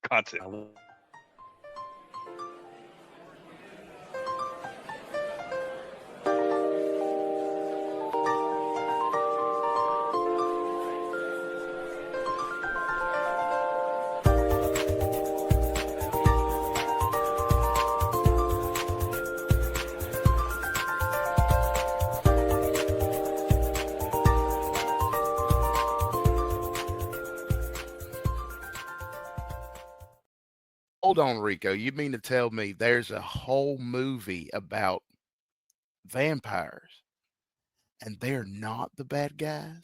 content. Hold on, Rico. You mean to tell me there's a whole movie about vampires and they're not the bad guys?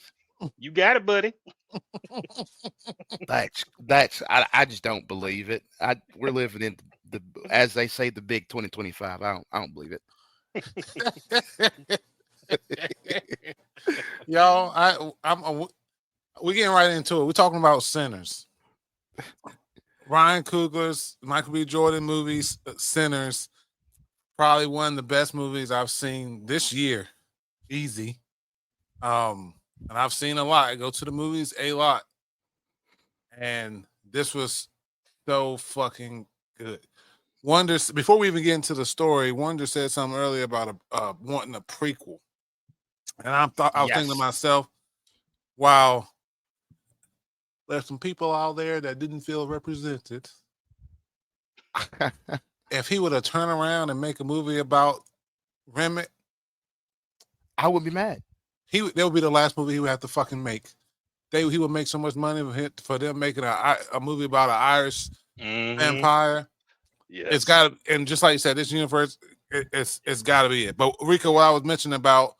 You got it, buddy. I just don't believe it. We're living in the as they say the big 2025. I don't believe it. Y'all, we're getting right into it. We're talking about Sinners. Ryan Coogler's Michael B. Jordan movies, Sinners, probably one of the best movies I've seen this year. Easy. And I've seen a lot. I go to the movies a lot. And this was so fucking good. Wonder, before we even get into the story, Wonder said something earlier about wanting a prequel. And I was thinking to myself, wow, there's some people out there that didn't feel represented. If he would have turned around and make a movie about Remick, I would be mad. That would be the last movie he would have to fucking make. He would make so much money for them making a movie about an Irish vampire. Yes. It's got to, and just like you said, this universe, it's got to be it. But Rico, what I was mentioning about,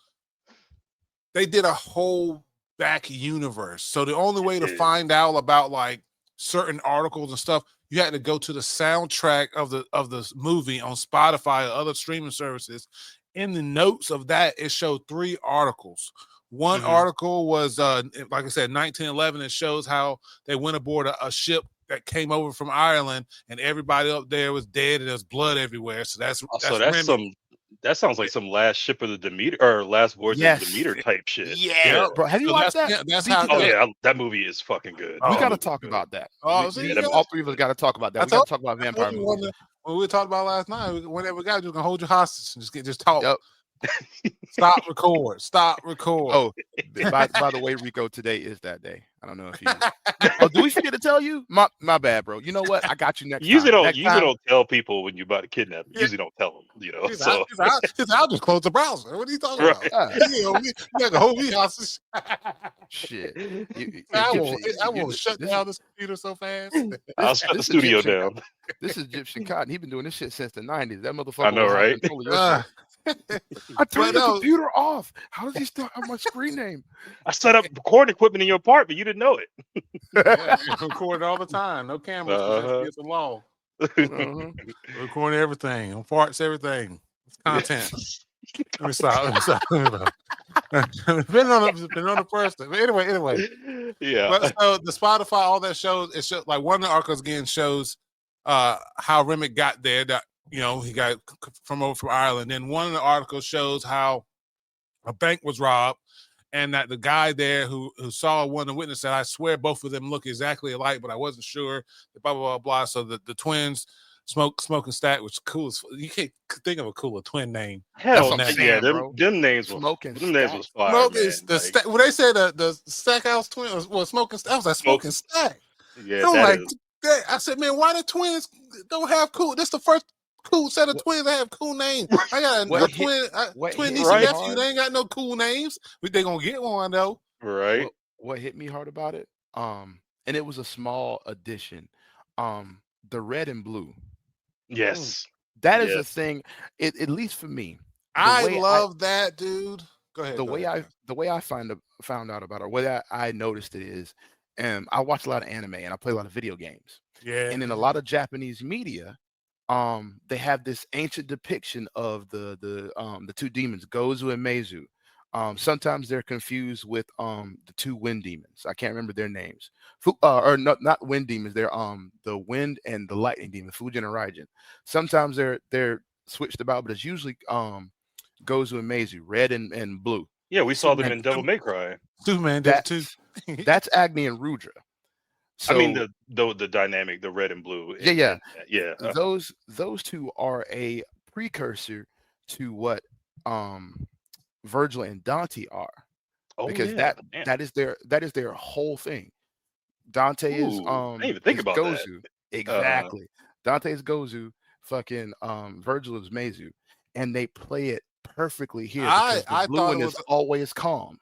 they did a whole back universe. So the only way to find out about like certain articles and stuff, you had to go to the soundtrack of the movie on Spotify or other streaming services. In the notes of that, it showed 3 articles. One article was, like I said, 1911. It shows how they went aboard a ship that came over from Ireland, and everybody up there was dead, and there's blood everywhere. So that's that sounds like some Last Ship of the Demeter or Last Voyage of the Demeter type shit. Yeah, bro. Have you watched that? That's how. Oh yeah, that movie is fucking good. We got to talk about that. Oh, all 3 of us got to talk about that. We got to talk about vampire movies. When we talked about last night, whenever we got, you're gonna hold your hostage and just talk. Yep. Stop record. Oh, by the way, Rico, today is that day. I don't know if you. Oh, do we forget to tell you? My bad, bro. You know what? I got you next usually time. Don't tell people when you're about to kidnap. Yeah. Usually don't tell them. You know. I'll just close the browser. What are you talking about? You got the whole hostage. Shit. I will shut down this computer so fast. I'll shut the studio down. This is Egyptian Cotton. He's been doing this shit since the 90s. That motherfucker. I know, right? I turned the computer off. How does he still have my screen name? I set up recording equipment in your apartment. You didn't know it. Record all the time. No cameras. It's a law. Recording everything. On farts, everything. It's content. Let me stop. Been on the first thing. Anyway. Yeah. But so the Spotify, all that shows, it shows like one of the articles again shows how Remick got there. That he got from Ireland. Then one of the articles shows how a bank was robbed, and that the guy there who saw one of the witnesses said, "I swear both of them look exactly alike, but I wasn't sure." Blah blah blah blah. So the twins, Smoke and Stack, which is cool. You can't think of a cooler twin name. Hell no, yeah, them names were Smoking. Them names was fire. Smoke is when they said the Stackhouse twin was Smoking Stack. I was like Smoking Stack. Yeah, I said, man, why the twins don't have cool? This is the first cool set of twins that have cool names. I got a twin niece and nephew. They ain't got no cool names. But they gonna get one though. Right. What hit me hard about it? And it was a small addition. The red and blue. Yes. That is a thing. At least for me. I love that, dude. Go ahead. The way I found out about it, the way I noticed it is, I watch a lot of anime and I play a lot of video games. Yeah. And in a lot of Japanese media, they have this ancient depiction of the 2 demons, Gozu and Meizu. Sometimes they're confused with the 2 wind demons. I can't remember their names. Or not wind demons. They're the wind and the lightning demon, Fujin and Raijin. Sometimes they're switched about, but it's usually Gozu and Meizu, red and blue. Yeah, we saw them in Devil May Cry. Superman did too. That's Agni and Rudra. I mean So the dynamic, the red and blue, yeah, and yeah. those two are a precursor to what um Virgil and Dante are, Oh because yeah, man. that is their whole thing. Dante Ooh, I didn't even think is about that. Gozu. Uh, Exactly. Dante is Gozu, fucking Virgil is Mezu. And they play it perfectly here because the I blue thought it one is was. always calm.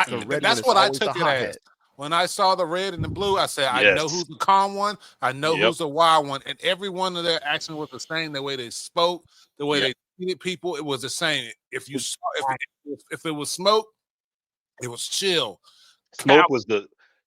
The red one That's is what I always the took it as. hothead. When I saw the red and the blue, I said, I know yes. who's the calm one. I know Yep. who's the wild one. And every one of their actions was the same. The way they spoke, the way Yep. they treated people, it was the same. If you saw, if it was smoke, it was chill. Cow,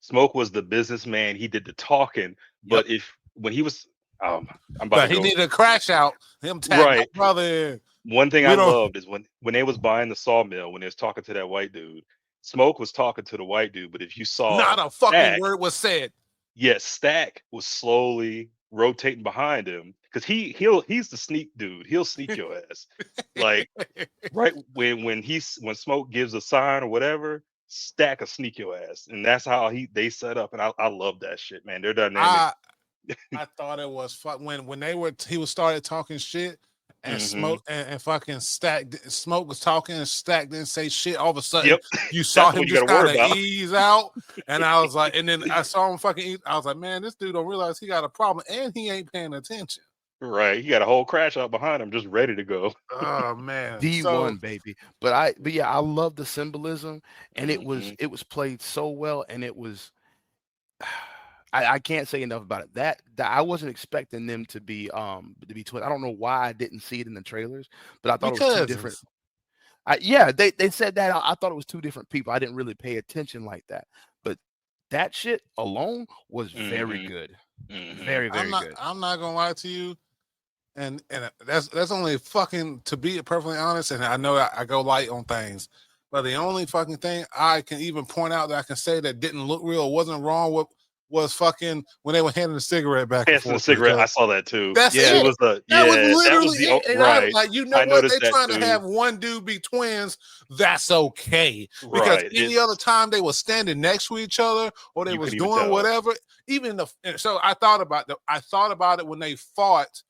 Smoke was the businessman. He did the talking, Yep. but if when he was, I'm about to but he go needed a crash out. Him tag my right. brother in. One thing I We don't. loved is when they was buying the sawmill, when they was talking to that white dude, Smoke was talking to the white dude, but if you saw Not a fucking Stack, word was said. yes, Stack was slowly rotating behind him because he's the sneak dude. He'll sneak your ass. Like right when Smoke gives a sign or whatever, Stack will sneak your ass, and that's how they set up. And I love that shit, man. Their dynamic. I I thought it was when they were he was started talking shit and Hmm. Smoke and fucking Smoke was talking and Stack didn't say shit. All of a sudden Yep, you saw that's the him one you just got to worry kind of about. ease out, and I was like, and then I saw him fucking ease. I was like, man, this dude don't realize he got a problem and he ain't paying attention. Right, he got a whole crash out behind him, just ready to go. Oh man, so D1, baby. But yeah, I love the symbolism, and Hmm. it was played so well, and it was I can't say enough about it. That I wasn't expecting them to be twins. I don't know why I didn't see it in the trailers, but I thought it was two because different. Yeah, they said that. I thought it was two different people. I didn't really pay attention like that, but that shit alone was very Hmm. good, Hmm. very very good. I'm not gonna lie to you. And that's only fucking, to be perfectly honest, and I know I go light on things, but the only fucking thing I can even point out that I can say that didn't look real, wasn't wrong with, was fucking when they were handing a cigarette back and Passing a forth to each cigarette, other. I saw that too. That's Yeah, It it. was the That was yeah, that was literally the it. And I was right. like, you know I what? noticed They're that trying to too. have one dude be twins. That's okay. Because Right, any other it's time they were standing next to each other or they you was couldn't even doing tell. whatever, even the so I thought about it when they fought.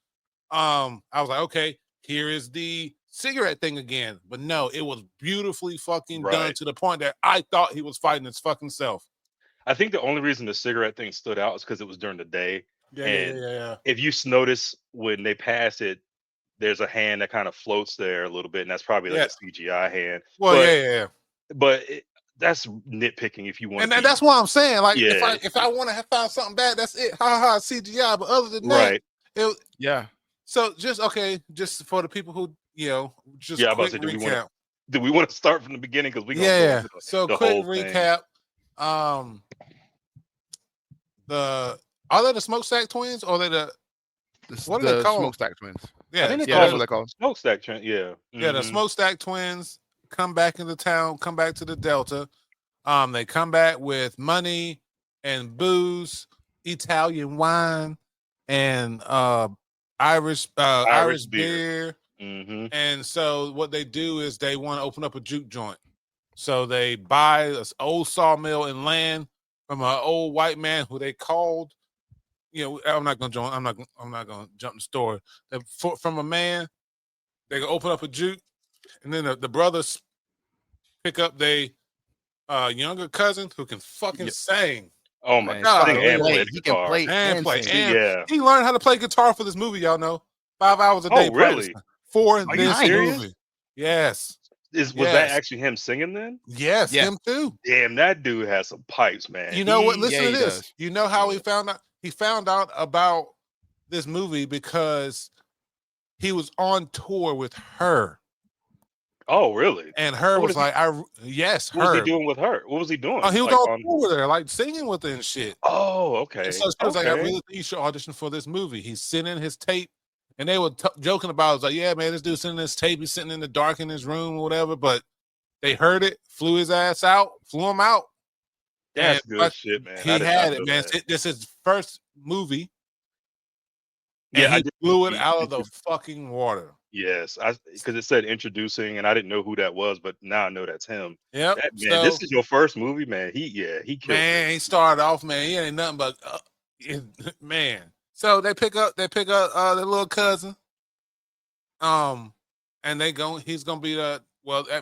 I was like, okay, here is the cigarette thing again. But no, it was beautifully fucking done Right. to the point that I thought he was fighting his fucking self. I think the only reason the cigarette thing stood out is because it was during the day, and Yeah. if you notice when they pass it, there's a hand that kind of floats there a little bit, and that's probably like Yeah. a CGI hand. Well, But yeah. but that's nitpicking if you want to And be that's what I'm saying. Like, yeah, if I want to have found something bad, that's it. Ha ha, CGI. But other than that, right. it yeah. so just okay. Just for the people who just Yeah, I about to quick say, recap. do we want to start from the beginning because we're gonna go Yeah. into So the quick whole thing. recap. Um, the are they the Smokestack twins or are they the what do they The call them? smokestack twins. I Yeah, think they Yeah, call that's them what the they call 'em. smokestack trend. Yeah. yeah, the Hmm. Smokestack twins come back into town, come back to the Delta. They come back with money and booze, Italian wine, and Irish Irish beer. beer. Hmm. And so what they do is they want to open up a juke joint. So they buy this old sawmill and land from an old white man who they called. I'm not gonna join. I'm not gonna jump the story. From a man, they can open up a juke, and then the brothers pick up their younger cousin who can fucking Yep. sing. Oh my, Man, God, sing and play play. the He can guitar. play and and play, sing. See, and yeah. he learned how to play guitar for this movie. Y'all know, 5 hours a day Oh, really? practicing for Are you this serious? Nice. movie. Yes, Was that yes, actually him singing then? yes, Yeah. him too. Damn, that dude has some pipes, man. You know what? Yeah, Listen to he this. does. You know how he found out? He found out about this movie because he was on tour with her, Oh, really? and her So was like, yes, what was he her. doing with her? What was he Oh, doing? he was Like on on tour with her, like singing with her and shit. Oh, And so okay. she was like, I Okay. really think you should audition for this movie. He's sending his tape, and they were joking about it. It was like, yeah, man, this dude's sending his tape. He's sitting in the dark in his room or whatever. But they heard it, flew his ass out, flew him out. And That's good shit, man. I he did not had it, know man. that. This is his first movie, and Yeah, I he did blew it see out of the YouTube. fucking water. Yes, because it said introducing, and I didn't know who that was, but now I know that's him. Yep. Man, So this is your first movie, man. He killed it. man, he started off, man. He ain't nothing but man. So they pick up their little cousin. And he's gonna be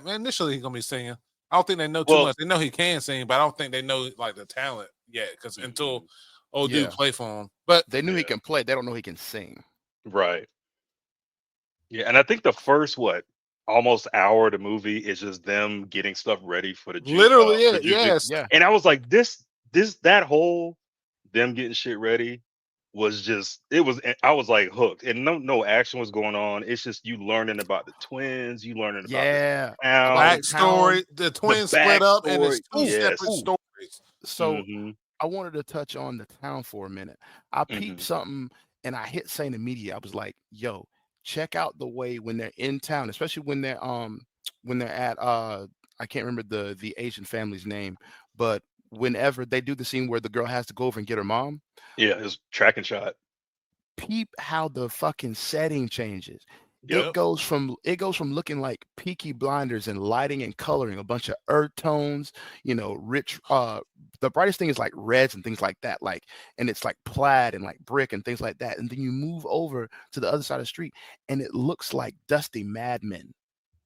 initially he's gonna be singing. I don't think they know too much. They know he can sing, but I don't think they know like the talent yet. Because until old dude play for him, but they knew he can play. They don't know he can sing. Right. Yeah, and I think the first almost hour of the movie is just them getting stuff ready for the literally, yes. Yeah. And I was like, that whole them getting shit ready was just I was like hooked, and no action was going on. It's just you learning about the twins, you learning about the backstory. The twins split up and it's two separate stories. So I wanted to touch on the town for a minute. I peeped something and I hit saying media. I was like, yo, check out the way when they're in town, especially when they're at I can't remember the Asian family's name, but whenever they do the scene where the girl has to go over and get her mom. Yeah, it's tracking shot. Peep how the fucking setting changes. Yep. It goes from looking like Peaky Blinders and lighting and coloring, a bunch of earth tones, rich. The brightest thing is like reds and things like that, and it's like plaid and like brick and things like that. And then you move over to the other side of the street, and it looks like dusty Mad Men.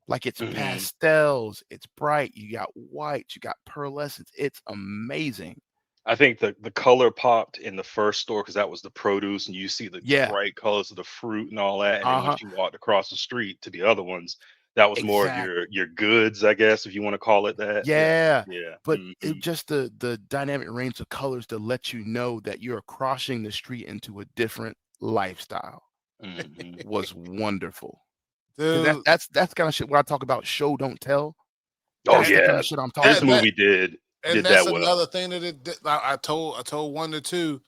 Like it's pastels, it's bright. You got white, you got pearlescence. It's amazing. I think the color popped in the first store because that was the produce, and you see the bright colors of the fruit and all that. And then once you walked across the street to the other ones, that was more your goods, I guess, if you want to call it that. Yeah. But it just the dynamic range of colors to let you know that you're crossing the street into a different lifestyle was wonderful. Dude. That's kind of shit where I talk about show don't tell. That's the kind of shit I'm talking about. This movie did. And did that's that well. Another thing that it did. I told 1 to 2.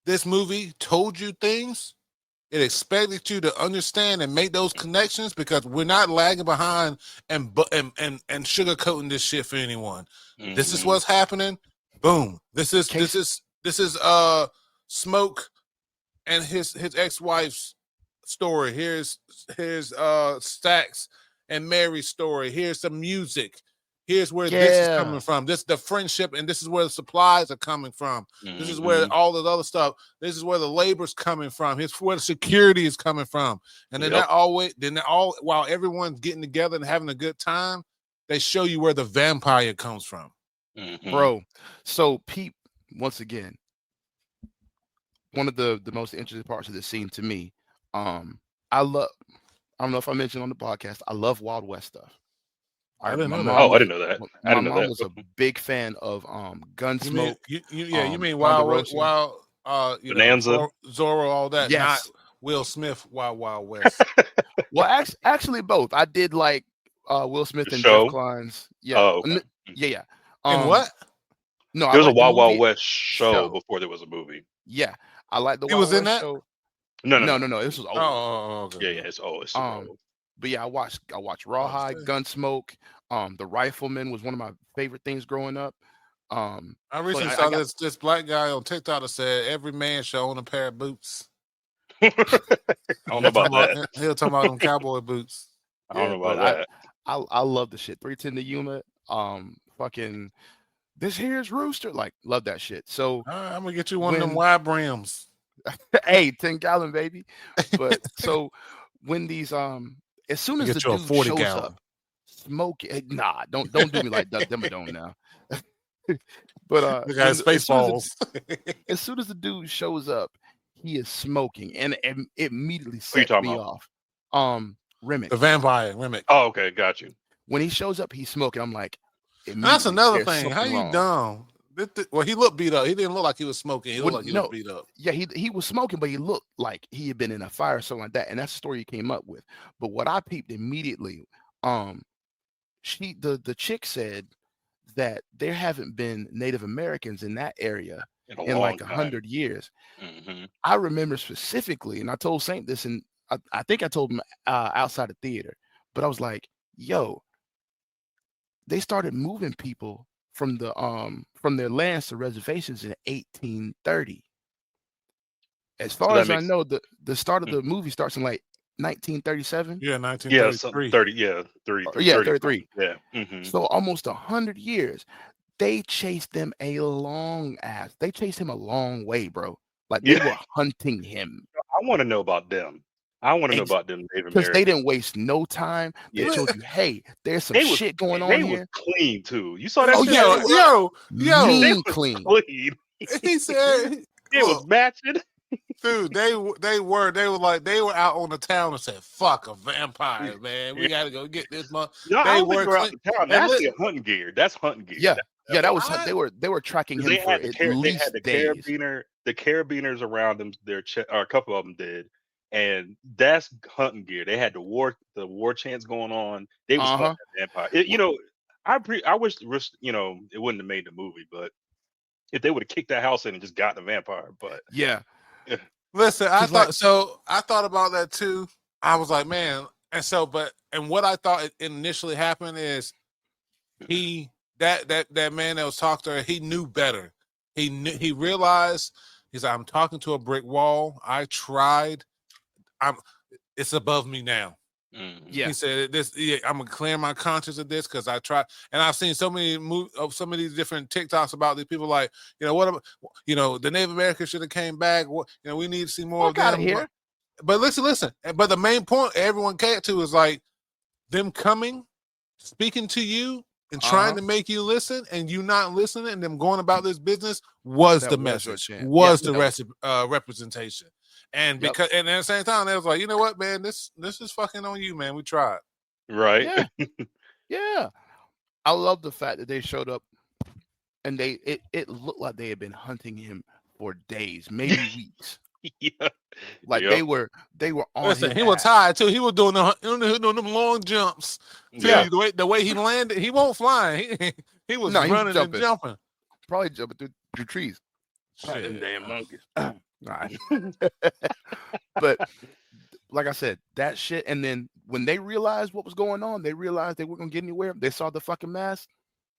This movie told you things. It expected you to understand and make those connections because we're not lagging behind and sugarcoating this shit for anyone. This is what's happening. Boom. This is Smoke and his ex-wife's story. Here's Stax and Mary's story. Here's the music. Here's where this is coming from. This is the friendship, and this is where the supplies are coming from. This is where all the other stuff. This is where the labor's coming from. Here's where the security is coming from. And then while everyone's getting together and having a good time, they show you where the vampire comes from. Bro. So Pete, once again, one of the most interesting parts of this scene to me, I don't know if I mentioned on the podcast, I love Wild West stuff. I didn't know that. I didn't know that. My mom was a big fan of Gunsmoke. You mean Wild Bonanza, Zorro, all that. Yes. Not Will Smith, Wild West. Well, actually both. I did like Will Smith The and show? Jeff Klein's. Yeah. Oh, okay. Yeah. And what? No, there was a like Wild Wild West show before there was a movie. Yeah, I like the. He Wild was in West that? show. No. This was old. Oh, okay. Yeah, it's old. It's old. But yeah, I watched Rawhide, Gunsmoke. The Rifleman was one of my favorite things growing up. I recently saw this black guy on TikTok that said every man should own a pair of boots. I don't know about that. He'll talk about them cowboy boots. I don't know about that. I love the shit. 310 to Yuma. Fucking this here's Rooster. Like, love that shit. So I'm gonna get you one of them wide brims. Hey, 10-gallon baby. But so when these as soon as the dude 40 shows gallon. up, Smoke. Nah, don't do me like Doug Dimmadome now. But the guy's Spaceballs. As soon as the dude shows up, he is smoking, and it immediately Who you sets talking me about? off. Remick. The vampire, Remick. Oh, okay, got you. When he shows up, he's smoking. I'm like, that's another there's thing. How you wrong. dumb? Well, he looked beat up. He didn't look like he was smoking. He looked like he was beat up. Yeah, he was smoking, but he looked like he had been in a fire or something like that. And that's the story he came up with. But what I peeped immediately, the chick said that there haven't been Native Americans in that area in like 100 years. I remember specifically, and I told Saint this, and I think I told him outside the theater, but I was like, yo, they started moving people from their lands to reservations in 1830. As far as I know, the start of the movie starts in like 1937. Yeah, Yeah, 1933. 30. Yeah, 33. Yeah, 30 33. something. Yeah. So almost 100 years. They chased them a long ass. They chased him a long way, bro. Like they Yeah. were hunting him. I want to know about them. I want to know Ex- about them Native Because they Americans. didn't waste no time. They Yeah. showed you, hey, there's some They was shit going on they was here. clean too. You saw that Oh, shit? yo. They Mean was clean. clean. He said, It was look, matching. dude, they were out on the town and said, fuck a vampire, man. We gotta go get this month. No, I They don't think were they were out clean. the town. And That's listen, their hunting gear. That's hunting gear. Yeah. Yeah, that was I- they were tracking him They for had at they had least the days. carabiners around them. Or a couple of them did, and that's hunting gear. They had the war chants going on. They was hunting that vampire. I wish it wouldn't have made the movie, but if they would have kicked that house in and just got the vampire, but Yeah. listen, I 'Cause, thought about that too. I was like, man, and what I thought initially happened is that man that was talking to her, he knew better. He realized he's like, I'm talking to a brick wall. I tried. It's above me now. Yeah. He said I'm gonna clear my conscience of this because I tried, and I've seen so many some of these different TikToks about these people like, what about, the Native Americans should have came back. We need to see more of them. Out of here. But listen. But the main point everyone came to is like them coming, speaking to you, and trying to make you listen, and you not listening, and them going about this business was the message, the representation. And because and at the same time, they was like, you know what, man, this is fucking on you, man. We tried. right. Yeah. I love the fact that they showed up and it looked like they had been hunting him for days, maybe weeks. Yeah. Like they were on. Listen, he was tired too. He was doing them long jumps. Yeah. The way he landed, he won't fly. He was running and jumping. Probably jumping through trees. Them damn monkeys. But like I said, that shit. And then when they realized what was going on, they realized they weren't gonna get anywhere. They saw the fucking mask.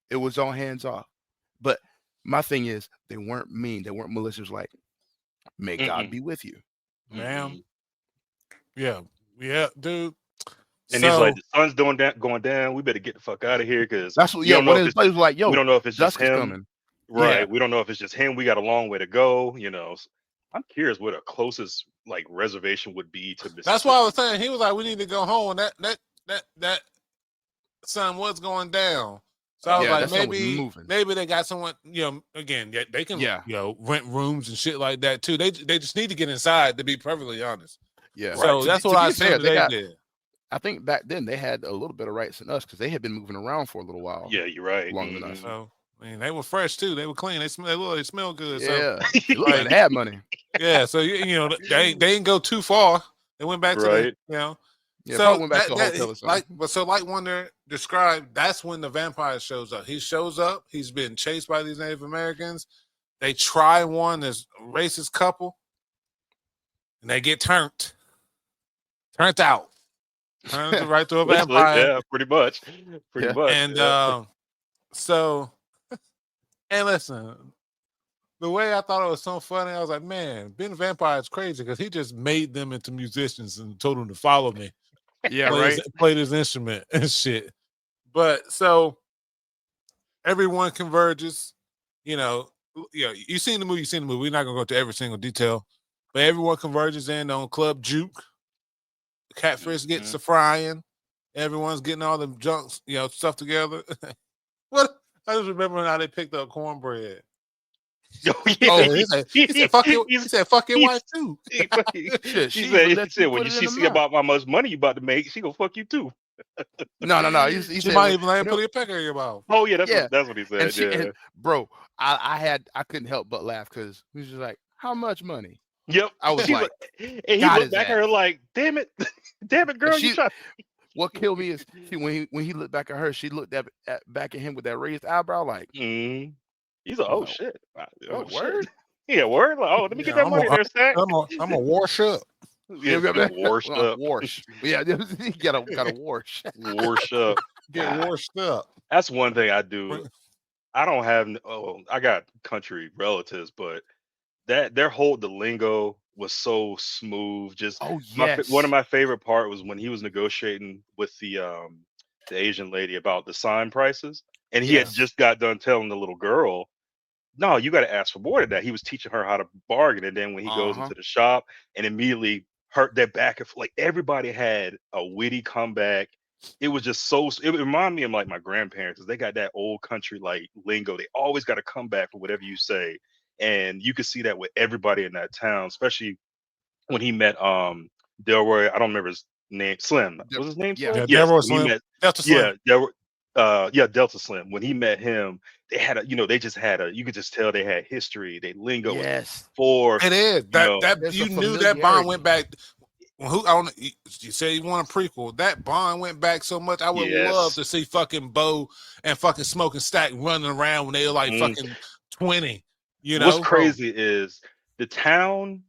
It was all hands off. But my thing is, they weren't mean. They weren't malicious. Like, may God be with you, ma'am. Yeah, dude. And he's like, the sun's going down. We better get the fuck out of here because that's what. Yeah, one of his players was like, "Yo, we don't know if it's just him." Coming. Right. Yeah. We don't know if it's just him. We got a long way to go. I'm curious what a closest reservation would be to Mississippi. That's why I was saying he was like, we need to go home. That sun was going down. So I was like, maybe they got someone, again, they can, rent rooms and shit like that too. They just need to get inside, to be perfectly honest. Yeah. So that's what I said. They did. I think back then they had a little bit of rights than us because they had been moving around for a little while. Yeah, you're right. Longer than us. So, they were fresh too. They were clean. They smell good. Yeah, so, they had money. Yeah, so they didn't go too far. They went back to Yeah, so went back to a hotel or something. like Wonder described, that's when the vampire shows up. He shows up. He's been chased by these Native Americans. They try one as a racist couple, and they get turned out. Turned right to a vampire. Yeah, pretty much. And so, and listen, the way I thought it was so funny, I was like, man, being a vampire is crazy because he just made them into musicians and told them to follow me. Yeah, play this instrument and shit. But so everyone converges. You've seen the movie. We're not gonna go to every single detail, but everyone converges in on Club Juke. Catfish gets to frying. Everyone's getting all the junks, stuff together. What? I just remember how they picked up cornbread. He said, "Fuck your wife too." She said, when she see about how much money you about to make, she gonna fuck you too. No. He said, might even put a pecker in your mouth. Oh yeah, that's what he said. And bro, I couldn't help but laugh because he was just like, "How much money?" Yep. I was like, and he looked back at her like, "Damn it, girl, you try." What killed me is when he looked back at her, she looked back at him with that raised eyebrow, like, he's like, "Oh shit, word." Shit. Yeah, word. Like, let me get that money there, Stack. I'm a wash up. Yeah, washed up. Wash. Yeah, you gotta wash. Wash up. Get washed up. That's one thing I do. I don't have. I got country relatives, but the lingo was so smooth. Just Oh one of yes. my favorite part was when he was negotiating with the Asian lady about the sign prices, and he had Yes. just got done telling the little girl, "No, you got to ask for more than that." He was teaching her how to bargain, and then when he goes Uh-huh. into the shop and immediately hurt their back and like everybody had a witty comeback. It was just so. It reminded me of like my grandparents, 'cause they got that old country like lingo. They always got to come back for whatever you say, and you could see that with everybody in that town, especially when he met Delroy. I don't remember his name. Slim. Yep. Was his name Yeah. Slim? Yeah, Yes. Delroy When he Slim, met Delta Slim. yeah, Delroy, yeah, Delta Slim. When he met him, they had a they just had a you could just tell they had history. They lingo was Yes. forth, It is you know. that There's a you knew that bond went familiarity. back. Who I don't, you say you want a prequel? That bond went back so much. I would love Yes. to see fucking Bo and fucking Smoke and Stack running around when they were like Mm. fucking 20. You What's know, crazy is the town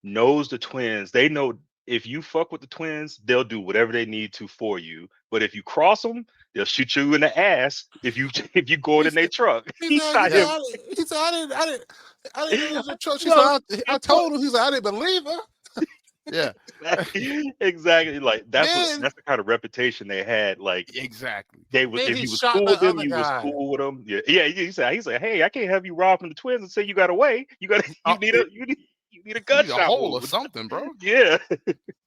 knows the twins. They know if you fuck with the twins, they'll do whatever they need to for you. But if you cross them, they'll shoot you in the ass if you if you go he in their said, truck. he He said, he shot said, Yeah. him. he said, I didn't know it was a truck. She No, said, I told him. He said, I didn't believe her. Yeah. exactly. Like Then, that's the kind of reputation they had. Like Exactly. they would then if he you was shot cool the with them, other you was guy. cool with them. Yeah, yeah. He said, hey, I can't have you rob from the twins and say you got away. You got Oh, you need a You need a gunshot hole or wound. something, bro. Yeah.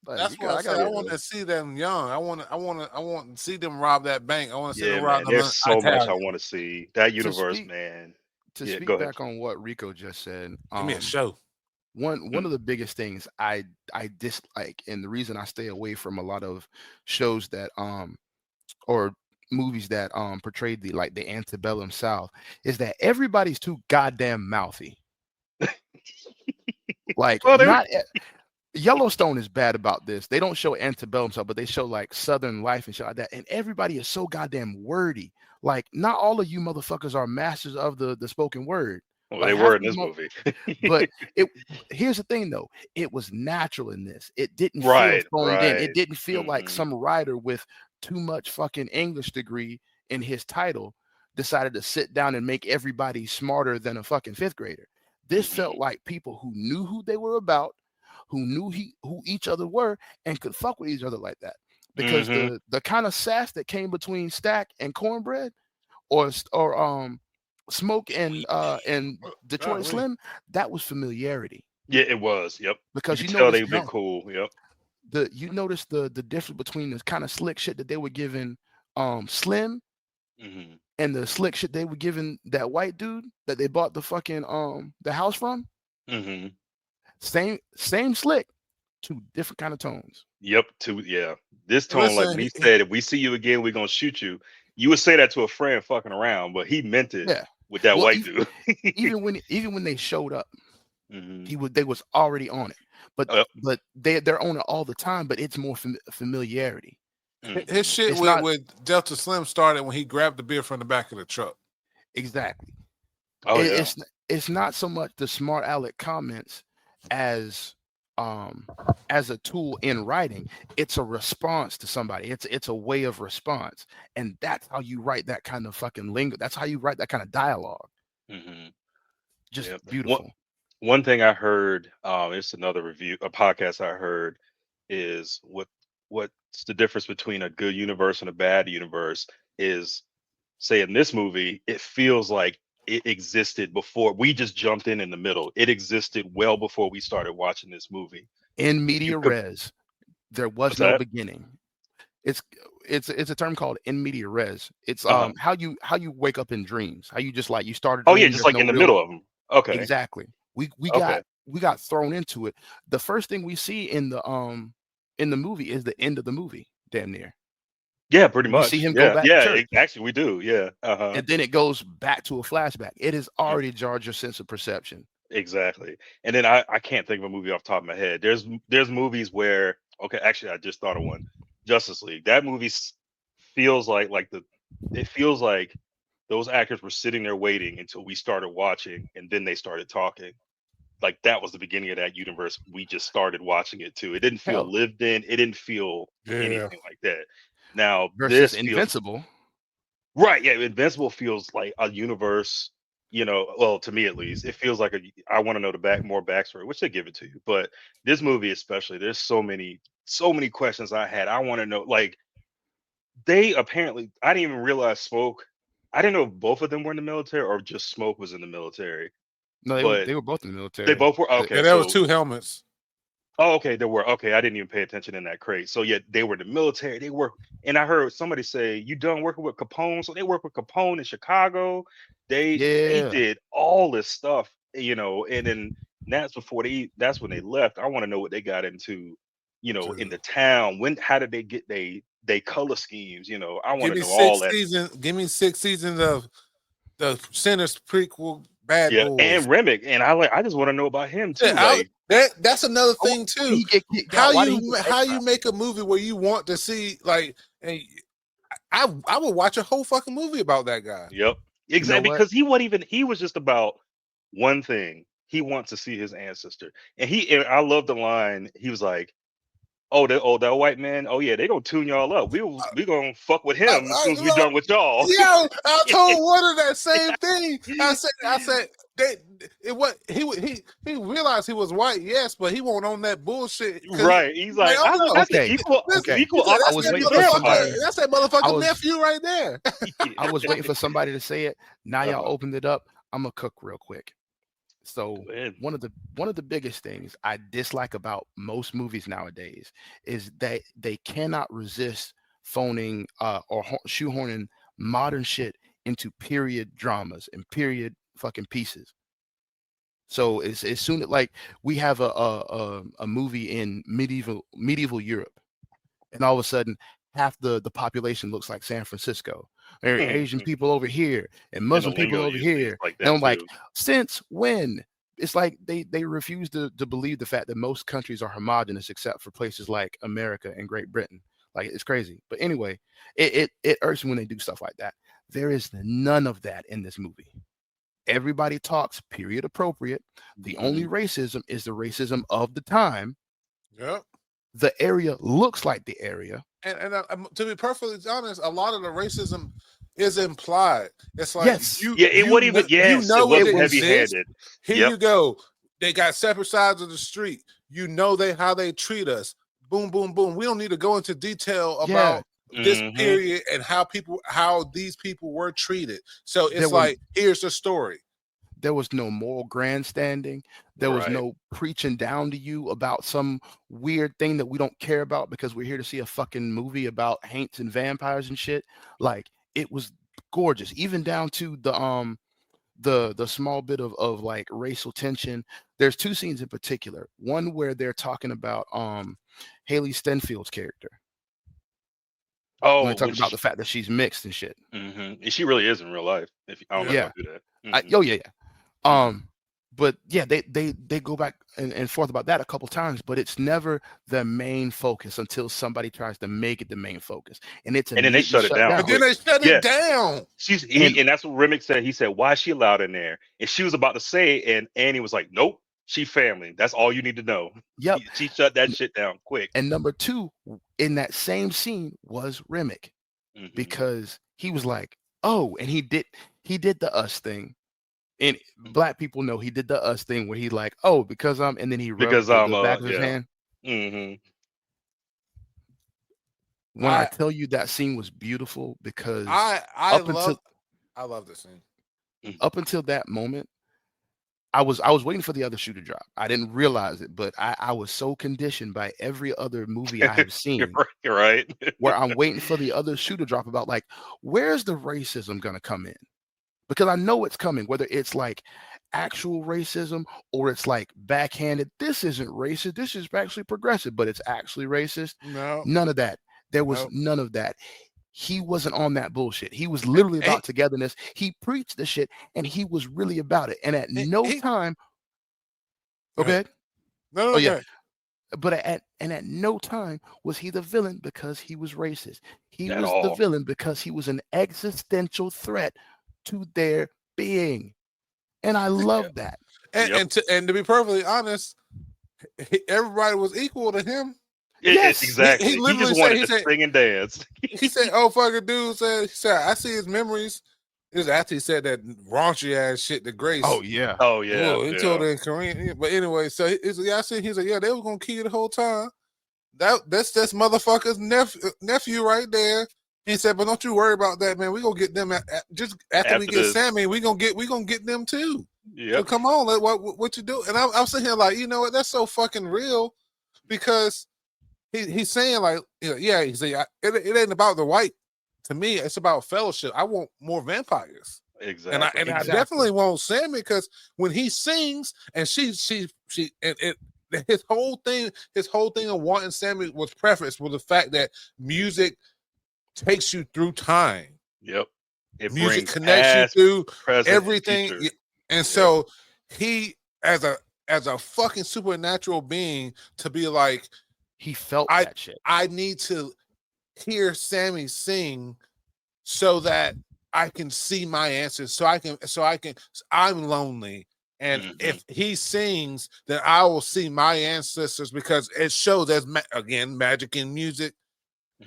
Like that's you what got I I said. I gotta want to see them young. I want to see them rob that bank. I want to see them Yeah, rob man. them There's so much I Italian. want to see. That to universe, speak man. to Yeah, go speak ahead. back on what Rico just said. Give me a show. One of the biggest things I dislike, and the reason I stay away from a lot of shows that or movies that portrayed the antebellum South, is that everybody's too goddamn mouthy. Like Well, there. not Yellowstone is bad about this. They don't show antebellum South, but they show like Southern life and shit like that. And everybody is so goddamn wordy. Like not all of you motherfuckers are masters of the spoken word. Well, Like they half were of in you this movie. but it here's the thing though, it was natural in this. It didn't feel Right, phoned in. It right. didn't feel like Hmm. some writer with too much fucking English degree in his title decided to sit down and make everybody smarter than a fucking fifth grader. This felt Hmm. like people who knew who they were about, who knew who each other were, and could fuck with each other like that. Because Hmm. the kind of sass that came between Stack and Cornbread, or Smoke and Detroit Golly. Slim, that was familiarity. Yeah, it was. Yep. You Because could you tell notice they've been no, cool. Yep. you notice the difference between the kind of slick shit that they were giving Slim Hmm. and the slick shit they were giving that white dude that they bought the fucking the house from. Hmm. Same slick, two different kind of tones. Yep. Yeah. This tone, like Listen, when he said, "If we see you again, we're gonna shoot you." You would say that to a friend fucking around, but he meant it Yeah. with that Well, white dude. even when they showed up, Hmm. they was already on it. But Yep. they're on it all the time. But it's more familiarity. his Hmm. shit It's not with Delta Slim started when he grabbed the beer from the back of the truck. exactly. Oh It, yeah. it's not so much the smart aleck comments as as a tool in writing. It's a response to somebody. It's a way of response, and that's how you write that kind of fucking lingo. That's how you write that kind of dialogue. Hmm. Just Yep. beautiful. One thing I heard, it's another a podcast I heard, is what's the difference between a good universe and a bad universe is, say in this movie, it feels like it existed before we just jumped in the middle. It existed well before we started watching this movie. In If you media could, res, there was what's no that? beginning. It's it's a term called in media res. It's Uh-huh. how you wake up in dreams. How you just like you start a Oh yeah, dream. just There's like no in the real middle of them. Okay. exactly. Okay. We got thrown into it. The first thing we see in the movie is the end of the movie. Damn near. Yeah, pretty We see much. him go Yeah. back to Yeah. church, Actually, we do. Yeah. Uh-huh. and then it goes back to a flashback. It has Yep. already jarred your sense of perception. Exactly. And then I can't think of a movie off the top of my head. There's movies where, okay, actually I just thought of one. Justice League. That movie feels like it feels like those actors were sitting there waiting until we started watching and then they started talking. Like that was the beginning of that universe. We just started watching it too. It didn't feel Hell, lived in. It didn't feel Yeah. anything like that. Now versus this feels Invincible. right. Yeah, Invincible feels like a universe. well, to me at least, it feels like I want to know the more backstory, which they give it to you. But this movie especially, there's so many questions I had. I want to know, like, they apparently, I didn't even realize Smoke. I didn't know if both of them were in the military or just Smoke was in the military. No, But they were both in the military. they both were okay. Yeah, there was 2 helmets. Oh, okay, there were. Okay, I didn't even pay attention in that crate. So yeah, they were in the military. They work, and I heard somebody say, "You done working with Capone?" So they work with Capone in Chicago. They did all this stuff, and then that's when they left. I want to know what they got into, in the town. How did they get they color schemes? I want to know all that. Give me 6 seasons of the Sinners prequel. Bad Boys. And Remick, and I just want to know about him too. That's another thing too. How you make a movie where you want to see, like, and I would watch a whole fucking movie about that guy. Yep, exactly, because he was just about one thing. He wants to see his ancestor, and I love the line. He was like, that white man. Oh yeah, they gonna tune y'all up. We gonna fuck with him as soon as we done with y'all. Yeah, I told Warner that same thing. I said he realized he was white, yes, but he won't own that bullshit. Right? He's like, that's equal. That's that motherfucking nephew right there. I was waiting for somebody to say it. Now y'all opened it up. I'm gonna cook real quick. So one of the biggest things I dislike about most movies nowadays is that they cannot resist phoning or shoehorning modern shit into period dramas and period fucking pieces. So as soon as, like, we have a movie in medieval Europe, and all of a sudden half the population looks like San Francisco. There are Asian people over here and Muslim people over here. And I'm like, since when? It's like they refuse to believe the fact that most countries are homogenous except for places like America and Great Britain. Like, it's crazy. But anyway, it irks me when they do stuff like that. There is none of that in this movie. Everybody talks period appropriate. The only racism is the racism of the time. Yep. The area looks like the area. And to be perfectly honest, a lot of the racism is implied. It's like, yes. It wasn't even heavy-handed. Here you go. They got separate sides of the street. How they treat us. Boom, boom, boom. We don't need to go into detail about this period and how these people were treated. So it's here's the story. There was no moral grandstanding. There was no preaching down to you about some weird thing that we don't care about because we're here to see a fucking movie about haints and vampires and shit. Like, it was gorgeous, even down to the small bit of like racial tension. There's 2 scenes in particular. One where they're talking about Haley Stenfield's character. Oh, when they talk about the fact that she's mixed and shit. And she really is in real life. I don't know if I do that. But yeah, they go back and forth about that a couple times, but it's never the main focus until somebody tries to make it the main focus, and then they shut it down. But then they shut it down. And that's what Remick said. He said, "Why is she allowed in there?" And she was about to say, and Annie was like, "Nope, she family. That's all you need to know." Yep, she shut that shit down quick. And number 2 in that same scene was Remick, because he was like, "Oh," and he did the us thing. And black people know he did the us thing where he's like, "Oh, because I'm," and then he rubbed the back of his hand. When I tell you that scene was beautiful, because I love this scene. Up until that moment, I was waiting for the other shoe to drop. I didn't realize it, but I was so conditioned by every other movie I have seen, right? Where I'm waiting for the other shoe to drop about, like, where's the racism gonna come in? Because I know it's coming, whether it's like actual racism or it's like backhanded. This isn't racist. This is actually progressive, but it's actually racist. No, none of that. There was none of that. He wasn't on that bullshit. He was literally about togetherness. He preached the shit, and he was really about it. And at no time, okay, no, yeah. But at no time was he the villain because he was racist. He was the villain because he was an existential threat to their being, and I love that. And to be perfectly honest, everybody was equal to him. Yes, exactly. He literally just wanted to sing and dance. He said, "Oh, fucking dude said, I see his memories This is after he said that raunchy ass shit to Grace. Oh yeah. Oh yeah, He told her in Korean. Yeah, but anyway, so he's like, yeah, I said he's like, yeah, they were gonna kill you the whole time. That's motherfucker's nephew right there. He said, but don't you worry about that, man. We gonna get them just after we get this. Sammy. We gonna get them too. Yeah. So come on, what you do? And I'm sitting here like, you know what? That's so fucking real, because he's saying like, yeah, he's like, it ain't about the white. To me, it's about fellowship. I want more vampires. Exactly. And I definitely want Sammy, because when he sings and she his whole thing of wanting Sammy was prefaced with the fact that music takes you through time. Yep. Music connects you through everything. And so he, as a fucking supernatural being, to be like, he felt that shit. I need to hear Sammy sing so that I can see my answers. I'm lonely. And if he sings, then I will see my ancestors, because it shows there's again magic in music.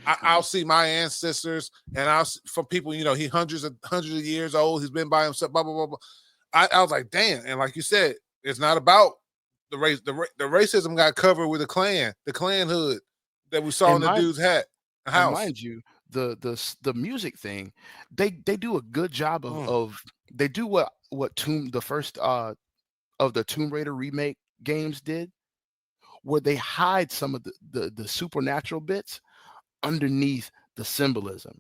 I'll see my ancestors, and from people, he hundreds of years old. He's been by himself. Blah blah blah blah. I was like, damn. And like you said, it's not about the race. The racism got covered with the Klan hood that we saw in the dude's house. And mind you, the music thing, they do a good job of they do what the first of the Tomb Raider remake games did, where they hide some of the supernatural bits underneath the symbolism,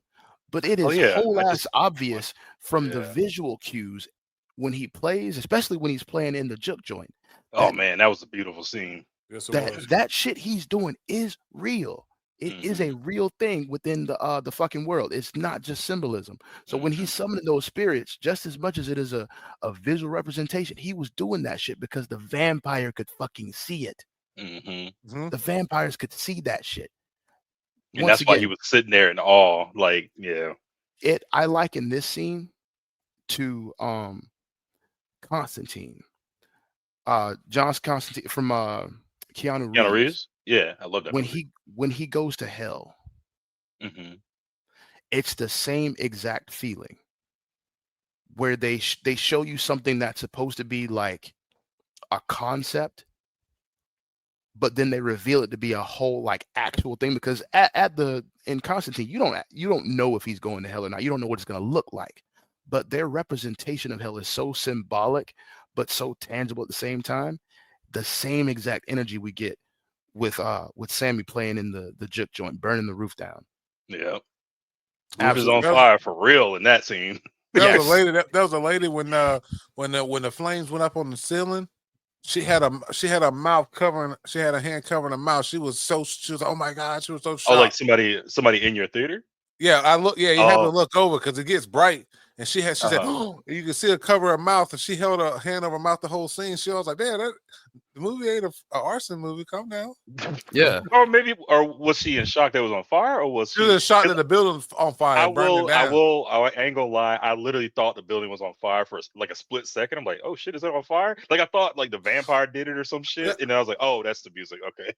but it is whole ass obvious from the visual cues when he plays, especially when he's playing in the juke joint. Oh man, that was a beautiful scene. Yes, that shit he's doing is real. It is a real thing within the fucking world. It's not just symbolism. So when he's summoning those spirits, just as much as it is a visual representation, he was doing that shit because the vampire could fucking see it. The vampires could see that shit. And that's why he was sitting there in awe. Like, yeah. I liken this scene to Constantine. John Constantine from Keanu Reeves. Yeah, I love that. When he goes to hell, it's the same exact feeling, where they show you something that's supposed to be like a concept, but then they reveal it to be a whole like actual thing. Because in Constantine, you don't know if he's going to hell or not. You don't know what it's going to look like, but their representation of hell is so symbolic but so tangible at the same time. The same exact energy we get with Sammy playing in the juke joint, burning the roof down. Yeah, roof is on fire for real in that scene. That was a lady when the flames went up on the ceiling. She had a mouth covering. She had a hand covering her mouth. She was oh my god, she was so shocked. Oh, like somebody in your theater? Yeah, I look. Yeah, you have to look over because it gets bright. And she said, oh, you can see her cover her mouth, and she held her hand over her mouth the whole scene. She was like, damn, the movie ain't a arson movie. Calm down. Yeah. Or was she in shock that it was on fire, or was she was in shock that the building was on fire? I ain't gonna lie. I literally thought the building was on fire for like a split second. I'm like, oh shit, is it on fire? Like I thought like the vampire did it or some shit. Yeah. And then I was like, oh, that's the music. Okay.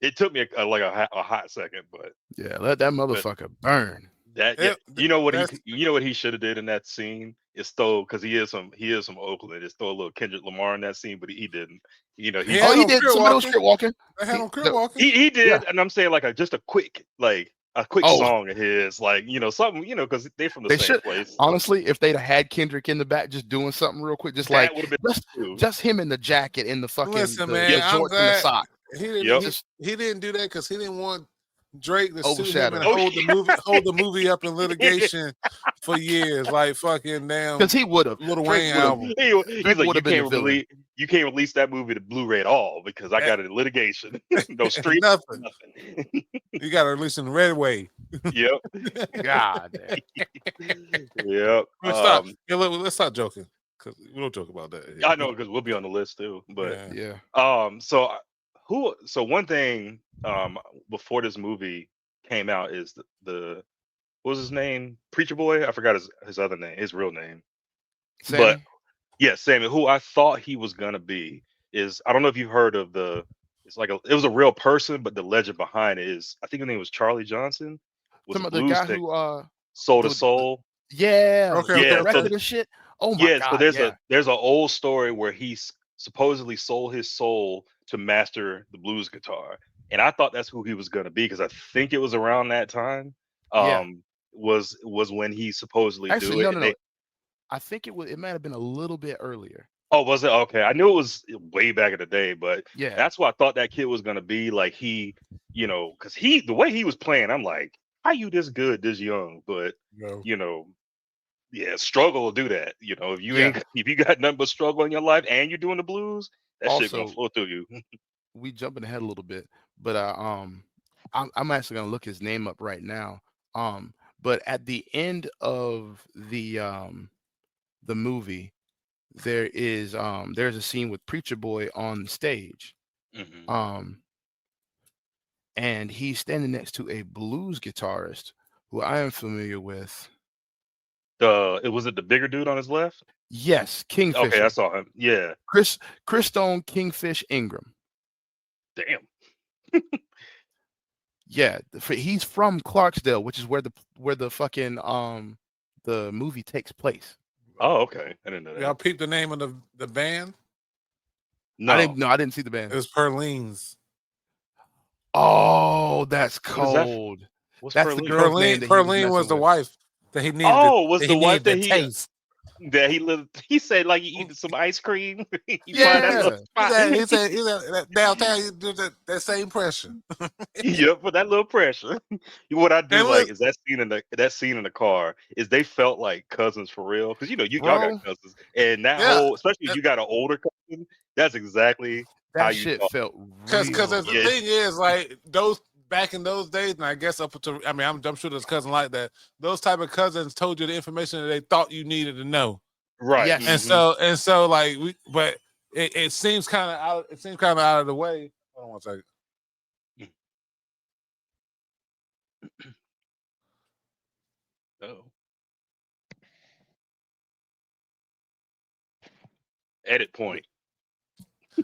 It took me a hot second, but yeah, let that motherfucker burn. You know what he should have did in that scene is because he is from Oakland. Is throw a little Kendrick Lamar in that scene, but he didn't. He did. Somebody was crip walking. They had him crip walking. He did, and I'm saying just a quick song of his, something, because they're from the same place. Honestly, if they'd have had Kendrick in the back just doing something real quick, just just him in the jacket in the fucking man, shorts and the sock. He didn't do that because he didn't want Drake to sue him and hold the movie up in litigation for years, like fucking damn. Because he would have Little Wayne album. He's like, you can't release that movie to Blu-ray at all because I got it in litigation. No street, nothing. You got to release in the Red Way. Yep. God. Yep. Let's stop joking because we don't joke about that. I know because we'll be on the list too. But yeah. So one thing before this movie came out is the what was his name? Preacher Boy? I forgot his other name, his real name. Sammy? But yeah, Sammy, who I thought he was gonna be is, I don't know if you've heard of it was a real person, but the legend behind it is, I think his name was Charlie Johnson. Was the guy who Soul to Soul. Yeah, Okay, with okay, the Yeah, so record okay. and shit. Oh my yeah, so god, yeah. there's an old story where supposedly sold his soul to master the blues guitar, and I thought that's who he was gonna be because I think it was around that time. Yeah. Was when he supposedly Actually, do it, no, and no, no. they I think it might have been a little bit earlier. oh was it okay? I knew it was way back in the day, but Yeah. that's what I thought that kid was gonna be. Like because the way he was playing, I'm like, how you this good this young? But No. you know, yeah, struggle will do that. If you Yeah. ain't if you got nothing but struggle in your life and you're doing the blues, that shit gonna Also, flow through you. we jumping ahead a little bit, but I'm actually gonna look his name up right now. But at the end of the movie, there's a scene with Preacher Boy on the stage. hmm Um, and he's standing next to a blues guitarist who I am familiar with. It was it the bigger dude on his left? Yes, Okay, I Kingfisher. saw him. Yeah, Chris Stone Kingfish Ingram. damn. Yeah, he's from Clarksdale, which is where the fucking the movie takes place. Oh, okay. I didn't know Y'all that. peep the name of the band? No, I didn't see the It band. was Perlene's. Oh, that's what is that? cold. What's That's the Perlene? girl's name that he was Perlene was messing the with. wife that he needed. Oh, was That the he wife needed that to taste. he lived? He said like you eating some ice cream. You find that little Yeah. spot. He said that downtown you do that same pressure. Yep, for that little pressure. What I do And like look, is that scene in the car is they felt like cousins for real because y'all got Bro, cousins and that yeah, whole especially if you got an older cousin, that's exactly how that you shit talk. felt because real. the Yeah, thing is like those back in those days, and I guess up to I'm sure there's cousin like that. Those type of cousins told you the information that they thought you needed to know, right. and Yes. so like but it seems kind of out. It seems kind of out of the way. Hold on one second. Oh, edit point.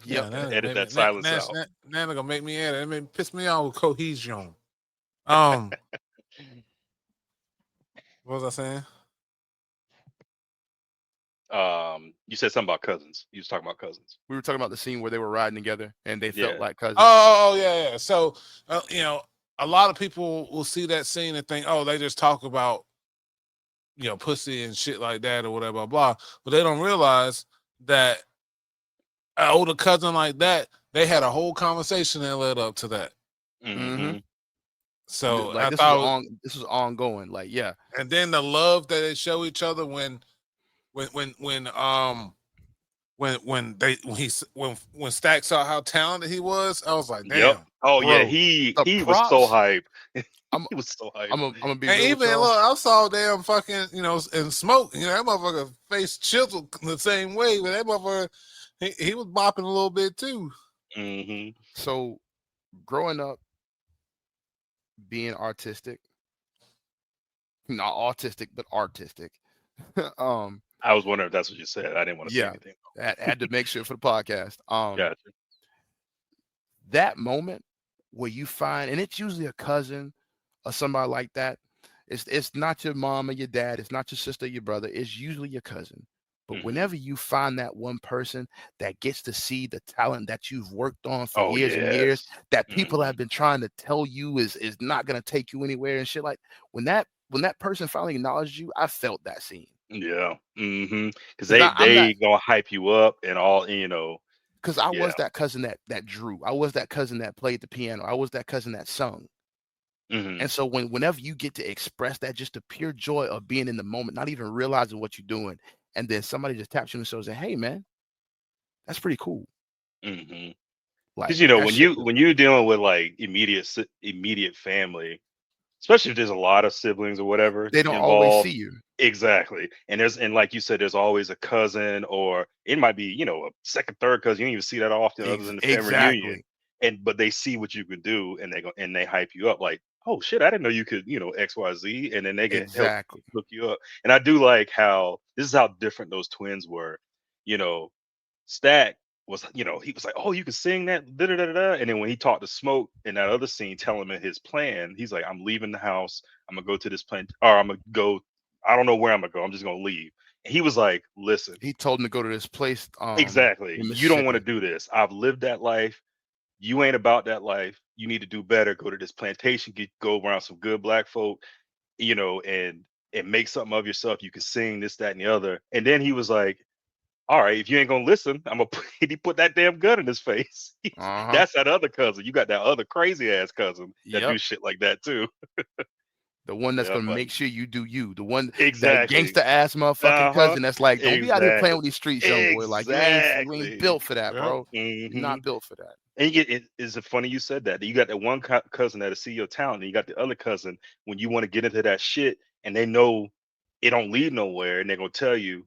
Yeah, Yep. Edit that silence out. now they're gonna make me edit. It may piss me off with cohesion. What was I saying? You said something about cousins. You was talking about cousins. We were talking about the scene where they were riding together and they felt Yeah. like cousins. Oh yeah. So a lot of people will see that scene and think, oh, they just talk about pussy and shit like that or whatever, blah blah. But they don't realize that an older cousin like that, they had a whole conversation that led up to that. hmm So Like I this was thought, this was ongoing. Like, yeah. and then the love that they show each other when when Stack saw how talented he was, I was like, Yep. damn. Oh yeah, Bro, he the he was so props. hype. I'm He was so hype. I'm gonna be And real with even y'all. look, I saw damn fucking, and Smoke, that motherfucker face chiseled the same way, but that motherfucker, he was bopping a little bit too. hmm So growing up being artistic, not autistic, but artistic. um, I was wondering if that's what you said. I didn't want to say yeah, anything. had to make sure for the podcast. Gotcha. That moment where you find, and it's usually a cousin or somebody like that. It's not your mom or your dad. It's not your sister or your brother. It's usually your cousin. But hmm whenever you find that one person that gets to see the talent that you've worked on for Oh years and years, yes. that people hmm have been trying to tell you is not gonna take you anywhere and shit, like when that person finally acknowledged you, I felt that scene. Yeah. Because Because I'm that they gonna hype you up and all. because I Yeah. was that cousin that drew. I was that cousin that played the piano. I was that cousin that sung. hmm And so whenever you get to express that, just the pure joy of being in the moment, not even realizing what you're doing, and then somebody just taps you on the shoulder and say, "Hey, man, that's pretty cool." hmm Because Like that shit was. when you're dealing with like immediate family, especially if there's a lot of siblings or whatever They don't always involved. see you. Exactly. And like you said, there's always a cousin or it might be, a second, third cousin. You don't even see that often other than the family reunion. Exactly. But they see what you can do and they hype you up like, oh shit, I didn't know you could, XYZ. And then they can help Exactly. hook you up. And I do like how this is how different those twins were. You know, Stack was, he was like, "Oh, you can sing that." Da, da, da, da, da. And then when he talked to Smoke in that other scene, telling him his plan, he's like, "I'm leaving the house. I'm gonna go to this plant, or I'm gonna go. I don't know where I'm gonna go. I'm just gonna leave. And he was like, listen, He told him to go to this place. exactly. In You don't want to Mississippi. do this. I've lived that life. You ain't about that life. You need to do better. Go to this plantation, go around some good black folk, and make something of yourself. You can sing this, that, and the other. And then he was like, all right, if you ain't gonna listen, I'm gonna put, he put that damn gun in his face. That's that other cousin. You got that other crazy ass cousin that do shit like that too. The one that's Yeah, gonna but make sure you do you. The one that exactly. gangster ass motherfucking cousin that's like, don't be out here playing Exactly. with these streets, young boy. Like you ain't Exactly. built for that, bro. Mhm. You're not built for that. And is it funny you said that? You got that one cousin that'll see your talent, and you got the other cousin when you want to get into that shit, and they know it don't lead nowhere, and they're gonna tell you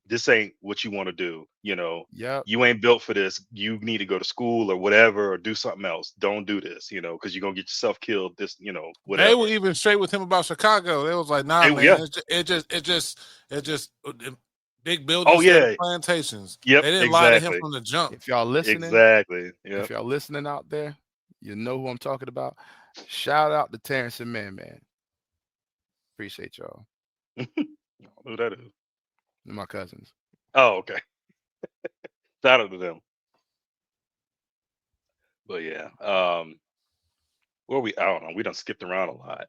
this ain't what you want to do. Yep. You ain't built for this. You need to go to school or whatever, or do something else. Don't do this, because you're gonna get yourself killed. This, whatever. They were even straight with him about Chicago. They was like, nah, man, Yeah. it just big buildings, Oh yeah, plantations. Yep, They didn't lie to him exactly. from the jump. If y'all listening, Exactly. Yeah. if y'all listening out there, you know who I'm talking about. Shout out to Terrence and Man. Appreciate y'all. Who that is? My cousins. Oh, okay. Shout out to them. But yeah, where we? I don't know. We done skipped around a lot.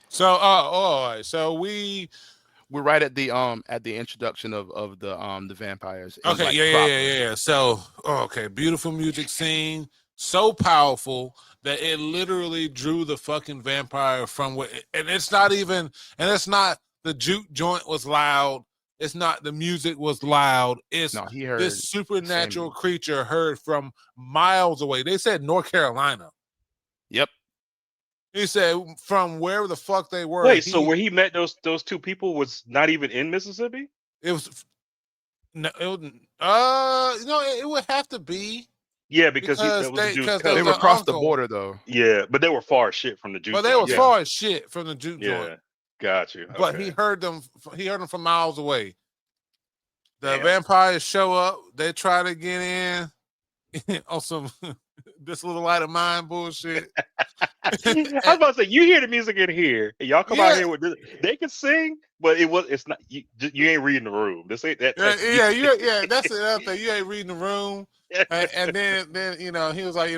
So, all right. So we're right at the introduction of the vampires. Okay, like yeah. So, okay, beautiful music scene, so powerful that it literally drew the fucking vampire from where. And it's not the juke joint was loud. It's not the music was loud. It's he heard this supernatural creature heard from miles away. They said North Carolina. Yep. He said from wherever the fuck they were. Wait, so where he met those two people was not even in Mississippi? It was no, it would have to be. Yeah, because that was the Juke. They were across the border though. Yeah, but they were far as shit from the Juke. But they were far as shit from the Juke joint. Yeah, got you. But okay. he heard them from miles away. The vampires show up. They try to get in on some this little light of mine bullshit. I was about to say, you hear the music in here, and y'all come out here with this. They can sing, but it's not. You ain't reading the room. This ain't that. That's the other thing. You ain't reading the room. And then he was like,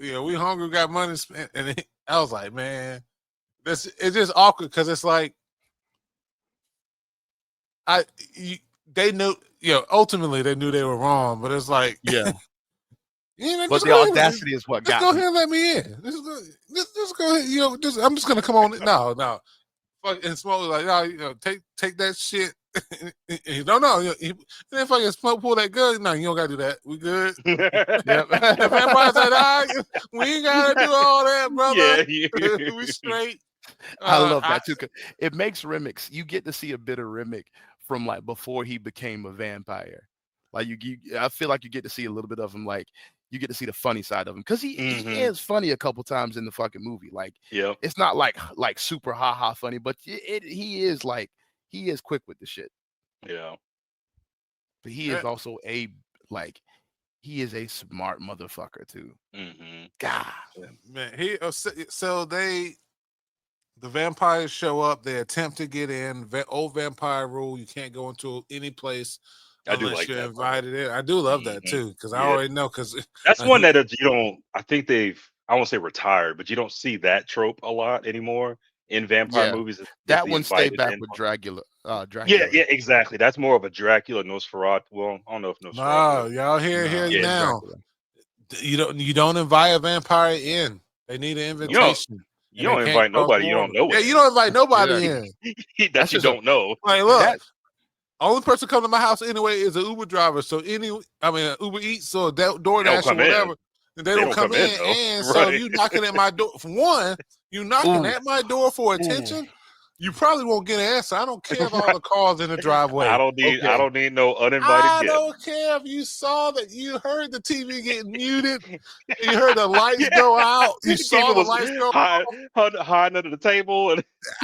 we hungry, got money to spend, and I was like, man, it's just awkward because it's like, they knew, ultimately they knew they were wrong, but it's like, yeah. Man, but the audacity is what got me. Go ahead and let me in. Just go ahead. I'm just gonna come on. No. Fucking Smoke like, no, take that shit. No. Then fucking Smoke pull that gun. No, you don't gotta do that. We good. Yep. The vampires like, we ain't gotta do all that, brother. Yeah. We straight. I love that too. It makes Remick. You get to see a bit of Remick from like before he became a vampire. Like I feel like you get to see a little bit of him. Like you get to see the funny side of him because he is funny a couple times in the fucking movie. Like, it's not like super ha funny, but he is quick with the shit. Yeah, but he is also he is a smart motherfucker too. God, man, the vampires show up. They attempt to get in. Old vampire rule: you can't go into any place. I do like you're that invited in. I do love that too because I already know because that's one that you don't. I think I won't say retired, but you don't see that trope a lot anymore in vampire movies. That one stayed back with Dracula. Yeah, exactly. That's more of a Dracula Nosferatu. Well, I don't know if Nosferatu. No, y'all hear now. Dracula. You don't invite a vampire in. They need an invitation. You don't invite nobody you don't know. Yeah, you don't invite nobody in. That you don't know. Like, look. Only person come to my house anyway is an Uber driver. So Uber Eats or DoorDash or whatever. And they don't come in. And so you knocking at my door. For one, you knocking at my door for attention. You probably won't get an answer. I don't care if all the cars in the driveway. I don't need no uninvited guest. I don't care if you saw that you heard the TV getting muted. You heard the lights go out. You saw the lights go out. Hiding under the table.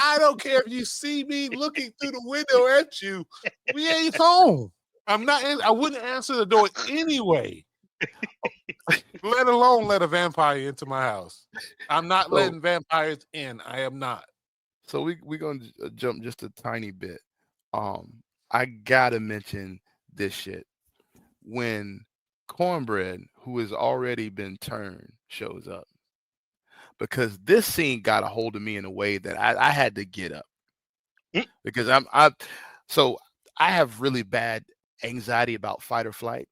I don't care if you see me looking through the window at you. We ain't home. I wouldn't answer the door anyway. Let alone let a vampire into my house. I'm not letting vampires in. I am not. So we gonna jump just a tiny bit. I gotta mention this shit when Cornbread, who has already been turned, shows up, because this scene got a hold of me in a way that I had to get up because so I have really bad anxiety about fight or flight.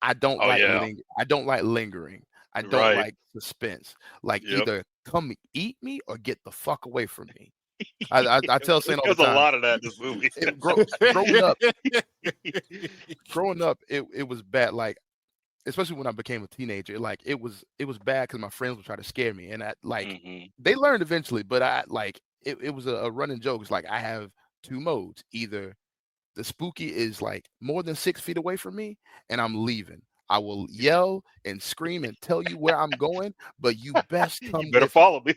I don't Oh like yeah. I don't like lingering. I don't Right. like suspense. Like Yep. either come eat me or get the fuck away from me. I tell Saint all the There's a time. lot of that in this movie. Growing up, it was bad. Like especially when I became a teenager, like it was bad because my friends would try to scare me, and I like Mhm. they learned eventually, but I like it was a running joke. It's like I have two modes: either the spooky is like more than 6 feet away from me, and I'm leaving. I will yell and scream and tell you where I'm going, but you best come You better with me. follow me.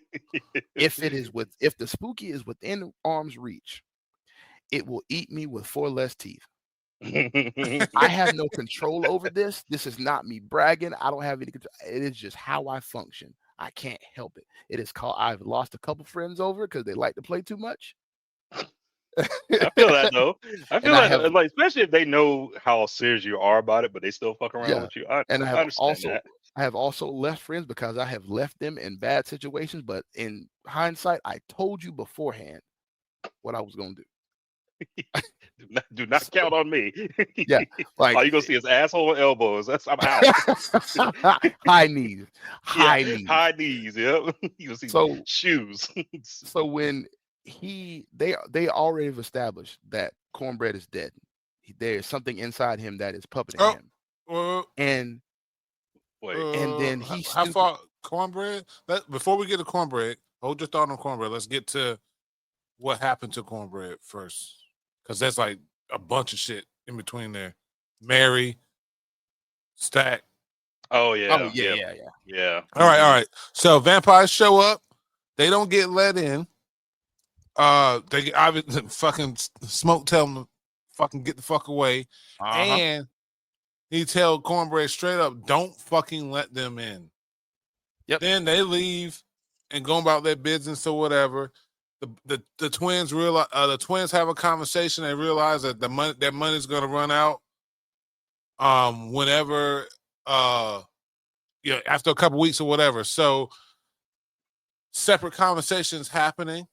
If the spooky is within arm's reach, it will eat me with 4 less teeth. I have no control over this. This is not me bragging. I don't have any control. It is just how I function. I can't help it. It is called. I've lost a couple friends over because they like to play too much. I feel that though. I feel And I that have like especially if they know how serious you are about it, but they still fuck around yeah, with you. I and I understand that. I have also left friends because I have left them in bad situations. But in hindsight, I told you beforehand what I was gonna do. Do not count on me. Yeah, like All you gonna see is asshole and elbows. I'm out. high knees, Yeah, high knees. high knees. Yep. You gonna see So shoes. so when they already have established that Cornbread is dead. There's something inside him that is puppeting him, and Wait. then how far Cornbread? Before we get to Cornbread, hold your thought on Cornbread. Let's get to what happened to Cornbread first, because there's like a bunch of shit in between there. Mary, Stack. Oh yeah. Oh yeah. All right. So vampires show up. They don't get let in. They obviously fucking Smoke tell them to fucking get the fuck away, and he tell Cornbread straight up, don't fucking let them in. Yep. Then they leave and go about their business or whatever. The twins realize the twins have a conversation. They realize that their money's gonna run out. Whenever after a couple weeks or whatever. So separate conversations happening.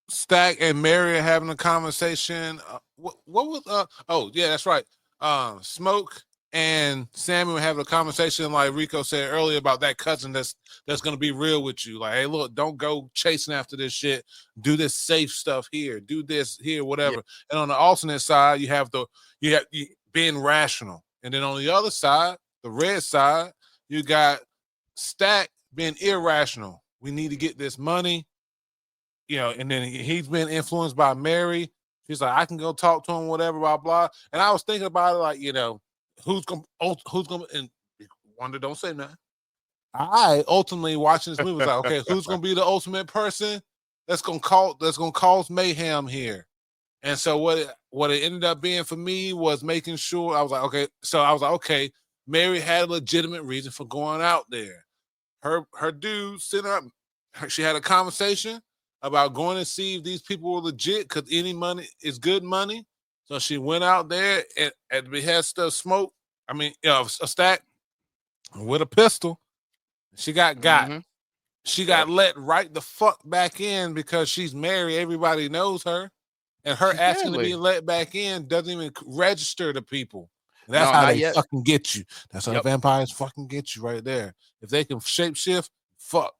Stack and Mary are having a conversation. What was oh yeah, that's right. Smoke and Sammy were having a conversation, like Rico said earlier, about that cousin that's gonna be real with you. Like, hey, look, don't go chasing after this shit. Do this safe stuff here. Do this here, whatever. Yeah. And on the alternate side, you have being rational. And then on the other side, the red side, you got Stack being irrational. We need to get this money. And then he's been influenced by Mary. She's like, I can go talk to him, whatever, blah, blah. And I was thinking about it like, who's gonna, and Wanda, don't say nothing. I ultimately watching this movie was like, okay, who's gonna be the ultimate person that's gonna cause mayhem here? And so what it ended up being for me was making sure I was like, okay, Mary had a legitimate reason for going out there. Her dude sitting up, she had a conversation about going to see if these people were legit, because any money is good money. So she went out there at the behest of Smoke. I mean, a Stack with a pistol. She got. Mm-hmm. She got let right the fuck back in because she's Mary. Everybody knows her. And her asking to be let back in doesn't even register to people. And that's how they fucking get you. That's how the vampires fucking get you right there. If they can shapeshift, fuck.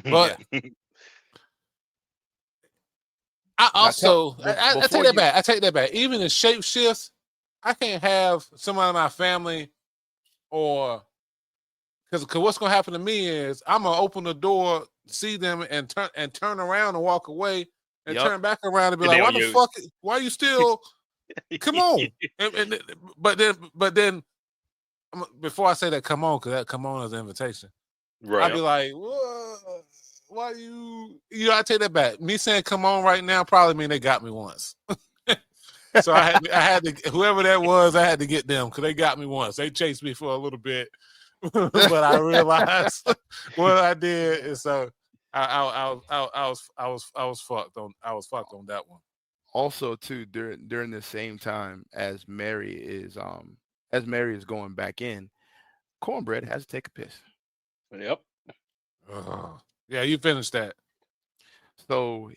But I also I take that back. I take that back. Even in shapeshifts, I can't have someone in my family or because what's gonna happen to me is I'm gonna open the door, see them, and turn around and walk away, and turn back around and be like, "Why the fuck? Why are you still? Come on!" But then, before I say that, come on, because that come on is an invitation. Right. I'd be like, "What? Why you?" I take that back. Me saying "come on" right now probably mean they got me once. So I had to whoever that was, I had to get them because they got me once. They chased me for a little bit. But I realized what I did, and so I was fucked on that one. Also, too, during the same time as Mary is going back in, Cornbread has to take a piss. Yep. Yeah, you finished that. So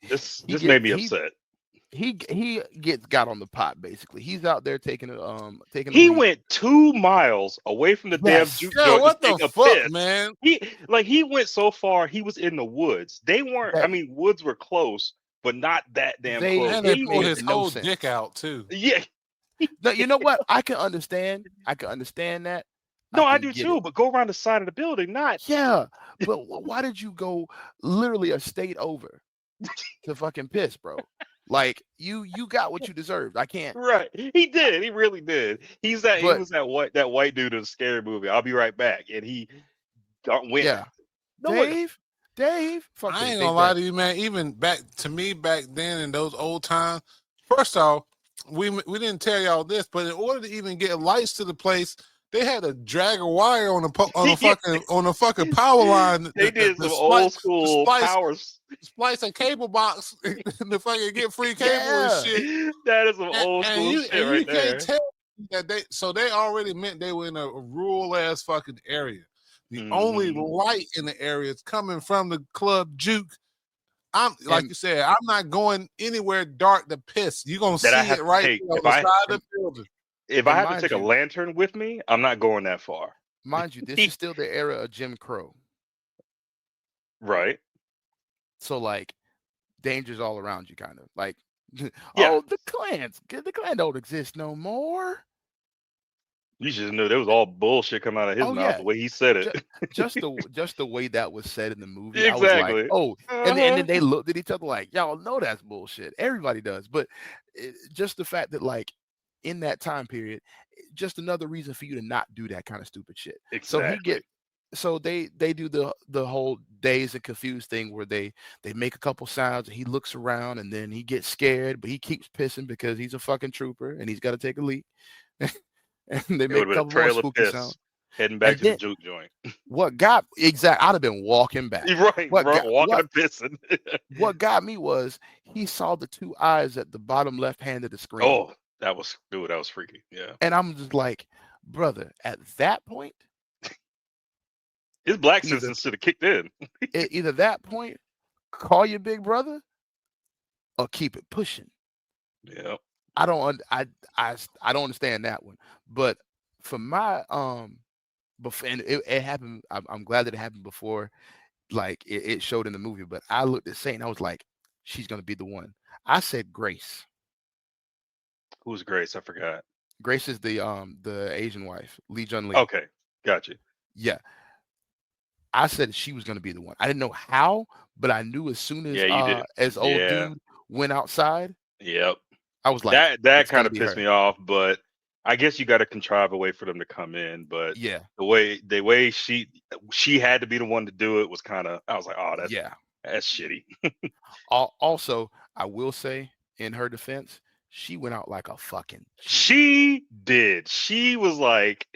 This he made get me upset. he got on the pot basically. He's out there taking a He leak. went 2 miles away from the damn Yes. juke Yeah, joint to what the take a fuck, piss. man? He went so far. He was in the woods. They weren't. I That mean, woods were close, but not that damn they close. And they it He pulled went. made his no whole sense. dick out too. Yeah. No, you know what? I can understand that. No, I can do get it. too. But go around the side of the building, not Yeah, but why did you go literally a state over to fucking piss, bro? Like you got what you deserved. I can't. right. He did. He really did. He But was that white dude in the scary movie. I'll be right back, and he went. yeah, No one. Dave, fuck I Dave. ain't Dave gonna lie dead. to you, man. Even back then in those old times, first off, we didn't tell y'all this, but in order to even get lights to the place, they had to drag a wire on a fucking power line. They did some old school powers. Splice a cable box to fucking get free cable and Yeah. shit. That is some old school shit right there. Can't tell that they already meant they were in a rural ass fucking area. The only light in the area is coming from the club juke. Like you said, I'm not going anywhere dark to piss. You're gonna see it right on the side of the building. If I have to take a lantern with me, I'm not going that far. Mind you, this is still the era of Jim Crow. Right. So like danger's all around you, kind of. Like, Yeah. oh, the Klan don't exist no more. You should know there was all bullshit coming out of his mouth the way he said it. Just the way that was said in the movie. Exactly. I was like, oh, and then they looked at each other like, y'all know that's bullshit. Everybody does, but just the fact that like in that time period, just another reason for you to not do that kind of stupid shit. Exactly. So they do the whole dazed and confused thing where they make a couple sounds and he looks around and then he gets scared, but he keeps pissing because he's a fucking trooper and he's got to take a leak. And they make a couple more spooky sounds. Heading back to the juke joint. I'd have been walking back. Right, walking and pissing. What got me was he saw the two eyes at the bottom left hand of the screen. Oh, that was freaky. Yeah. And I'm just like, brother, at that point, his black sense should have kicked in. Either that point, call your big brother, or keep it pushing. Yeah. I don't understand that one, but for my before, and it happened. I'm glad that it happened before, like it showed in the movie. But I looked at Saint and I was like, she's gonna be the one. I said Grace. Who's Grace? I forgot. Grace is the Asian wife, Lee Jun Lee. Okay, got you. Yeah, I said she was gonna be the one. I didn't know how, but I knew as soon as old dude went outside. Yep. I was like, that kind of pissed me off, but I guess you got to contrive a way for them to come in. But yeah, the way she had to be the one to do it was kind of, I was like, oh, that's shitty. Also, I will say in her defense, she went out like a fucking. She did. She was like,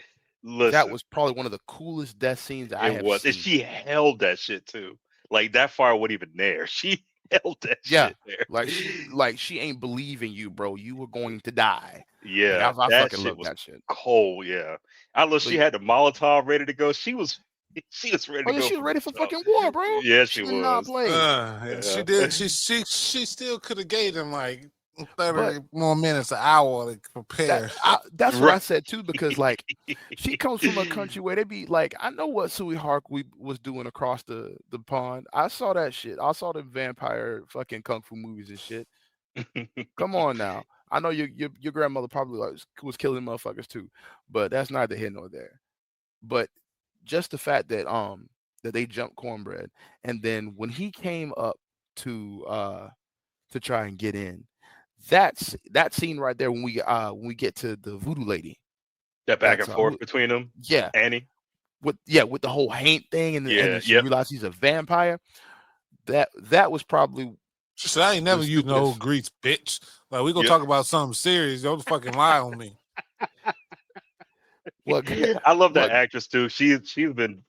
listen. That was probably one of the coolest death scenes I have seen. And she held that shit too. Like that fire wasn't even there. She held that shit there. Like she ain't believing you, bro. You were going to die. Yeah, I fucking love that shit. Cold, yeah. I love she had the Molotov ready to go. She was ready to go. She was ready for fucking war, bro. Yeah, she was. Not She did. She still could have gave them like 30 more minutes, an hour to prepare. That's what I said too, because like she comes from a country where they be like, I know what Sui Harkwe was doing across the pond. I saw that shit. I saw the vampire fucking kung fu movies and shit. Come on now. I know your grandmother probably was killing motherfuckers too, but that's neither here nor there. But just the fact that that they jumped Cornbread, and then when he came up to try and get in, that scene right there when we get to the voodoo lady, that back and forth between them, Annie, with the whole Haint thing, and she realized he's a vampire. That was probably. She said, I ain't never used no old grease, bitch. Like, we gonna talk about something serious. Don't fucking lie on me. I love that actress too. She's been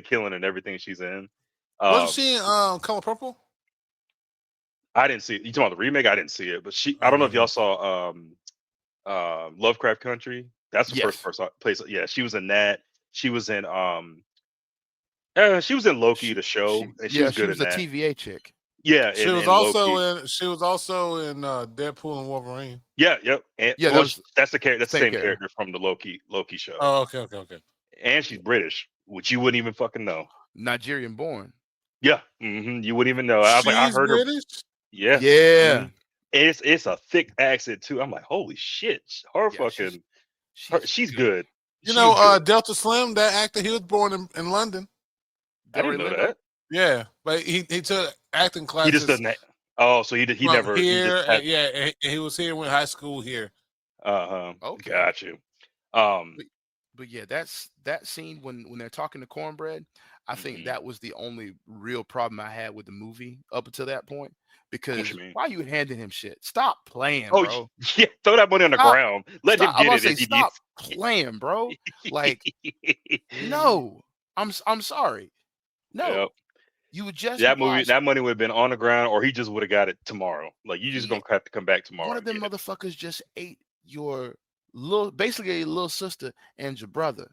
killing in everything she's in. Wasn't she in Color Purple? I didn't see it. You talking about the remake? I didn't see it, but I don't know if Okay. y'all saw Lovecraft Country. That's the first Yes. place. Yeah, she was in that. She was in she was in Loki, the show, and she was She good was in a that. TVA chick. Yeah, She was in Loki. also in Deadpool and Wolverine. Yeah, yep. And Yeah, well, that was that's the character. the That's the same same character. character from the Loki show. Oh, okay. And she's British, which you wouldn't even fucking know. Nigerian born. Yeah, you wouldn't even know. I was like, I She's heard her. British. Yeah, Yeah. it's a thick accent too. I'm like, holy shit, her Yeah, fucking, she's she's good. You She's know, good. Delta Slim, that actor, he was born in London. I didn't know that. Yeah, but he took acting He just classes doesn't. Oh, so he from never. He here. just had. And he was here, went high school here. Okay. Got you. But yeah, that scene when they're talking to Cornbread. I think that was the only real problem I had with the movie up until that point. Because why are you handing him shit? Stop playing, bro. Yeah, throw that money on the ground. Let him get it. Stop playing, bro. Like, no, I'm sorry. No, Yep. you would just that money would have been on the ground, or he just would have got it tomorrow. Like, you just gonna have to come back tomorrow. One of them motherfuckers just ate your basically your little sister and your brother,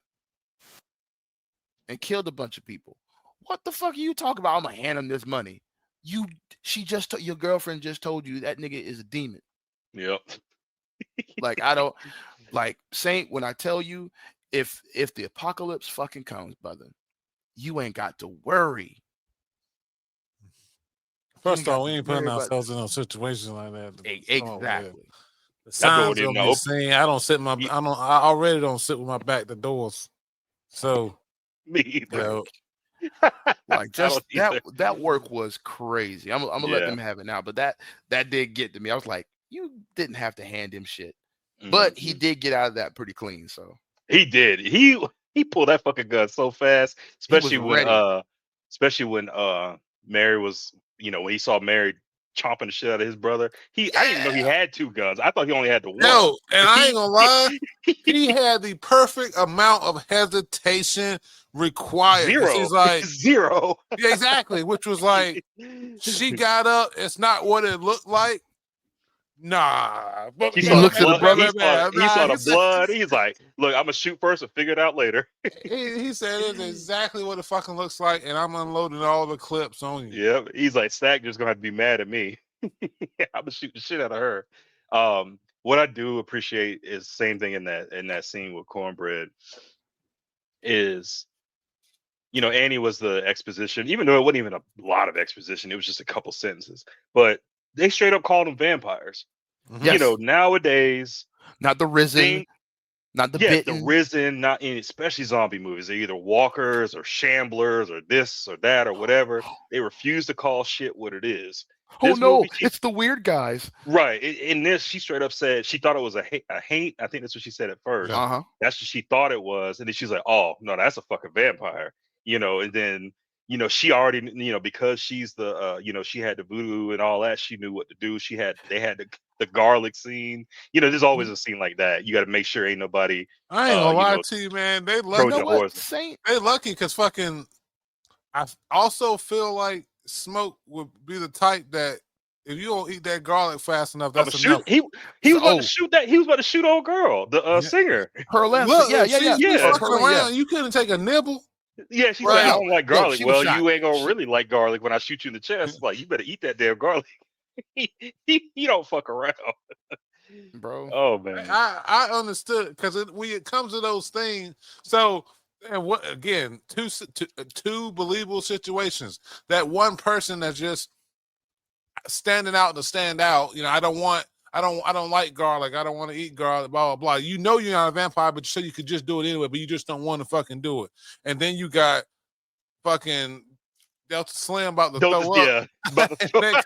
and killed a bunch of people. What the fuck are you talking about? I'm gonna hand him this money. Your girlfriend just told you that nigga is a demon. Yep. Like, I don't like Saint, when I tell you, if the apocalypse fucking comes, brother, you ain't got to worry. First of all, we ain't putting ourselves in a situation like that. Exactly. The signs gonna be saying I already don't sit with my back to doors. So me either. Like, just that work was crazy. I'm gonna let them have it now, but that did get to me. I was like, you didn't have to hand him shit, but he did get out of that pretty clean. So he did. He pulled that fucking gun so fast, especially when Mary was, when he saw Mary chomping the shit out of his brother. I didn't know he had two guns. I thought he only had the one. No, and I ain't gonna lie, he had the perfect amount of hesitation required. He's like zero. Yeah, exactly. Which was like, she got up. It's not what it looked like. Nah. He saw the blood. He's like, look, I'm gonna shoot first and figure it out later. he said it's exactly what it fucking looks like, and I'm unloading all the clips on you. Yep. He's like, Stack just gonna have to be mad at me. I'm gonna shoot the shit out of her. What I do appreciate is same thing in that scene with Cornbread is, Annie was the exposition, even though it wasn't even a lot of exposition. It was just a couple sentences, but they straight up called them vampires. Yes. Nowadays, not the Risen, not the Bitten. the Risen, not in especially zombie movies. They're either walkers or shamblers or this or that or whatever. They refuse to call shit what it is. It's the weird guys. Right. In this, she straight up said she thought it was a haint. I think that's what she said at first. Uh-huh. That's what she thought it was, and then she's like, "Oh no, that's a fucking vampire." And then she already, because she's the, she had the voodoo and all that. She knew what to do. They had the garlic scene. There's always a scene like that. You got to make sure ain't nobody. I ain't gonna lie to you, man. They lucky. They lucky because fucking. I also feel like Smoke would be the type that if you don't eat that garlic fast enough, that's enough. He was about to shoot that. He was about to shoot old girl, the singer. Her left. Around. You couldn't take a nibble. Yeah, she's like, I don't like garlic. Well, you ain't gonna really like garlic when I shoot you in the chest. Like, you better eat that damn garlic. he don't fuck around, bro. Oh man, I understood because when it comes to those things. So, and what again? Two believable situations. That one person that's just standing out to stand out. I don't like garlic. I don't want to eat garlic, blah, blah, blah. You're not a vampire, but you said you could just do it anyway, but you just don't want to fucking do it. And then you got fucking Delta Slim about to throw up. Yeah.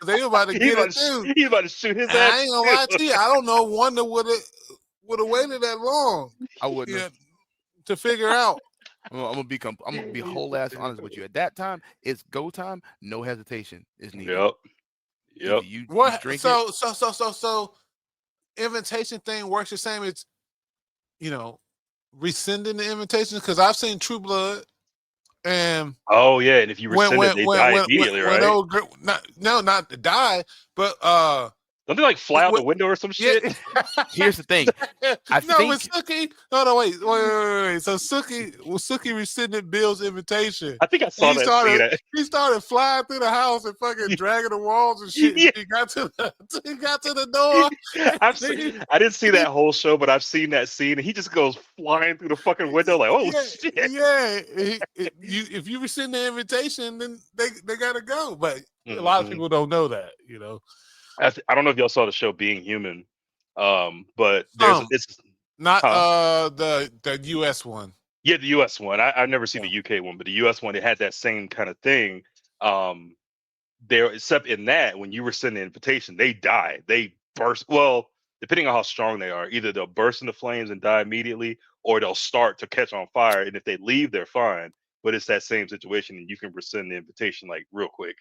They about to get it too. He's about to shoot his ass. I ain't gonna lie to you. I don't know Wonder would have waited that long. I wouldn't to figure out. I'm gonna be whole ass honest with you. At that time, it's go time. No hesitation is needed. Yep. You drink so invitation thing works the same. It's rescinding the invitation because I've seen True Blood. And Oh yeah, and if you rescind it, they die immediately, when right? old girl, not to die, but Don't they like fly out the window or some yeah. shit? Here's the thing. I No, with think Suki. No, wait. So Suki rescinded Bill's invitation. I think I saw that scene. He started flying through the house and fucking dragging the walls and shit. Yeah. He got to the door. I didn't see that whole show, but I've seen that scene, and he just goes flying through the fucking window like, "Oh shit!" Yeah. If you rescind the invitation, then they gotta go. But a lot of people don't know that, you know. I don't know if y'all saw the show Being Human, but it's not the U.S. one. Yeah, the U.S. one. I've never seen the U.K. one, but the U.S. one, it had that same kind of thing. There, except in that, when you rescind the invitation, they die. They burst. Well, depending on how strong they are, either they'll burst into flames and die immediately, or they'll start to catch on fire. And if they leave, they're fine. But it's that same situation, and you can rescind the invitation like real quick.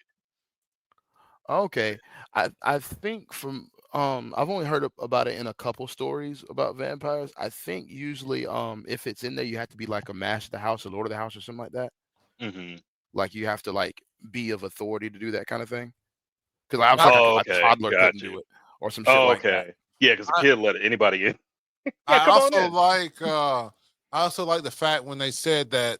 Okay, I think from I've only heard about it in a couple stories about vampires. I think usually if it's in there, you have to be like a Master of the House or Lord of the House or something like that. Mm-hmm. Like you have to like be of authority to do that kind of thing. Because I was like a toddler couldn't do it or some shit like that. Yeah, because the kid let anybody in. I also like the fact when they said that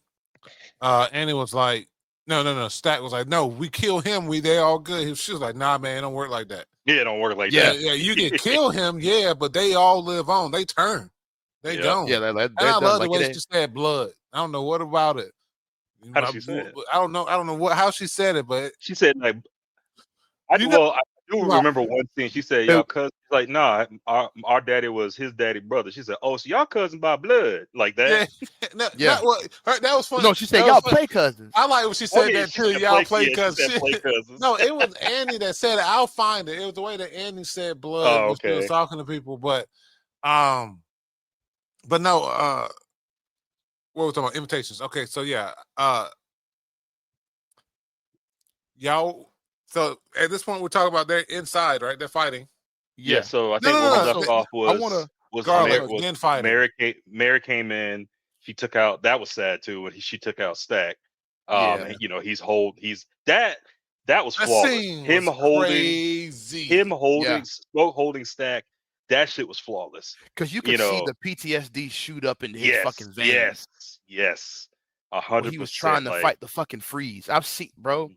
Annie was like, no. Stack was like, no, we kill him. They all good. She was like, nah, man, it don't work like that. Yeah, it don't work like that. Yeah, you can kill him, but they all live on. They turn. They gone. Yeah, and I love the way she said blood. I don't know what about it. How did she say it? I don't know how she said it, but she said like I do remember one thing. She said, y'all cousin, like, nah, our daddy was his daddy brother. She said, oh, so y'all cousin by blood, like that. Yeah. That was funny. No, she said y'all play cousins. I like when she said that too. Y'all play cousins. No, it was Annie that said it. I'll find it. It was the way that Annie said blood when she was talking to people. But no, what were we talking about? Invitations. Okay, so yeah. Y'all. So at this point, we're talking about they're inside, right? They're fighting. Yeah. So I think where we left off was Mary came in. She took out. That was sad too. When she took out Stack. And, he's that was flawless. Him holding Smoke holding Stack. That shit was flawless. Because you could see the PTSD shoot up into his fucking veins. Yes. 100%. He was trying to fight the fucking freeze. I've seen, bro.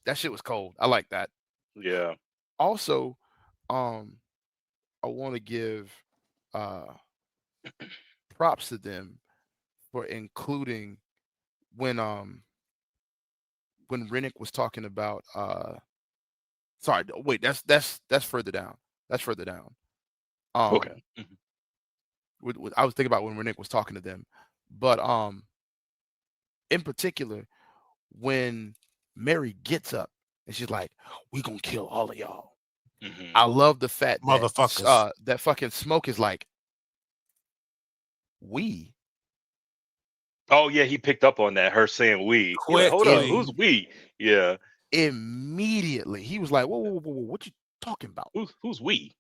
That shit was cold. I like that. Yeah. Also, I want to give props to them for including when Rennick was talking about sorry, wait, that's further down. That's further down. Okay. I was thinking about when Rennick was talking to them, but in particular when Mary gets up and she's like, "We gonna kill all of y'all." Mm-hmm. I love the fact motherfuckers that fucking Smoke is like, "We." Oh yeah, he picked up on that. Her saying "we." Like, hold up, who's we? Yeah. Immediately, he was like, "Whoa, what you talking about? Who's we?"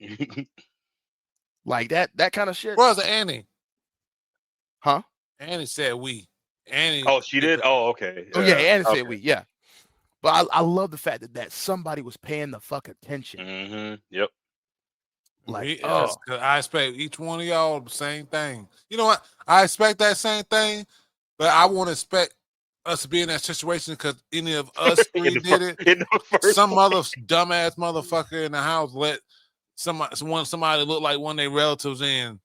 Like that kind of shit. Where's Annie? Huh? Annie said "we." Annie. Oh, she did. Oh, okay. Oh yeah, Annie said "we." Yeah. But I love the fact that somebody was paying the fuck attention. Mm-hmm. Yep. Like, I expect each one of y'all the same thing. You know what? I expect that same thing, but I won't expect us to be in that situation because any of us three did it. Some other dumbass motherfucker in the house let somebody look like one of their relatives in.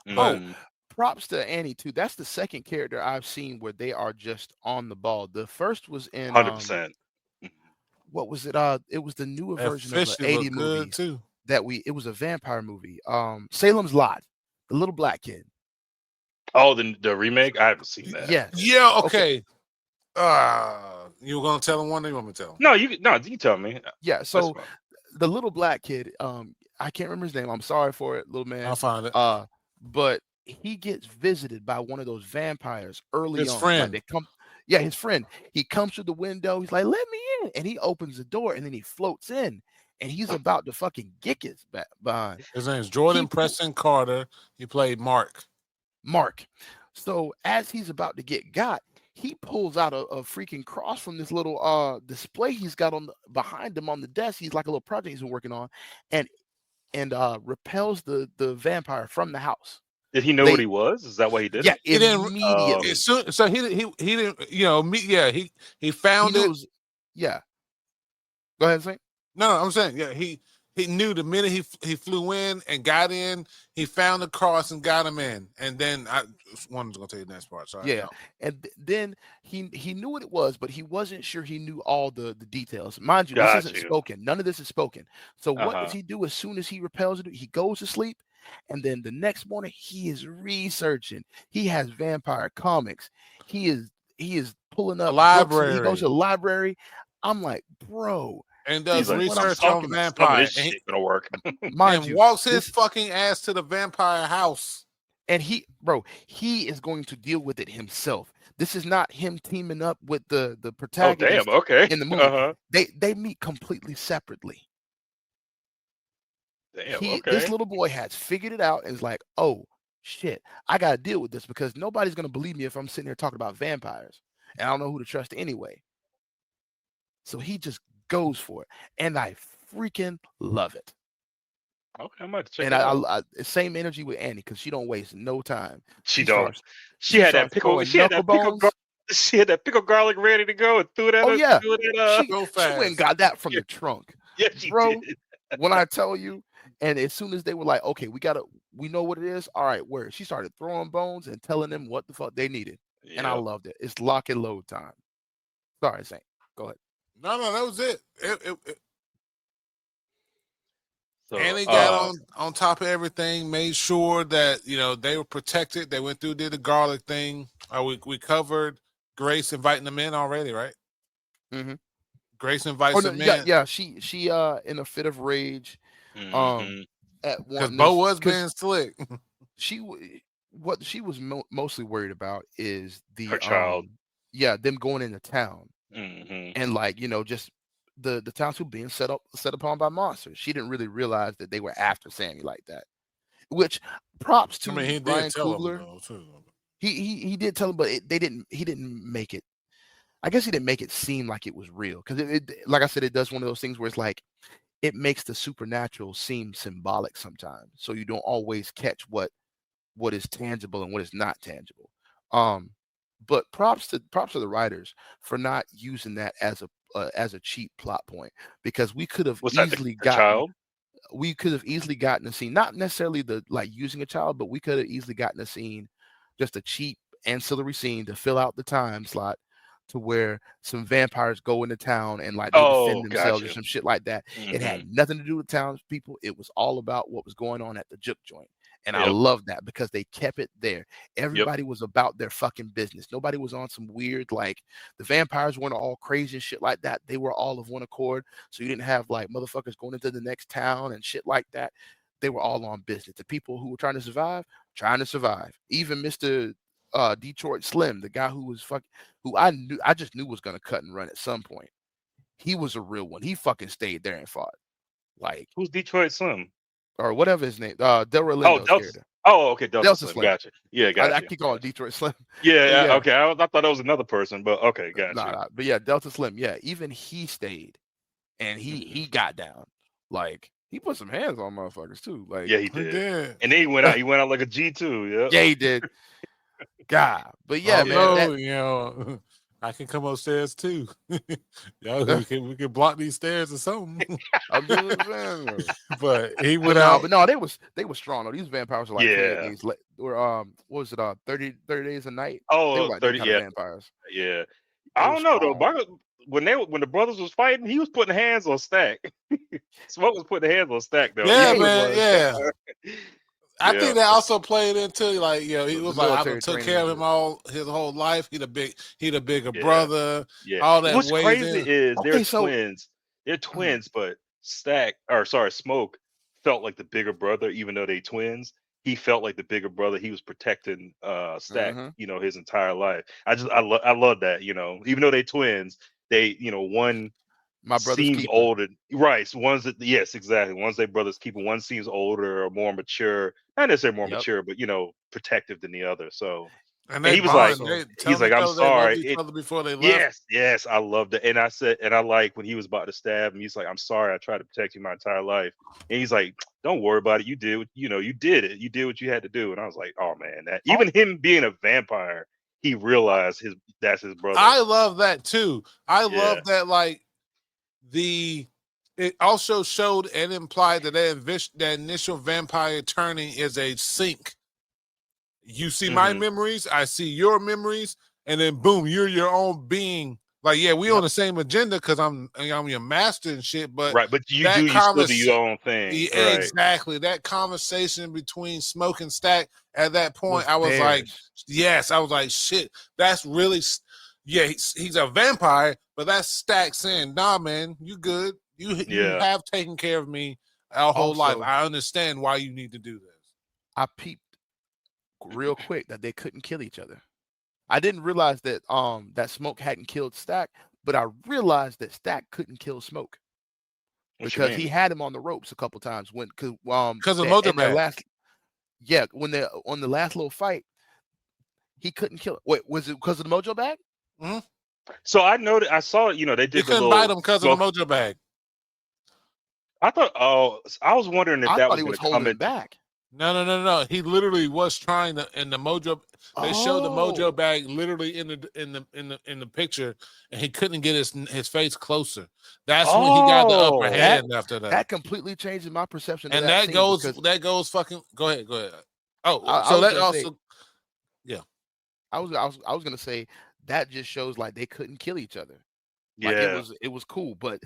Mm-hmm. Oh, props to Annie too. That's the second character I've seen where they are just on the ball. The first was in 100%. What was it? It was the newer version of the 80 movie too. It was a vampire movie. Salem's Lot, the little black kid. Oh, the remake? I haven't seen that. Yeah, okay. You were gonna tell him one day? You want me to tell him? No, you tell me. Yeah, so the little black kid, I can't remember his name. I'm sorry for it, little man. I'll find it. But he gets visited by one of those vampires early on. His friend. Like his friend. He comes through the window. He's like, "Let me in," and he opens the door, and then he floats in, and he's about to fucking gick his back behind. His name's Jordan Preston Carter. He played Mark. So as he's about to get got, he pulls out a freaking cross from this little display he's got behind him on the desk. He's like a little project he's been working on, and repels the vampire from the house. Did he know what he was? Is that why he did Yeah, it? He didn't. immediately. So he didn't. You know, he found it. Yeah. Go ahead, Saint. No, I'm saying, yeah, he knew the minute he flew in and got in, he found the cross and got him in. And then I was gonna tell you the next part. Sorry. Yeah, and then he knew what it was, but he wasn't sure he knew all the details. Mind you, this isn't spoken. None of this is spoken. So what does he do as soon as he repels it? He goes to sleep, and then the next morning he is researching. He has vampire comics. He is pulling up library. He goes to the library. I'm like, bro. And does research on vampire. This shit gonna work. And walks his fucking ass to the vampire house. And he is going to deal with it himself. This is not him teaming up with the protagonist in the movie. They meet completely separately. This little boy has figured it out and is like, oh shit, I gotta deal with this because nobody's gonna believe me if I'm sitting here talking about vampires. And I don't know who to trust anyway. So he just goes for it. And I freaking love it. Okay, I might check and it out. I same energy with Annie because she don't waste no time. She don't. She had that pickle. She had that pickle garlic ready to go and threw it at her. Yeah. She went and got that from the trunk. Yeah, she did. When I tell you, and as soon as they were like, okay, we know what it is. All right, where she started throwing bones and telling them what the fuck they needed. Yep. And I loved it. It's lock and load time. Sorry, Saint. Go ahead. No, that was it. So, Annie got on top of everything, made sure that they were protected. They went through, did the garlic thing. We covered Grace inviting them in already, right? Mm-hmm. Grace invites them in. Yeah. She in a fit of rage. At one, because Bo was being slick. What she was mostly worried about is her child. Them going into town, and just the townspeople being set upon by monsters. She didn't really realize that they were after Sammy like that. Which props to Ryan Coogler. He did tell him, but he didn't make it. I guess he didn't make it seem like it was real because it like I said, it does one of those things where it's like it makes the supernatural seem symbolic sometimes, so you don't always catch what is tangible and what is not tangible. But props to the writers for not using that as a cheap plot point, because we could have easily gotten a scene, not necessarily using a child, but we could have easily gotten a scene, just a cheap ancillary scene to fill out the time slot, to where some vampires go into town and they defend themselves or some shit like that. It had nothing to do with townspeople. It was all about what was going on at the juke joint. And I love that because they kept it there. Everybody was about their fucking business. Nobody was on some weird, the vampires weren't all crazy and shit like that. They were all of one accord. So you didn't have motherfuckers going into the next town and shit like that. They were all on business. The people who were trying to survive. Even Mr. Detroit Slim, the guy who I just knew was gonna cut and run at some point. He was a real one. He fucking stayed there and fought. Who's Detroit Slim? Or whatever his name. Delroy Lindo's character. Oh, okay, Delta Slim. Gotcha. Yeah, gotcha. I keep calling Detroit Slim. Yeah. Okay. I thought that was another person, but okay, gotcha. Nah, but yeah, Delta Slim. Yeah, even he stayed, and he got down. He put some hands on motherfuckers too. Yeah, he did. And then he went out. He went out like a G2. Yeah. Yeah, he did. God, but yeah, man. I can come upstairs too. we can block these stairs or something. I'm doing it, but he went out. But no, they were strong though. These vampires were 28 days. What was it? 30 days a night. Oh, they were 30 vampires. Yeah, I don't know though. When the brothers was fighting, he was putting hands on Stack. Smoke was putting hands on Stack though. Yeah, man. Yeah. I think that also played into he was I took care of him his whole life. He the bigger brother. Yeah. All that. What's crazy is they're twins. They're twins, but Smoke felt like the bigger brother, even though they twins. He felt like the bigger brother. He was protecting Stack, his entire life. I love that. Even though they twins, they one. My brother seems older, right? So ones that, yes, exactly. Ones they brothers keep, one seems older or more mature, not necessarily more mature, but protective than the other. So And And they he was like, bond. They he's telling like, each I'm other they loved sorry. each other before they left. Yes, yes, I loved it. And I said, and I like when he was about to stab him, he's like, I'm sorry, I tried to protect you my entire life. And he's like, don't worry about it. You did, you did it. You did what you had to do. And I was like, oh man, that even him being a vampire, he realized that's his brother. I love that too. I Yeah. love that, like, it also showed and implied that that initial vampire turning is a sync. You see my memories, I see your memories, and then boom, you're your own being. Like, yeah, we on the same agenda because I'm your master and shit. But right, but you still do your own thing. Yeah, Right. exactly. That conversation between Smoke and Stack at that point, I was like, theirs. yes, I was like, shit, that's really, yeah, he's a vampire, but that's Stack saying, nah, man, you good. You have taken care of me our whole life. I understand why you need to do this. I peeped real quick that they couldn't kill each other. I didn't realize that that Smoke hadn't killed Stack, but I realized that Stack couldn't kill Smoke because he had him on the ropes a couple times because of Mojo Bag. When they're on the last little fight, he couldn't kill it. Wait, was it because of the Mojo Bag? Mm-hmm. So I saw they did. You couldn't bite him because of the Mojo Bag. I thought. Oh, I was wondering if that was going to come in back. No. He literally was trying to in the Mojo. They showed the Mojo Bag literally in the picture, and he couldn't get his face closer. That's when he got the upper hand after that. That completely changes my perception. And that goes fucking. Go ahead. Oh, yeah. I was gonna say that just shows like they couldn't kill each other. Like it was cool, but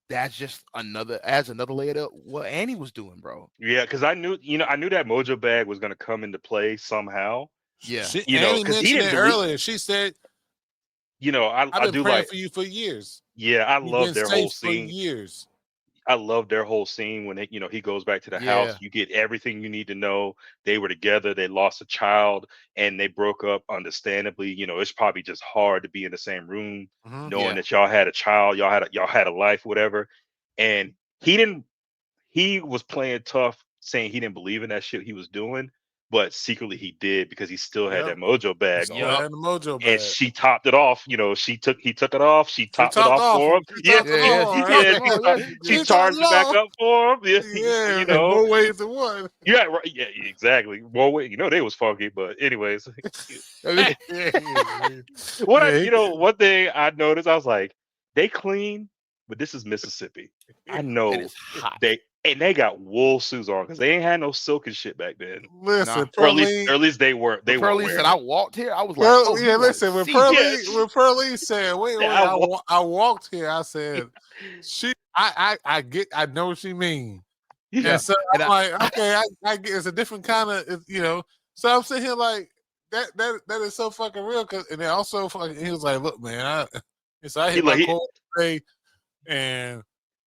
that's just another layer to what Annie was doing, bro. Yeah, because I knew that Mojo Bag was going to come into play somehow. Yeah, Annie mentioned it earlier. She said, I've been praying for you for years. Yeah, I love their whole scene. For years. I love their whole scene when he goes back to the house. You get everything you need to know. They were together. They lost a child, and they broke up. Understandably, it's probably just hard to be in the same room, knowing that y'all had a child, y'all had a life, whatever. And he was playing tough, saying he didn't believe in that shit he was doing, but secretly he did because he still had that Mojo Bag. Had the Mojo Bag. And she topped it off. He took it off. She topped it off for him. She charged it back up for him. Yeah, more ways than one. Yeah, right. Yeah, exactly. More ways. They was funky, but anyways. One thing I noticed, I was like, they clean, but this is Mississippi. I know it's hot. They got wool suits on because they ain't had no silk and shit back then. Listen, or at least they weren't. They Pearlie said, "I walked here." I was like, listen." When Pearlie said, "Wait, I walked here," I said, I know what she mean." Yeah. And so I'm like, okay, I get it's a different kind of, So I'm sitting here like that is so fucking real. And then also, he was like, "Look, man, I hit my core today, and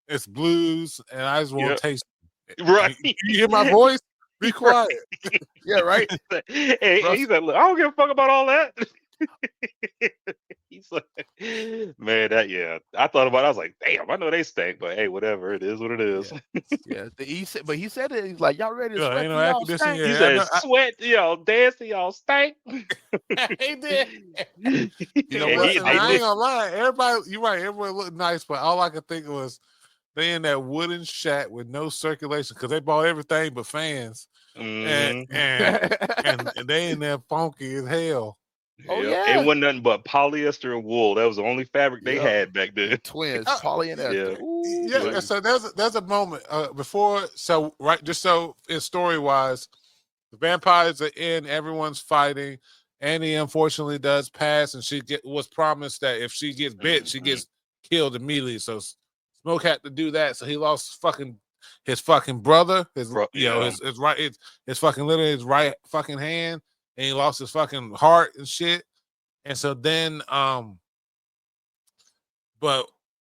it's blues, and I just want to taste it." Right? You hear my voice? Be quiet. Yeah, right. And he's like, "Look, I don't give a fuck about all that." He's like, man, I thought about it. I was like, damn, I know they stink, but hey, whatever. It is what it is. Yeah. He said it. He's like, y'all ready to sweat? Ain't no air conditioning. He said, sweat, dance, y'all stank. He did. Listen, I ain't gonna lie. Everybody, you're right. Everybody looked nice, but all I could think was they in that wooden shack with no circulation because they bought everything but fans, and they in there funky as hell. Oh yeah, it wasn't nothing but polyester and wool. That was the only fabric they had back then. Twins, Polly and Esther. Yeah. So there's a moment before. So just so in story wise, the vampires are in. Everyone's fighting. Annie unfortunately does pass, and she was promised that if she gets bit, she gets killed immediately. So Smoke had to do that. So he lost his fucking brother, his fucking literally his right fucking hand. And he lost his fucking heart and shit. And so then, but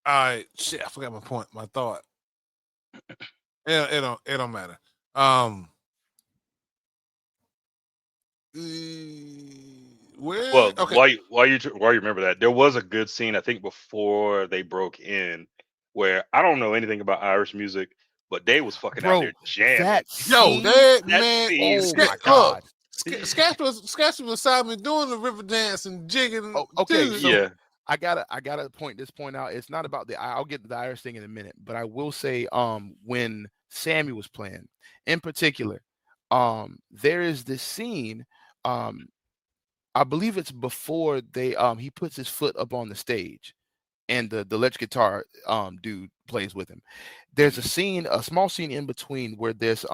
I forgot my point, my thought. It don't matter. While you remember that, there was a good scene, I think, before they broke in, where I don't know anything about Irish music, but they was fucking out there jamming. Man, oh my God. Sketch was beside me doing the river dance and jigging. Oh, okay, too. so Yeah. I gotta point out. It's not about I'll get to the Irish thing in a minute, but I will say, when Sammy was playing, in particular, there is this scene, um, I believe it's before he puts his foot up on the stage, and the electric guitar dude plays with him. There's a small scene in between where there's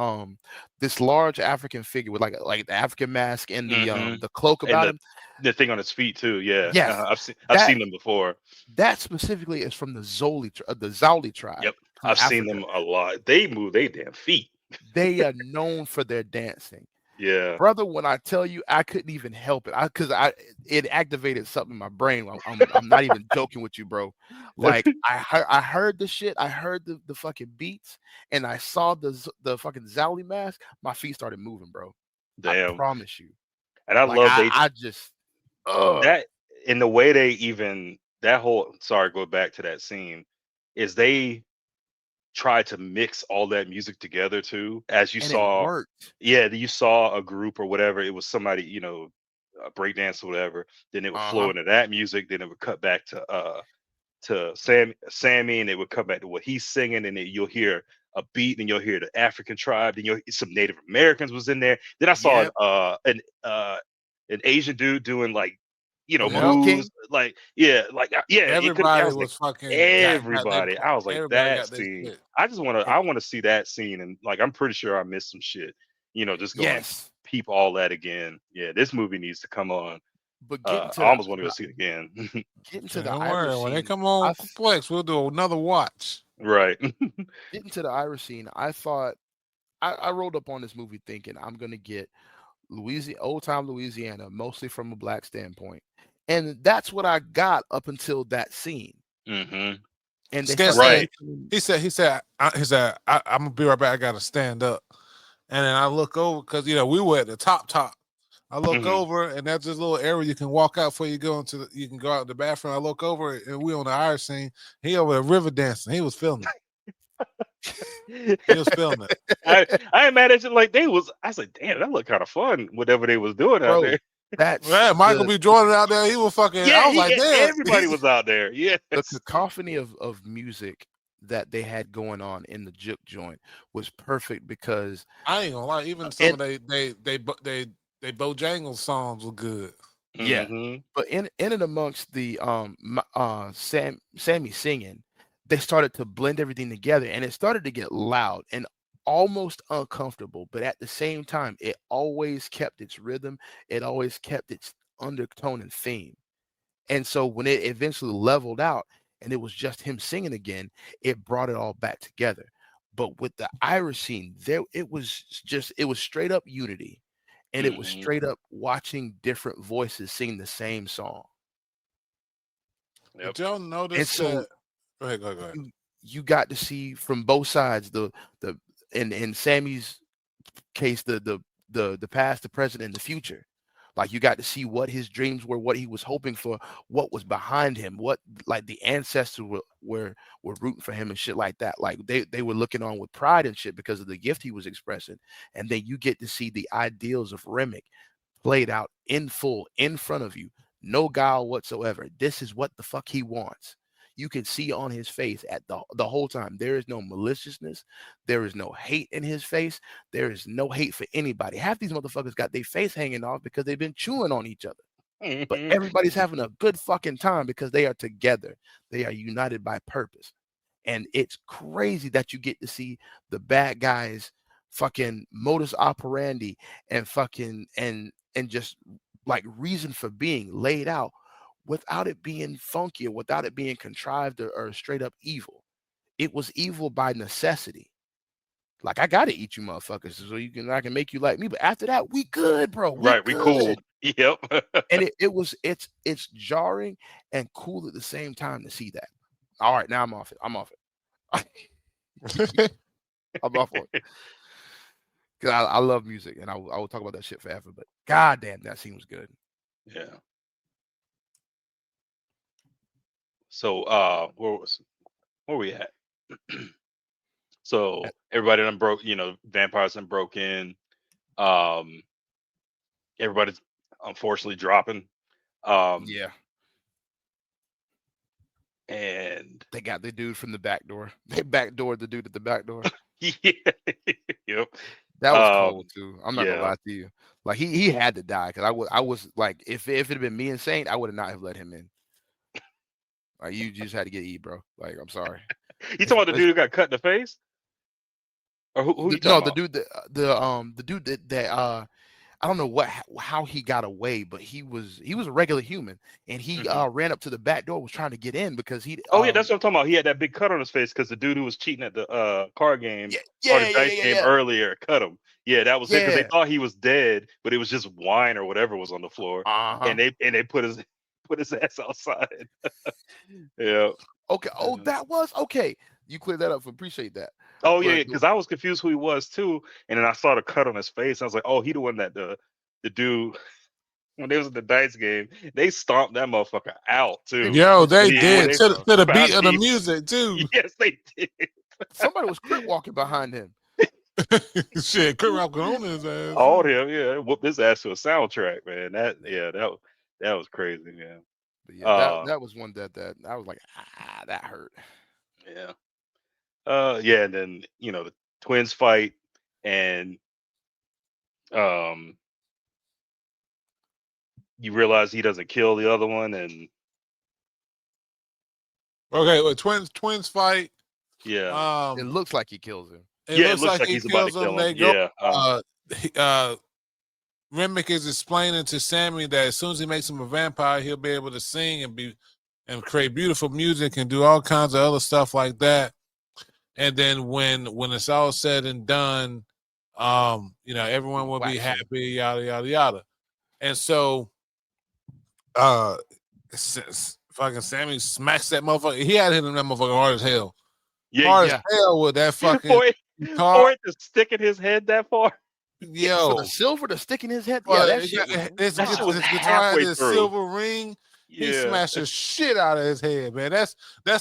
this large African figure with like the African mask and Hmm. the cloak And about him. the thing on his feet too. Yeah. Yes, I've that seen them before. that specifically is from the Zoli tribe Yep. from I've seen Africa. them a lot. They move they damn feet. They are known for their dancing. Yeah. Brother, when I tell you, I couldn't even help it. Because it activated something in my brain. I'm not even joking with you, bro. Like I heard the shit, I heard the fucking beats, and I saw the fucking Zowli mask. My feet started moving, bro. I Damn. promise you. And I Like love I just that in the way they even that whole sorry, go back to that scene, is they try to mix all that music together too. As you and it saw, worked. yeah, you saw a group or whatever, it was somebody, a breakdance or whatever, then it would flow Uh-huh. into that music, then it would cut back to Sammy, and it would come back to what he's singing, and then you'll hear a beat, and you'll hear the African tribe, then you'll some Native Americans was in there. Then I saw Yep. an Asian dude doing like A Yep. monkey moves, king. like yeah, yeah. It could. I Everybody was like was fucking got their everybody. I was like everybody that got their scene. shit. I want to see that scene, and like I'm pretty sure I missed some shit. Just go and Yes. peep all that again. Yeah, this movie needs to come on. But I almost want to go see it again. getting to So the don't Irish worry, when they scene, come I on Flex, we'll do another watch. Right. getting to the Irish scene, I thought I rolled up on this movie thinking I'm gonna get old time Louisiana, mostly from a black standpoint, and that's what I got up until that scene. Hmm. And they Sketch started said, Right. mentioning, I'm gonna be right back. I gotta stand up, and then I look over because we were at the top. I look Mhm. over, and that's this little area you can walk out before you you can go out the bathroom. I look over, and we on the Irish scene. He over there river dancing. He was feeling it. He was feeling it. I ain't mad at you. Like I was like, damn, that looked kind of fun. Whatever they was doing out bro, there. that's Yeah, Michael B. Jordan out there. He was fucking. Yeah, I was like, damn. everybody was out there. Yes. the cacophony of music that they had going on in the juke joint was perfect because I ain't gonna lie. Even some and of they Bojangles songs were good. yeah, Hmm. but in and amongst the Sammy singing, they started to blend everything together, and it started to get loud and almost uncomfortable. But at the same time, it always kept its rhythm. It always kept its undertone and theme. And so when it eventually leveled out, and it was just him singing again, it brought it all back together. But with the Irish scene, it was straight up unity, and it was Hmm. straight up watching different voices sing the same song. Yep. Did y'all And notice so that? Go ahead. you got to see from both sides the in Sammy's case the past, the present, and the future. Like you got to see what his dreams were, what he was hoping for, what was behind him, what like the ancestors were rooting for him and shit like that. Like they were looking on with pride and shit because of the gift he was expressing. And then you get to see the ideals of Remick played out in full in front of you. No guile whatsoever. This is what the fuck he wants. You can see on his face at the whole time. There is no maliciousness. There is no hate in his face. There is no hate for anybody. Half these motherfuckers got their face hanging off because they've been chewing on each other. But Hmm. everybody's having a good fucking time because they are together. They are united by purpose. And it's crazy that you get to see the bad guys fucking modus operandi and fucking and just like reason for being laid out without it being funky or without it being contrived or straight up evil. It was evil by necessity. Like I gotta eat you motherfuckers so I can make you like me. But after that, we good, bro. We Right. We cool. good. Yep. And it's jarring and cool at the same time to see that. All right, now I'm off it. I'm off it. I'm off on it. Cause I love music and I will talk about that shit forever. But goddamn, that scene was good. Yeah. So where we at? So everybody done broke, vampires done broke in. Um everybody's unfortunately dropping. Um, Yeah, and they got the dude from the back door. They backdoored the dude at the back door. yeah, yep. That was cold too. I'm not gonna Yeah. lie to you. Like he had to die because I was like if it had been me and Saint, I would have not have let him in. Like you just had to get E, bro. Like I'm sorry. You talking about the dude who got cut in the face? Or who you talking No, about? the dude that I don't know how he got away, but he was a regular human, and he ran up to the back door, was trying to get in because he. Oh yeah, that's what I'm talking about. He had that big cut on his face because the dude who was cheating at the card game or the dice game earlier cut him. Yeah, that was it because they thought he was dead, but it was just wine or whatever was on the floor, and they put his ass outside. Yeah. Okay. Oh, that was okay. You cleared that up. Appreciate that. Oh yeah, because I was confused who he was too, and then I saw the cut on his face. I was like, oh, he the one that the dude when they was in the dice game, they stomped that motherfucker out too. Yo, they did to the beat of the music too. Yes, they did. Somebody was crip walking behind him. Shit, crip walking on his ass. All him, yeah, whooped his ass to a soundtrack, man. That was crazy, yeah. But yeah, that was one that I was like, that hurt. Yeah. Yeah, and then the twins fight, and you realize he doesn't kill the other one, and okay, well, twins fight. Yeah, it looks like he kills him. It looks like he's about to kill him. Yeah. Remick is explaining to Sammy that as soon as he makes him a vampire, he'll be able to sing and create beautiful music and do all kinds of other stuff like that. And then when it's all said and done, everyone will be happy, yada yada yada. And so, fucking Sammy smacks that motherfucker. He had hit him that motherfucker hard as hell. Yeah, hard as hell with that fucking for it to stick in his head that far. Yo, for the silver to stick in his head. Well, that shit was halfway through. Silver ring. Yeah. He smashed the shit out of his head, man. That's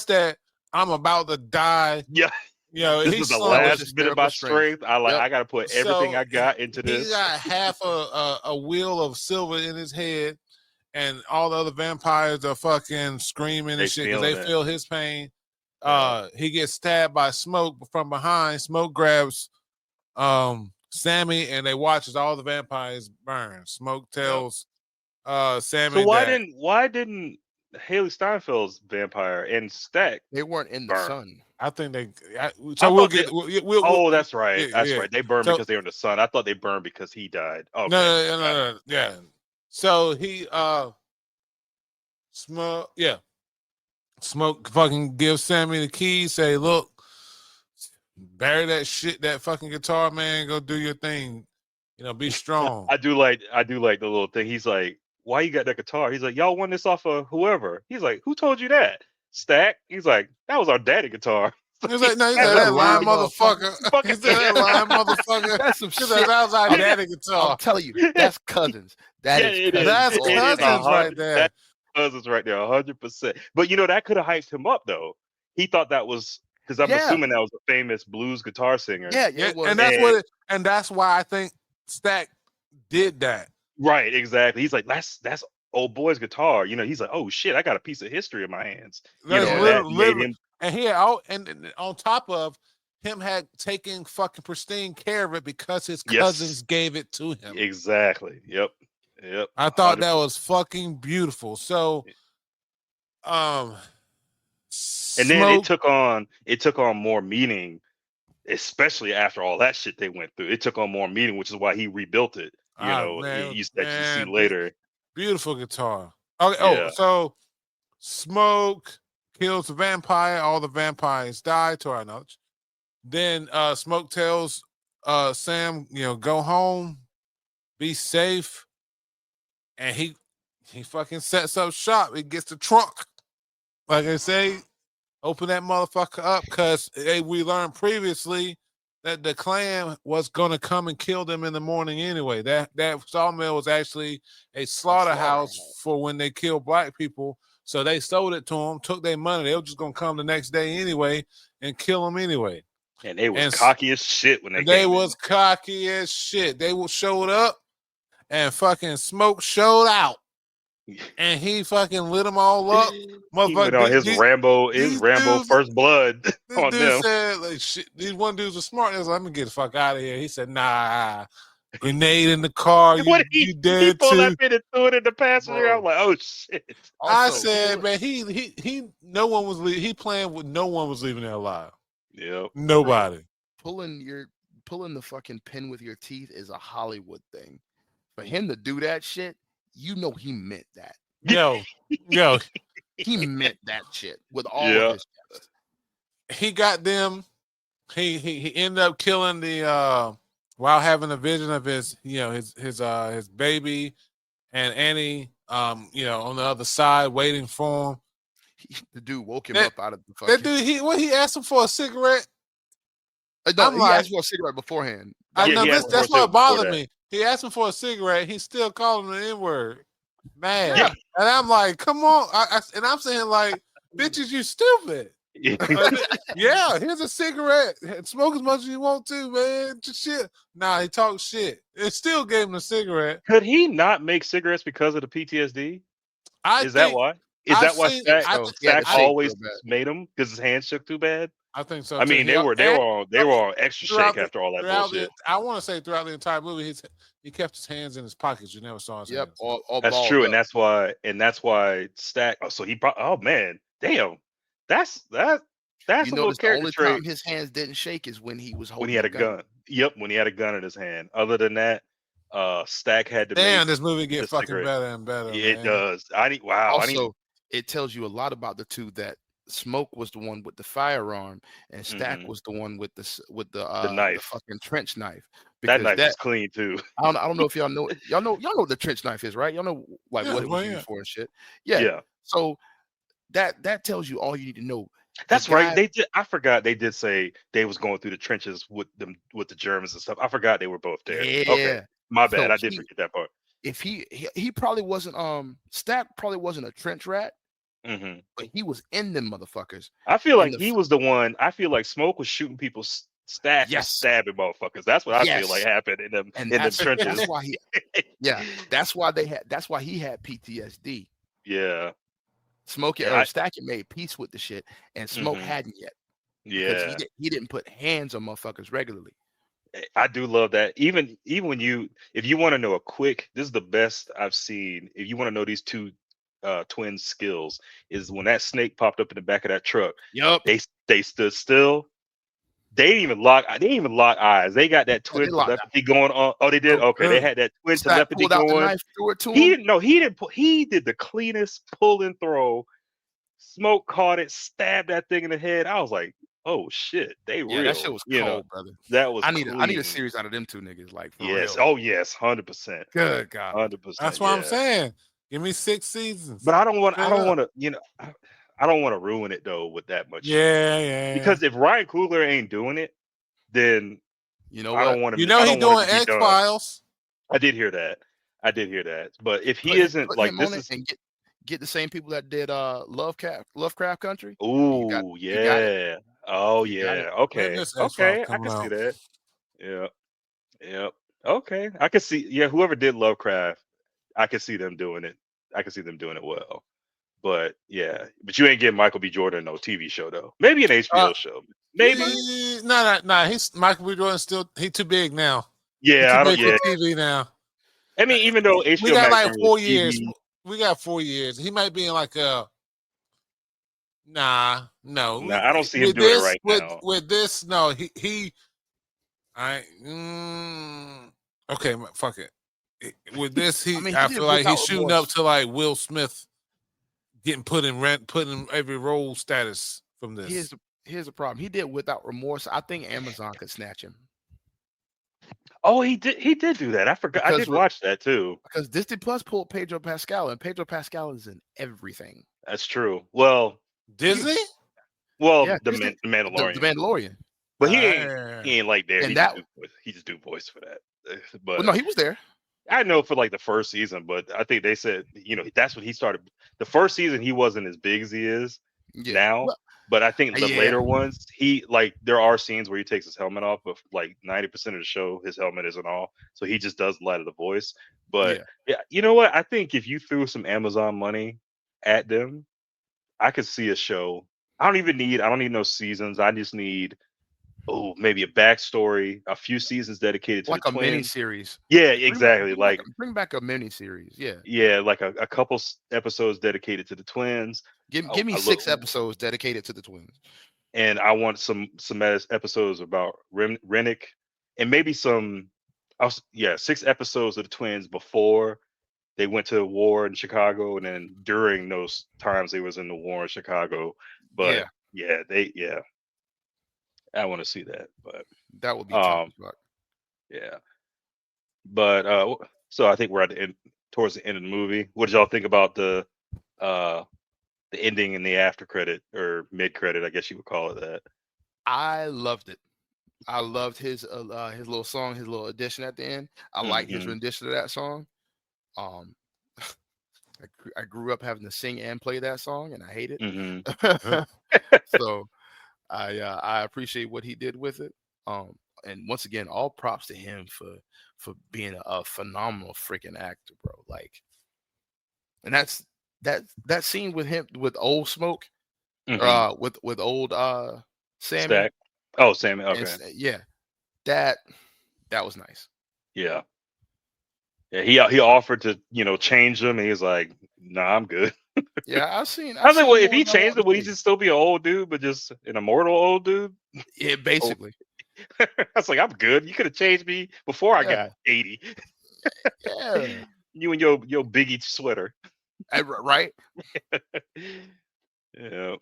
that. I'm about to die. Yeah. This is the last bit of my strength. I got to put everything I got into this. He got half a wheel of silver in his head, and all the other vampires are fucking screaming and shit because they feel his pain. He gets stabbed by Smoke from behind. Smoke grabs Sammy, and they watch as all the vampires burn. Smoke tells Sammy. So why didn't Haley Steinfeld's vampire and Stack? They weren't in the sun. I think they. Oh, that's right. That's right. They burned because they were in the sun. I thought they burned because he died. Okay. No. Yeah. So he Smoke fucking gives Sammy the keys. Say, look, bury that shit, that fucking guitar, man. Go do your thing. Be strong. I do like the little thing. He's like, why you got that guitar? He's like, y'all won this off of whoever. He's like, who told you that? Stack. He's like, that was our daddy guitar. He's like, no, that lying motherfucker. He said that lying motherfucker. That's some shit. That was our daddy guitar. I'm telling you, that's cousins. That's cousins right there. That's cousins right there, 100%. But that could have hyped him up though. He thought that was because I'm assuming that was a famous blues guitar singer. Yeah, and that's why I think Stack did that. Right, exactly. He's like, that's old boy's guitar. He's like, oh shit, I got a piece of history in my hands. And he and on top of him had taken fucking pristine care of it because his cousins gave it to him. Exactly. Yep. I thought 100%. That was fucking beautiful. So, and then it took on more meaning, especially after all that shit they went through. It took on more meaning, which is why he rebuilt it. You see later. Beautiful guitar. Okay. So Smoke kills the vampire. All the vampires die, to our knowledge. Then Smoke tells Sam, go home, be safe, and he fucking sets up shop. He gets the trunk, like I say, open that motherfucker up because we learned previously that the clan was gonna come and kill them in the morning anyway. That sawmill was actually a slaughterhouse for when they kill black people. So they sold it to them, took their money. They were just gonna come the next day anyway and kill them anyway. And they was cocky as shit when they was cocky as shit. They showed up and fucking Smoke showed out, and he fucking lit them all up. He went on Motherfucker, his Rambo, these Rambo dudes, first blood this on dude them. said, like, shit, these one dudes were smart. They was like, let me get the fuck out of here. He said, nah, grenade in the car. What You he dead pulled too. that pin and threw it in the passenger. Bro. I'm like, oh shit. I Also, said, man, he no one was leaving. He playing with no one was leaving there alive. Yep. Nobody. pulling the fucking pin with your teeth is a Hollywood thing. For him to do that shit, you know he meant that. Yo, He meant that shit with all Yeah. of his chest. he got them. He ended up killing the while having a vision of his his baby and Annie on the other side waiting for him. The dude woke him That- up out of the fucking. That dude, he asked him for a cigarette. No, I'm he like- asked for a cigarette beforehand. I Yeah, know he this, asked for a that's cigarette what bothered before that. me. He asked him for a cigarette. He's still calling him the N-word. Man. Yeah. And I'm like, come on. And I'm saying, like, bitches, you stupid. Yeah, here's a cigarette. Smoke as much as you want to, man. Just shit. Nah, he talked shit. It still gave him a cigarette. Could he not make cigarettes because of the PTSD? Is that why? Is I've that why seen- Stack, I- Stack I- always real bad. made them because his hands shook too bad? I think so. I mean, they were on extra throughout shake after all that throughout bullshit. I want to say throughout the entire movie, he kept his hands in his pockets. You never saw his Yep, hands. all That's balled true, up. and that's why Stack. Oh, so he probably. Oh man, damn, that's You a little notice the character only trait time his hands didn't shake is when he was holding when he had a gun. Yep, when he had a gun in his hand. Other than that, Stack had to Damn, make this movie the get fucking cigarette. better and better. Yeah, it man. does. I need. Wow. I need. Also, it tells you a lot about the two that Smoke was the one with the firearm and Stack was the one with the knife. fucking trench knife. That Because knife is clean too. I don't know if y'all know what the trench knife is, right? Y'all know like Yeah, what it was well, used yeah. for and shit. Yeah. So that tells you all you need to know. That's right. They did. I forgot they did say they was going through the trenches with the Germans and stuff. I forgot they were both there. Yeah. Okay, my bad. So I did forget that part. If he probably wasn't Stack probably wasn't a trench rat, Hmm. but he was in them motherfuckers. I feel And like he was the one. I feel like Smoke was shooting people. Stack was Yes. stabbing motherfuckers. That's what I feel Yes. like happened in them And in them that's trenches. why he that's why he had PTSD. Yeah. Smoke Yeah, Stack had made peace with the shit, and Smoke Mhm. hadn't yet. Yeah. He didn't put hands on motherfuckers regularly. I do love that. Even when if you want to know this is the best I've seen. If you want to know these two twin skills, is when that snake popped up in the back of that truck. Yup. They stood still. They didn't even lock eyes. They got that twin locked telepathy going on. Oh, they did. Oh, Okay, they good. had that twin Stack telepathy pulled out the going. knife, threw it to He him. didn't. No, he didn't. He did the cleanest pull and throw. Smoke caught it, stabbed that thing in the head. I was like, oh shit, they real. That shit was cold, brother. That was. I need a clean. series out of them two niggas, like for Yes. real. Oh yes, 100%. Good God. 100%. That's what I'm saying. Give me 6 seasons. But I don't want Straight up. to. I don't want to ruin it though with that much. Yeah. Because if Ryan Coogler ain't doing it, then You know I what? don't want to. You know he's doing X-Files. I did hear that. But if he Put isn't like him this on it is. and get the same people that did Lovecraft Country. Ooh, you got yeah. Oh You got yeah. it. Okay. When is X-Files Okay. I coming can see out? that. Yeah. Yep. Okay. I can see. Yeah. Whoever did Lovecraft, I can see them doing it. I can see them doing it well. But yeah. But you ain't getting Michael B. Jordan no TV show though. Maybe an HBO show. Maybe. No. He's Michael B. Jordan still. He's too big now. Yeah. I don't. He's too Yeah. big for TV now. I mean, even though HBO We got Max like is 4 TV, years. We got 4 years. He might be in like a. Nah, no. Nah, I don't see him With doing it this, right now. With this, no. Okay, fuck it. With this, I mean, he I did feel like Without he's shooting Remorse. up to like Will Smith getting put in every role status from this. Here's the problem. He did Without Remorse. I think Amazon could snatch him Oh, he did do that. I forgot. I Because did watch that too. because Disney Plus pulled Pedro Pascal, and Pedro Pascal is in everything. That's true. Well, Disney? yeah, the Disney- Mandalorian. The Mandalorian. But he Ah. ain't like there. And He just do voice for that. But Well, no, he was there. I know for like the first season, but I think they said that's when he started. The first season he wasn't as big as he is Yeah. now. Well, But I think the Yeah. later ones, there are scenes where he takes his helmet off, but like 90% of the show, his helmet isn't off, so he just does a lot of the voice. But Yeah. you know what? I think if you threw some Amazon money at them, I could see a show. I don't need no seasons. I just need maybe a backstory, a few seasons dedicated to the Like a mini twins. series. Yeah, exactly. Bring back a mini series. Yeah. Yeah, like a couple episodes dedicated to the twins. Give me A 6 little, episodes dedicated to the twins. and I want some episodes about Rennick, and maybe 6 episodes of the twins before they went to war in Chicago, and then during those times they was in the war in Chicago. But Yeah. I want to see that. But That would be tough as fuck. yeah. But so I think we're at the end, towards the end of the movie. What did y'all think about the ending and the after credit or mid credit? I guess you would call it that. I loved it. I loved his little song, his little addition at the end. I like his rendition of that song. I grew up having to sing and play that song, and I hate it. So I appreciate what he did with it. And once again, all props to him for being a phenomenal freaking actor, bro. Like, and that scene with him with old Smoke, with old Sammy. Stack. Oh, Sammy. Okay. And, yeah, that was nice. Yeah. Yeah, he offered to, change him, and he was like, "Nah, I'm good." Yeah, I was like, well, if he changed it, would he just still be an old dude, but just an immortal old dude? Yeah, basically. I was like, I'm good. You could have changed me before I got 80. Yeah. You and your Biggie sweater. Right? Yeah.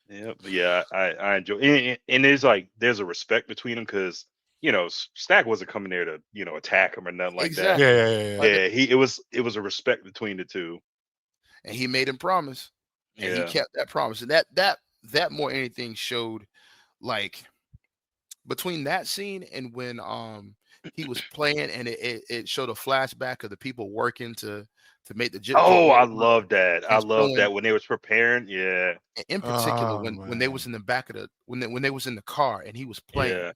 Yeah, but yeah, I enjoy it. And there's a respect between them because Stack wasn't coming there to attack him or nothing like Exactly. that. Yeah. It was a respect between the two, and he made him promise, and he kept that promise, and that more than anything showed, like, between that scene and when he was playing, and it showed a flashback of the people working to make the gypsy. Oh, I love that. I love that when they was preparing. Yeah. In particular, when they was in the back of the when they was in the car and he was playing. Yeah.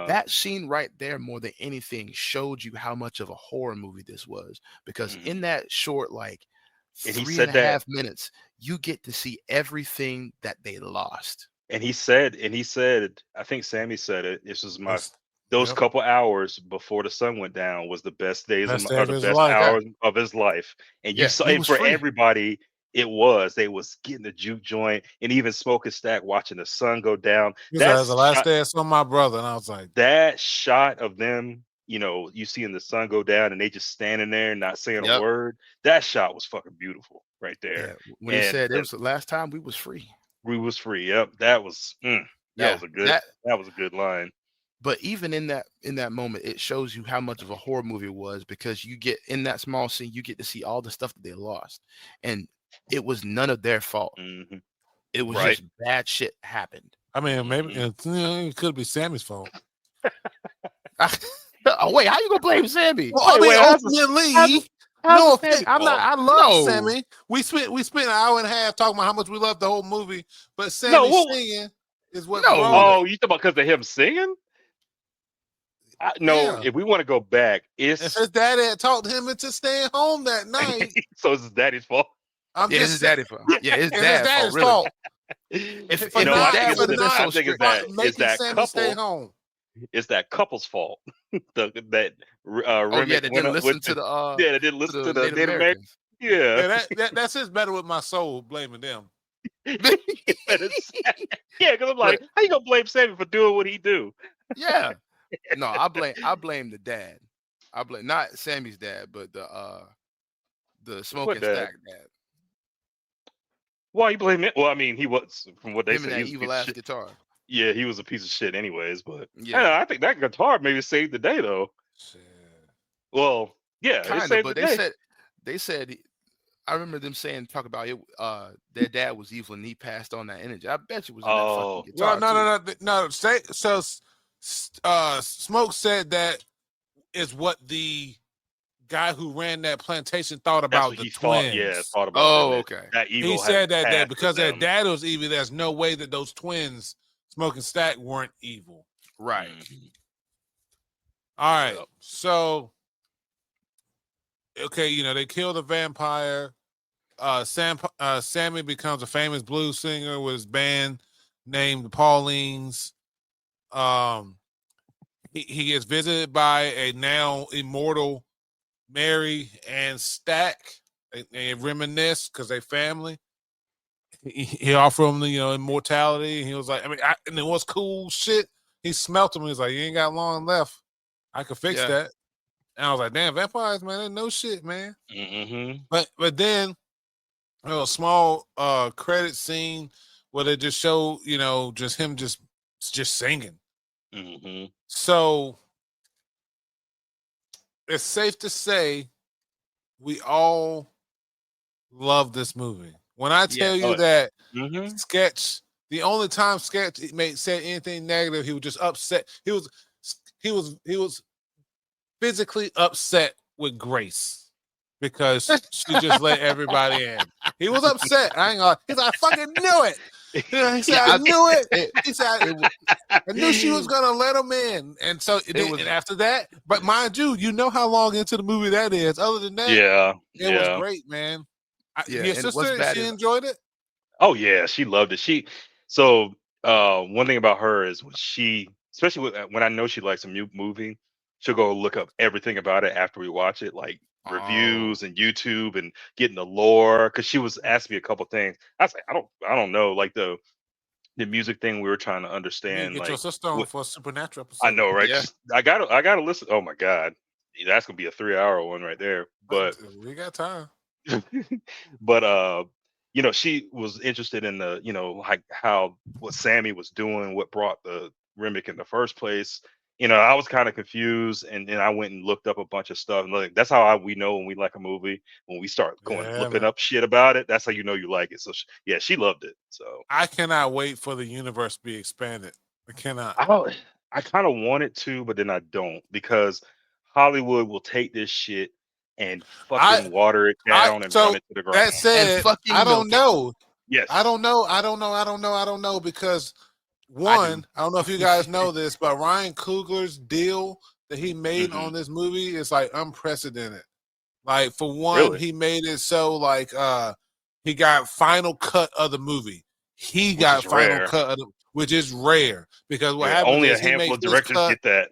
That scene right there, more than anything, showed you how much of a horror movie this was, because in that short, like, 3.5 minutes, you get to see everything that they lost. And he said, I think Sammy said it. This was those couple hours before the sun went down was the best days of the best hours of his life. And you saw it for everybody. They was getting the juke joint, and even Smoking Stack watching the sun go down. That's the last day I saw my brother, and I was like, that shot of them, you seeing the sun go down, and they just standing there and not saying a word. That shot was fucking beautiful right there. Yeah. When he said it was the last time we was free. We was free. Yep, that was was a good line. But even in that moment, it shows you how much of a horror movie it was, because you get in that small scene, you get to see all the stuff that they lost, and it was none of their fault. It was just bad shit happened. I mean, maybe it could be Sammy's fault. Oh wait, how you gonna blame Sammy? Well, ultimately, no, I love Sammy. We spent an hour and a half talking about how much we love the whole movie, but Sammy singing is what. Oh, you talking about because of him singing? If we want to go back, it's his daddy had talked him into staying home that night. So it's his daddy's fault. It's his daddy's fault. Yeah, it's dad's fault. If his dad would have been so strict, making Sammy stay home. It's that couple's fault. They didn't listen to the they didn't listen to the Native Americans. Yeah, that's his better with my soul blaming them. Yeah, because I'm like, how you gonna blame Sammy for doing what he do? Yeah. No, I blame the dad. I blame not Sammy's dad, but the Smoking Stack dad. Why you blame it? Well, I mean, he was, from what they said, that evil ass guitar. Yeah, he was a piece of shit, anyways. But I think that guitar maybe saved the day, though. Shit. Well, yeah, kind of. But they said. I remember them talk about it. Their dad was evil, and he passed on that energy. I bet you was in that fucking guitar. No. Smoke said that is what the guy who ran that plantation thought That's about what the he thought. Yeah, twins. thought about Oh, them. okay. That He evil said had that passed to because their them. dad was evil, there's no way that those twins, Smoke and Stack, weren't evil. Right. Mhm. All right. Yep. So, okay, you know, they kill the vampire. Sammy becomes a famous blues singer with his band named the Paulines. He gets visited by a now immortal Mary and Stack. They reminisce because they family. He offered him the immortality. He was like, and it was cool shit. He smelt him. He was like, you ain't got long left. I could fix Yeah. that. And I was like, damn, vampires, man, they know shit, man. Mm-hmm. But then a small credit scene where they just show, just him just singing. Mm-hmm. So it's safe to say we all love this movie. When I tell you that Mm-hmm. Sketch, the only time Sketch said anything negative, he was just upset. He was physically upset with Grace because she just let everybody in. He was upset. I ain't gonna. He's like, I fucking knew it. He said, I knew it. He said, I knew she was gonna let him in. And so and after that, but mind you, you know how long into the movie that is. Other than that, it was great, man. Your sister, she enjoyed it. Oh yeah, she loved it. One thing about her is when she, especially when I know she likes a movie, she'll go look up everything about it after we watch it, like reviews and YouTube and getting the lore. Because she was asking me a couple things. I was like, I don't know, like the music thing we were trying to You understand. get Like your sister on for a supernatural episode. I know, right? Yeah. I gotta listen. Oh my god, that's gonna be a 3-hour one right there. But we got time. but she was interested in the like how what Sammy was doing, what brought the Remick in the first place. I was kind of confused, and then I went and looked up a bunch of stuff. And like that's how we know when we like a movie, when we start looking up shit about it. That's how you know you like it. So she loved it. So I cannot wait for the universe to be expanded. I cannot. I kind of want it to, but then I don't, because Hollywood will take this shit and fucking water it down and run it to the ground. That said, I don't know. Yes. I don't know because one, I don't know if you guys know this, but Ryan Coogler's deal that he made on this movie is like unprecedented. Like for one, he made it so like he got final cut of the movie. He got final cut of the, which is rare because what happens only is a handful of directors get that.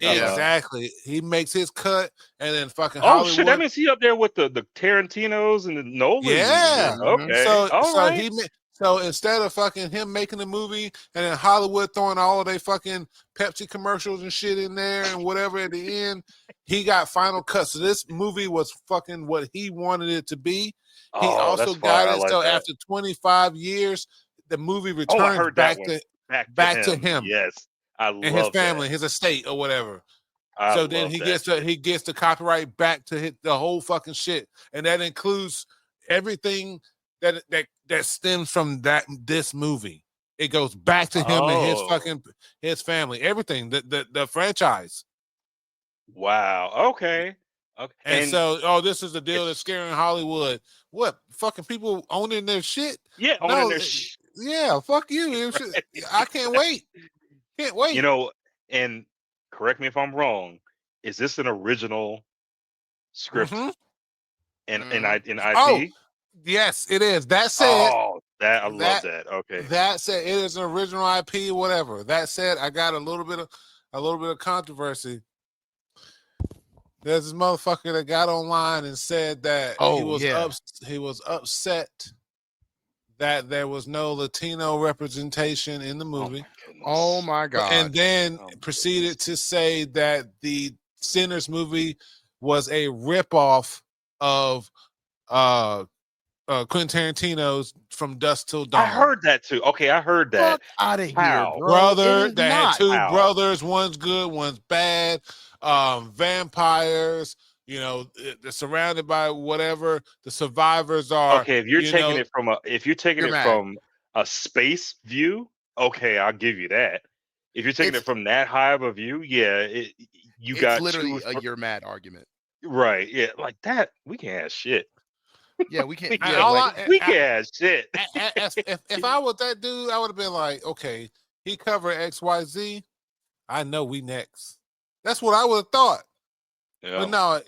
Exactly. He makes his cut and then fucking Hollywood. Shit, that means he up there with the Tarantinos and the Nolans. Yeah. Okay. So instead of fucking him making the movie and then Hollywood throwing all of their fucking Pepsi commercials and shit in there and whatever at the end, he got final cut. So this movie was fucking what he wanted it to be. He also got it. So after 25 years, the movie returns back to him. Yes. I love and his family, his estate or whatever. So then he gets the copyright back to hit the whole fucking shit. And that includes everything that stems from this movie. It goes back to him and his family, everything, the franchise. Wow. Okay. And so, this is the deal that's scaring Hollywood. What fucking people owning their shit? Yeah, owning their shit. Yeah, fuck you. I can't wait. Can't wait. And correct me if I'm wrong. Is this an original script? In IP? Oh, yes, it is. That said, I love that. Okay. That said, it is an original IP, whatever. That said, I got a little bit of controversy. There's this motherfucker that got online and said that he was upset that there was no Latino representation in the movie. Oh my God. And then proceeded to say that the Sinners movie was a ripoff of Quentin Tarantino's From Dusk Till Dawn. I heard that too. Okay, I heard that. Fuck out of here, bro. Brother, that had two brothers. One's good, one's bad. Vampires. They're surrounded by whatever the survivors are. Okay, if you're taking it from a space view, okay, I'll give you that. If you're taking it from that high of a view, yeah, you got literally a "you're mad" argument. Right. Yeah. Like that. We can't have shit. Yeah, we can't. I, Yeah, all like We can't have shit. if I was that dude, I would have been like, okay, he covered XYZ. I know we next. That's what I would have thought. Yeah. But no,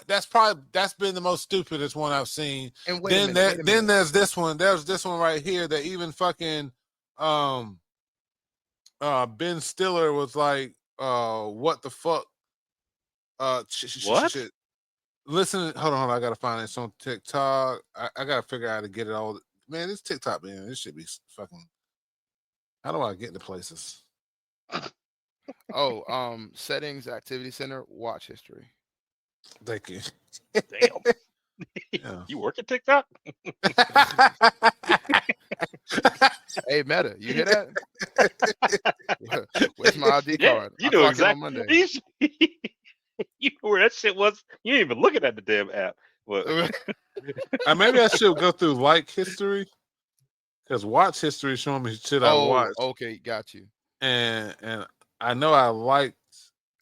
that's been the most stupidest one I've seen. and wait Then a minute, wait a then minute. there's this one. There's this one right here that even fucking Ben Stiller was like, what the fuck? What? Shit. Listen, hold on, I gotta find this on TikTok. I gotta figure out how to get it all. Man, this TikTok, man, this should be fucking. How do I get to places? Oh, settings, activity center, watch history. Thank you. Damn. Yeah. You work at TikTok? Hey, Meta, you hear that? Where's my ID Yeah, card? you I know clock in on exactly. Monday. You know where that shit was. You ain't even looking at the damn app. But Maybe I should go through like history because watch history is showing me shit I Oh, watched, okay, got you. and I know I liked.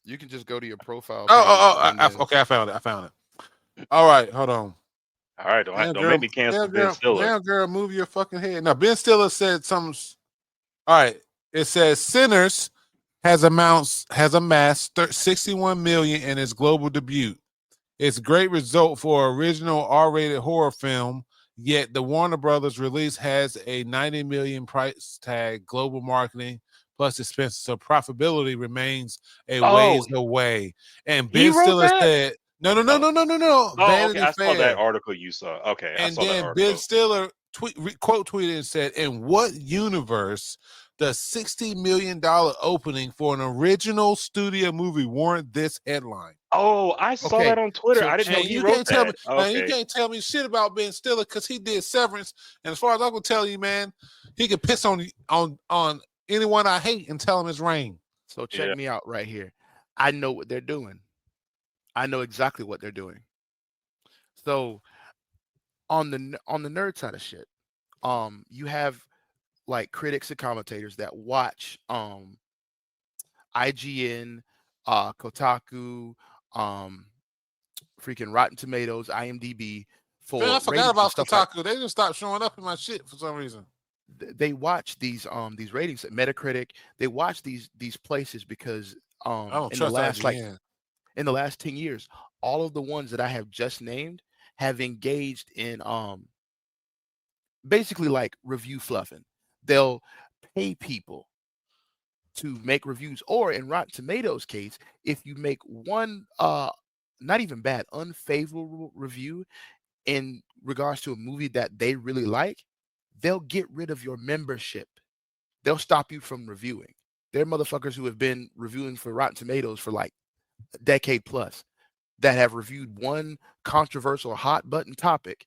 You can just go to your profile. Okay, I found it. All right, hold on. all right, don't make me cancel Ben Stiller. Damn girl, move your fucking head. Now Ben Stiller said something. All right, it says Sinners has amassed 61 million in its global debut. It's a great result for an original R-rated horror film. Yet the Warner Brothers release has a 90 million price tag, global marketing plus expenses, so profitability remains a ways away. And He Ben wrote Stiller that? said, "No. Oh, Vanity okay. I saw Fair." that article you saw. Okay, I And saw that then Ben article. Stiller quote tweeted and said, "In what universe does $60 million opening for an original studio movie warrant this headline?" Oh, I saw Okay, that on Twitter. so I didn't know And he you wrote can't tell me, that. man, you Okay. can't tell me shit about Ben Stiller because he did Severance. And as far as I can tell you, man, he can piss on anyone I hate and tell him it's rain. So check Yeah. me out right here. I know what they're doing. I know exactly what they're doing. So on the nerd side of shit, you have like critics and commentators that watch IGN, Kotaku, um, freaking Rotten Tomatoes, IMDb Man, I for forgot ratings and about stuff like. Kotaku. They just stopped showing up in my shit for some reason. They watch these ratings at Metacritic. They watch these places because I don't in the trust last IGN. in the last 10 years, all of the ones that I have just named have engaged in basically like review fluffing. They'll pay people to make reviews, or in Rotten Tomatoes case, if you make one not even bad, unfavorable review in regards to a movie that they really like, they'll get rid of your membership. They'll stop you from reviewing. They're motherfuckers who have been reviewing for Rotten Tomatoes for like a decade plus that have reviewed one controversial hot button topic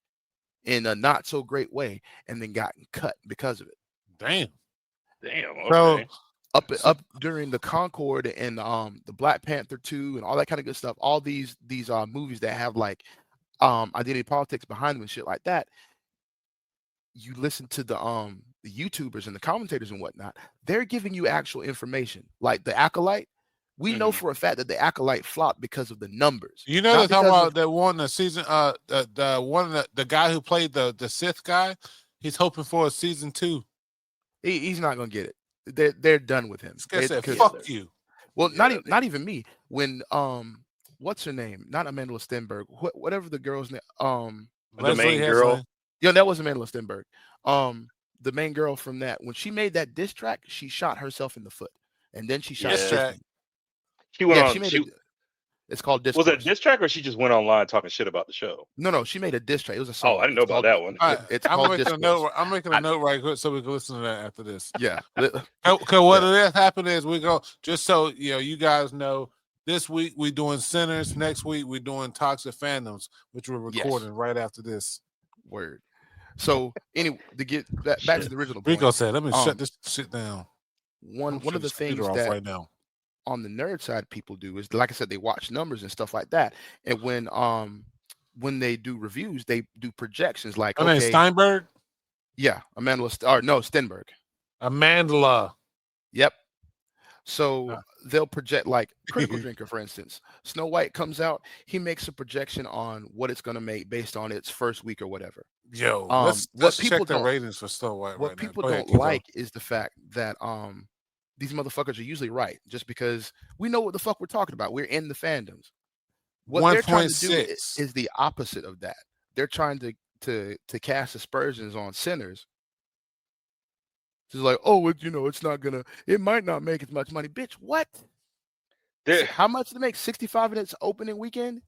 in a not so great way and then gotten cut because of it. Damn. Okay. Up during the Concorde and the Black Panther 2 and all that kind of good stuff, all these movies that have like identity politics behind them and shit like that, you listen to the YouTubers and the commentators and whatnot, they're giving you actual information. Like the Acolyte, we know for a fact that the Acolyte flopped because of the numbers. You know they're talking about that one the season the guy who played the Sith guy, he's hoping for a season 2. He's not gonna get it. They're done with him. This guy said, "Fuck you." Well, not even me. When what's her name? Not Amanda Stenberg. Whatever the girl's name. The main girl. Yeah, that was Amanda Stenberg. The main girl from that, when she made that diss track, she shot herself in the foot, and then she shot. Diss track. She went on. It's called Discourse. Was it a diss track or she just went online talking shit about the show? No, she made a diss track. It was a song. Oh, I didn't know about that one. I'm making a note right quick so we can listen to that after this. Yeah. Because what has happened is we go, just so you guys know, this week we're doing Sinners. Next week we're doing Toxic Fandoms, which we're recording right after this. Word. So anyway, to get back to the original point, Rico said, "Let me shut this shit down." One of the things that right now on the nerd side people do is, like I said, they watch numbers and stuff like that. And when they do reviews, they do projections like Steinberg? Yeah, Stenberg. Amandla. Yep. So they'll project, like Critical Drinker, for instance. Snow White comes out, he makes a projection on what it's gonna make based on its first week or whatever. Yo, What let's people check the don't ratings for Snow White what right now. people Go ahead, don't keep going. like is the fact that these motherfuckers are usually right, just because we know what the fuck we're talking about. We're in the fandoms. What they're trying to do 1.6. is the opposite of that. They're trying to cast aspersions on Sinners. It's like, oh, it's not gonna, it might not make as much money. Bitch, what? How much did it make? 65 in its opening weekend?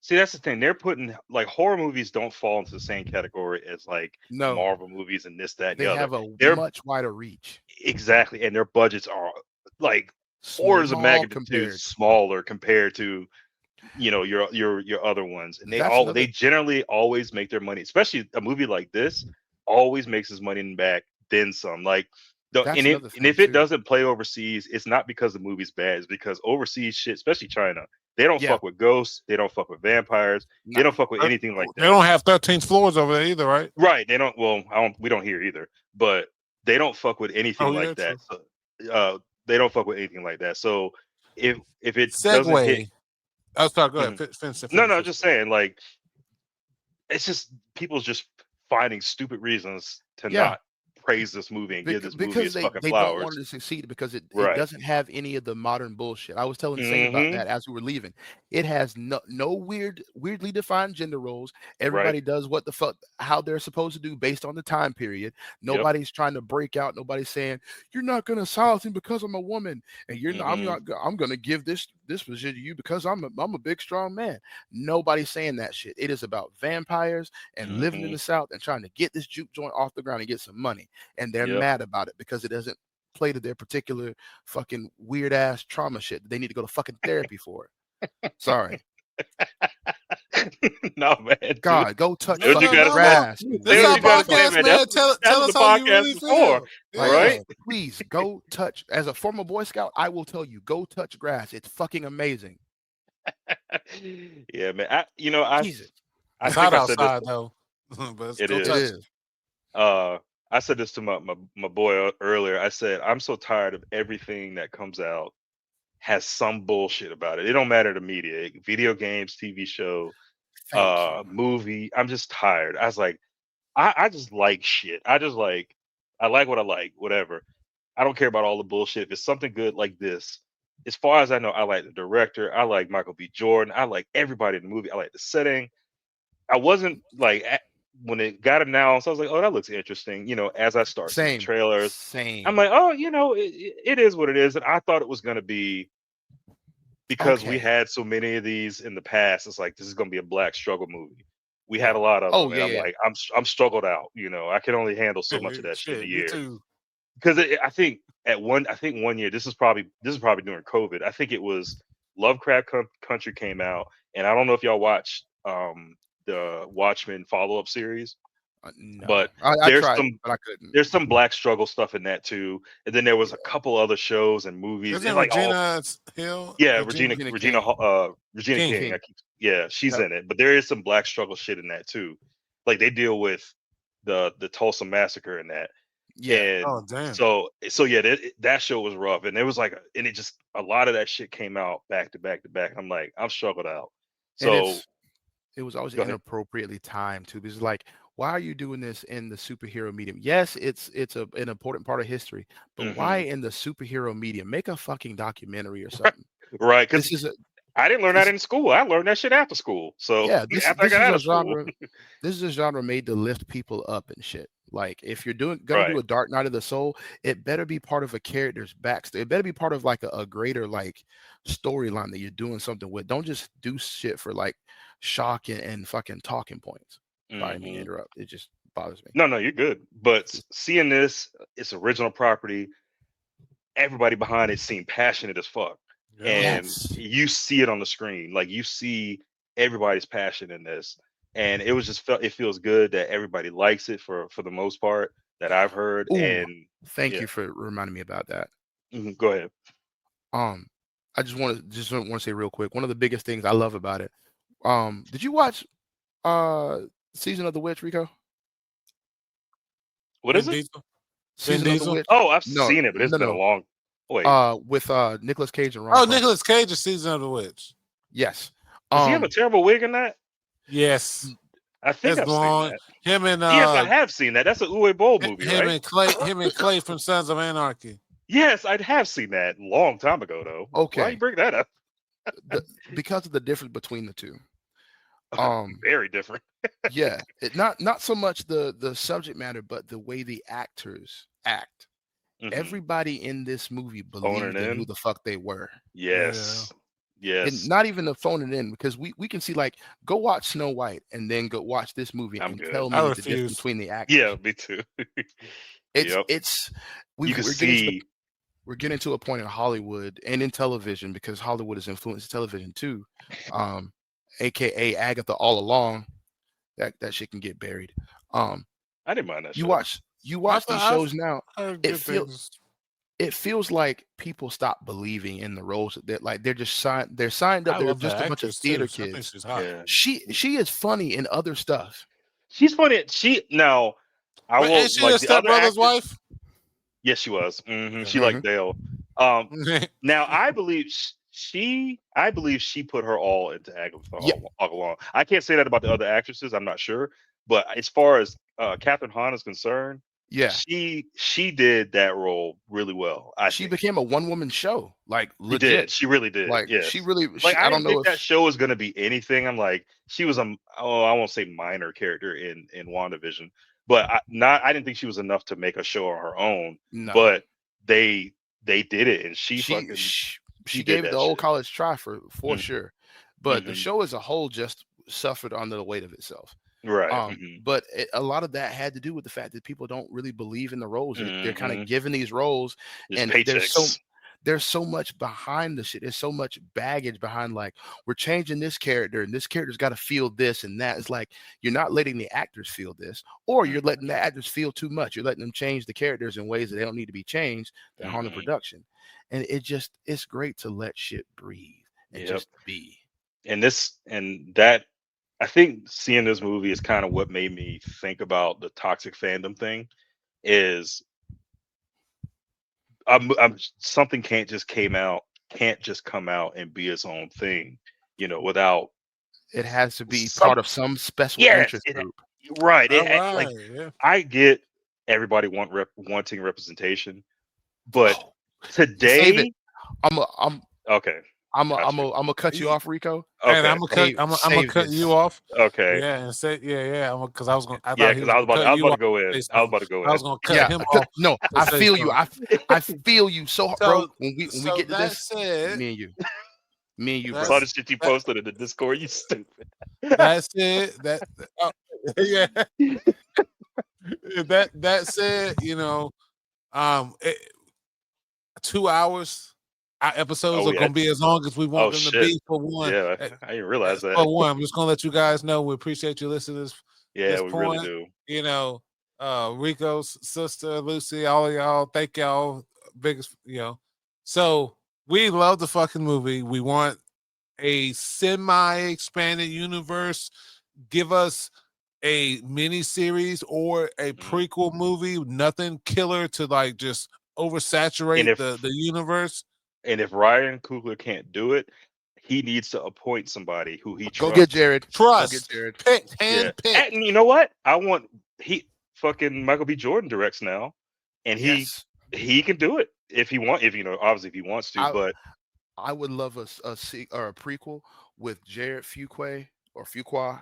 See, that's the thing. They're putting like horror movies don't fall into the same category as like No, Marvel movies and this, that, and they the other. have a They're much wider reach. exactly, and their budgets are like orders of Small magnitude compared. smaller compared to your other ones, and That's another. they generally always make their money, especially a movie like this always makes his money back then some. Like That's and another if thing it too. doesn't play overseas, it's not because the movie's bad. It's because overseas shit, especially China, they don't Yeah. fuck with ghosts. They don't fuck with vampires. They don't fuck with anything like that. They don't have 13 floors over there either, right? Right. They don't. Well, we don't hear either, but they don't fuck with anything like that. True. So, they don't fuck with anything like that. So if it doesn't hit, I'll start. Go ahead. Finish. no, just saying, like, it's just people's just finding stupid reasons to not praise this movie and give this movie its fucking they flowers. don't want it to succeed because it Right. doesn't have any of the modern bullshit. I was telling Sinny about that as we were leaving. It has no weirdly defined gender roles. Everybody does what the fuck how they're supposed to do based on the time period. Nobody's trying to break out. Nobody's saying you're not gonna silence me because I'm a woman, and you're not. I'm gonna give this position to you because I'm a big strong man. Nobody's saying that shit. It is about vampires and living in the South and trying to get this juke joint off the ground and get some money. And they're mad about it because it doesn't play to their particular fucking weird ass trauma shit. They need to go to fucking therapy for it. Sorry. No, man. God, dude. go touch What you fucking gotta grass. say? This is our podcast, man. Tell us how you really feel. Right? Please go touch. As a former Boy Scout, I will tell you, go touch grass. It's fucking amazing. Yeah, man. I think it's I hot said outside this. though. But It is. I said this to my boy earlier. I said, I'm so tired of everything that comes out has some bullshit about it. It don't matter to media, video games, TV show, movie. I'm just tired. I was like, I just like shit. I like what I like, whatever. I don't care about all the bullshit. If it's something good like this, as far as I know, I like the director. I like Michael B. Jordan. I like everybody in the movie. I like the setting. I wasn't like when it got announced, I was like, oh, that looks interesting. As I start seeing trailers, I'm like, oh, it is what it is. And I thought it was going to be, because we had so many of these in the past. It's like, this is going to be a black struggle movie. We had a lot of them. And I'm like, I'm struggled out. I can only handle so much of that shit in a year. Because I think one year, this is probably during COVID. I think it was Lovecraft Country came out, and I don't know if y'all watched the Watchmen follow-up series. No. But I tried, but I couldn't. There's some black struggle stuff in that too, and then there was a couple other shows and movies. Isn't like Regina Hill? Yeah, Regina King. She's in it. But there is some black struggle shit in that too. Like they deal with the Tulsa massacre in that. Yeah. And oh damn. So yeah, that show was rough, and it was like, and it just a lot of that shit came out back to back to back. I'm like, I'm struggled out. So it was always inappropriately timed too. Because like, why are you doing this in the superhero medium? Yes, it's an important part of history, but why in the superhero medium? Make a fucking documentary or something. Right? Because I didn't learn that in school. I learned that shit after school. So yeah, this after I got out of genre. School. This is a genre made to lift people up and shit. Like if you're gonna do a Dark Night of the Soul, it better be part of a character's backstory. It better be part of like a greater like storyline that you're doing something with. Don't just do shit for like shock and fucking talking points. Sorry, I mean to interrupt. It just bothers me. No, you're good. But seeing this, it's original property. Everybody behind it seemed passionate as fuck. And you see it on the screen. Like you see everybody's passion in this. And it was just it feels good that everybody likes it for the most part that I've heard. Ooh, and thank you for reminding me about that. Go ahead. I just want to say real quick. One of the biggest things I love about it. Did you watch Season of the Witch, Rico? What is it? Season of the Witch. Oh, I've seen it, but it's been a long. Wait, with Nicolas Cage and Ryan Oh, Coogler. Nicolas Cage is Season of the Witch. Yes. does he have a terrible wig in that? Yes. I think It's I've seen long. that. Him and Yes, I have seen that. That's an Uwe Boll movie, him right? and Clay from Sons of Anarchy. Yes, I have seen that a long time ago, though. Okay. Why you bring that up? Because of the difference between the two. Very different. Yeah, not so much the subject matter, but the way the actors act. Mhm. Everybody in this movie believed in who the fuck they were. Yes. And Yes. not even to phone it in, because we can see, like, go watch Snow White and then go watch this movie I'm and good. tell I me the refuse. difference between the actors. Yeah, me too. Yep. It's You can we're getting to the see. we're getting to a point in Hollywood and in television, because Hollywood has influenced television too. AKA Agatha all along. That shit can get buried. I didn't mind that You show. watch these shows now. Heard It good feels things. it feels like people stop believing in the roles that like they're just signed. They're signed up. I They're love just that a bunch of actress, too. theater I think kids. she's hot. Yeah. She is funny in other stuff. She's funny. Now I But will ain't she like a the other stepbrother's actors. wife? Yes, she was. Yeah. She liked Dale. Now I believe she put her all into Agatha all along. I can't say that about the other actresses. I'm not sure, but as far as Catherine Hahn is concerned, Yeah, she did that role really well. she think. became a one-woman show, like She legit. did. She really did. Like yes. she really. Like I I don't didn't know think that if show was gonna be anything. I'm like, she was I won't say minor character in WandaVision, but I didn't think she was enough to make a show on her own. no. But they did it, and she she did gave it that the old shit. college try for Mhm. sure. But the Mhm. show as a whole just suffered under the weight of itself. Right. But a lot of that had to do with the fact that people don't really believe in the roles. They're kind of Mhm. given these roles, Just and paychecks. there's so much behind the shit. There's so much baggage behind, like, we're changing this character and this character's got to feel this and that. It's like you're not letting the actors feel this, or you're letting the actors feel too much. You're letting them change the characters in ways that they don't need to be changed that harm the production. And it's great to let shit breathe and just be. And that I think seeing this movie is kind of what made me think about the toxic fandom thing. Is something can't just come out and be its own thing, without it has to be part of some special interest group. Right. Yeah. I get everybody wanting representation, but today I'm okay. I'm gonna cut you off, Rico. Okay. And I'm gonna cut you off. Okay. Yeah, and say because I was gonna. I because I was about to go in. I was gonna cut him off. No, I feel you. I feel you so, bro. When we get to this, said, me and you, I bro. saw the shit you posted in the Discord. You stupid. That's it. Yeah. that said, 2 hours. Our episodes are gonna be as long as we want them to be. For one, yeah, I didn't realize that. For one, I'm just gonna let you guys know we appreciate you listening to this. Yeah, we really do. Rico's sister Lucy, all of y'all, thank y'all. Biggest, So we love the fucking movie. We want a semi-expanded universe. Give us a mini series or a prequel movie. Nothing killer to like just oversaturate the universe. And if Ryan Coogler can't do it, he needs to appoint somebody who he trusts. Go get Jared. Trust. Go get Jared. Pick. And you know what? Fucking Michael B. Jordan directs now, and he can do it if he obviously if he wants to. But I would love a prequel with Jared Fuqua,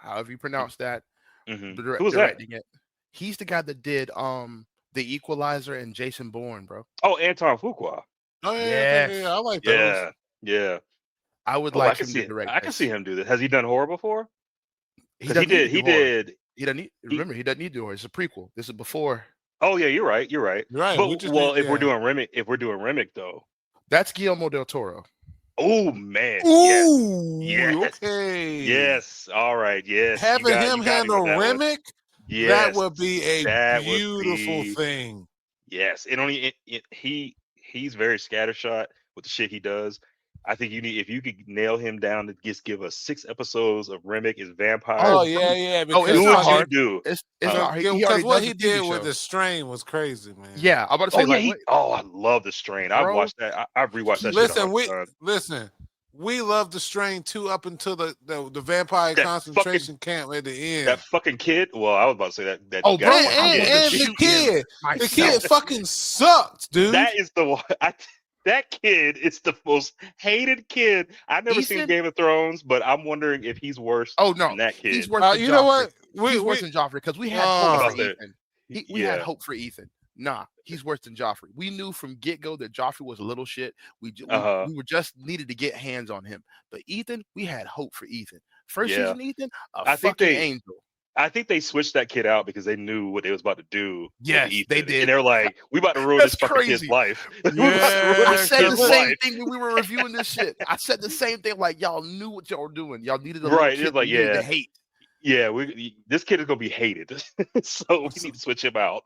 however you pronounce that. Who's directing that? it. He's the guy that did The Equalizer and Jason Bourne, bro. Oh, Anton Fuqua. Oh yeah, I like those. Yeah. I would like him to direct. I can see him do this. Has he done horror before? He did. He doesn't need to do horror. It's a prequel. This is before. Oh yeah, you're right. Right. But if we're doing Remick though, that's Guillermo del Toro. Oh man. Ooh, yes. Okay. Yes. All right. Yes. Having him handle Remick, yes, that would be a beautiful thing. Yes. He's very scattershot with the shit he does. I think if you could nail him down to just give us 6 episodes of Remick as vampire. Oh yeah, Oh, it's because do not what you hard. do. It's Huh? not hard. He because already what does he a TV did with show. the strain was crazy, man. Yeah, I'm about to Oh say yeah, like I love The Strain. I've Bro, watched that. I've rewatched that shit a Listen, hundred times. we love the strain too up until the vampire That concentration camp at the end. That fucking kid. Well, I was about to say that. Oh, bro, goddamn I kid. wanted to and the shoot him kid, the myself. kid fucking sucked, dude. That is the one. That kid is the most hated kid. I've never seen Ethan? Game of Thrones, but I'm wondering if he's worse Oh no, than that kid. he's worse than You Joffrey. know what? He's worse than Joffrey because we had hope Oh. for Ethan. We had Yeah. hope for Ethan. Nah, he's worse than Joffrey. We knew from get-go that Joffrey was a little shit. We were just needed to get hands on him. But Ethan, we had hope for Ethan. First Yeah. season Ethan, I think fucking they- angel. I think they switched that kid out because they knew what they was about to do. Yes, with Ethan. they did. And they're like, "We about to ruin That's this fucking kid's crazy. life." Yeah, I said the because same life. thing when we were reviewing this shit. I said the same thing. Like y'all knew what y'all were doing. Y'all needed a Right, little it's kid like, you needed yeah. to hate. Yeah, this kid is gonna be hated, so we need to switch him out.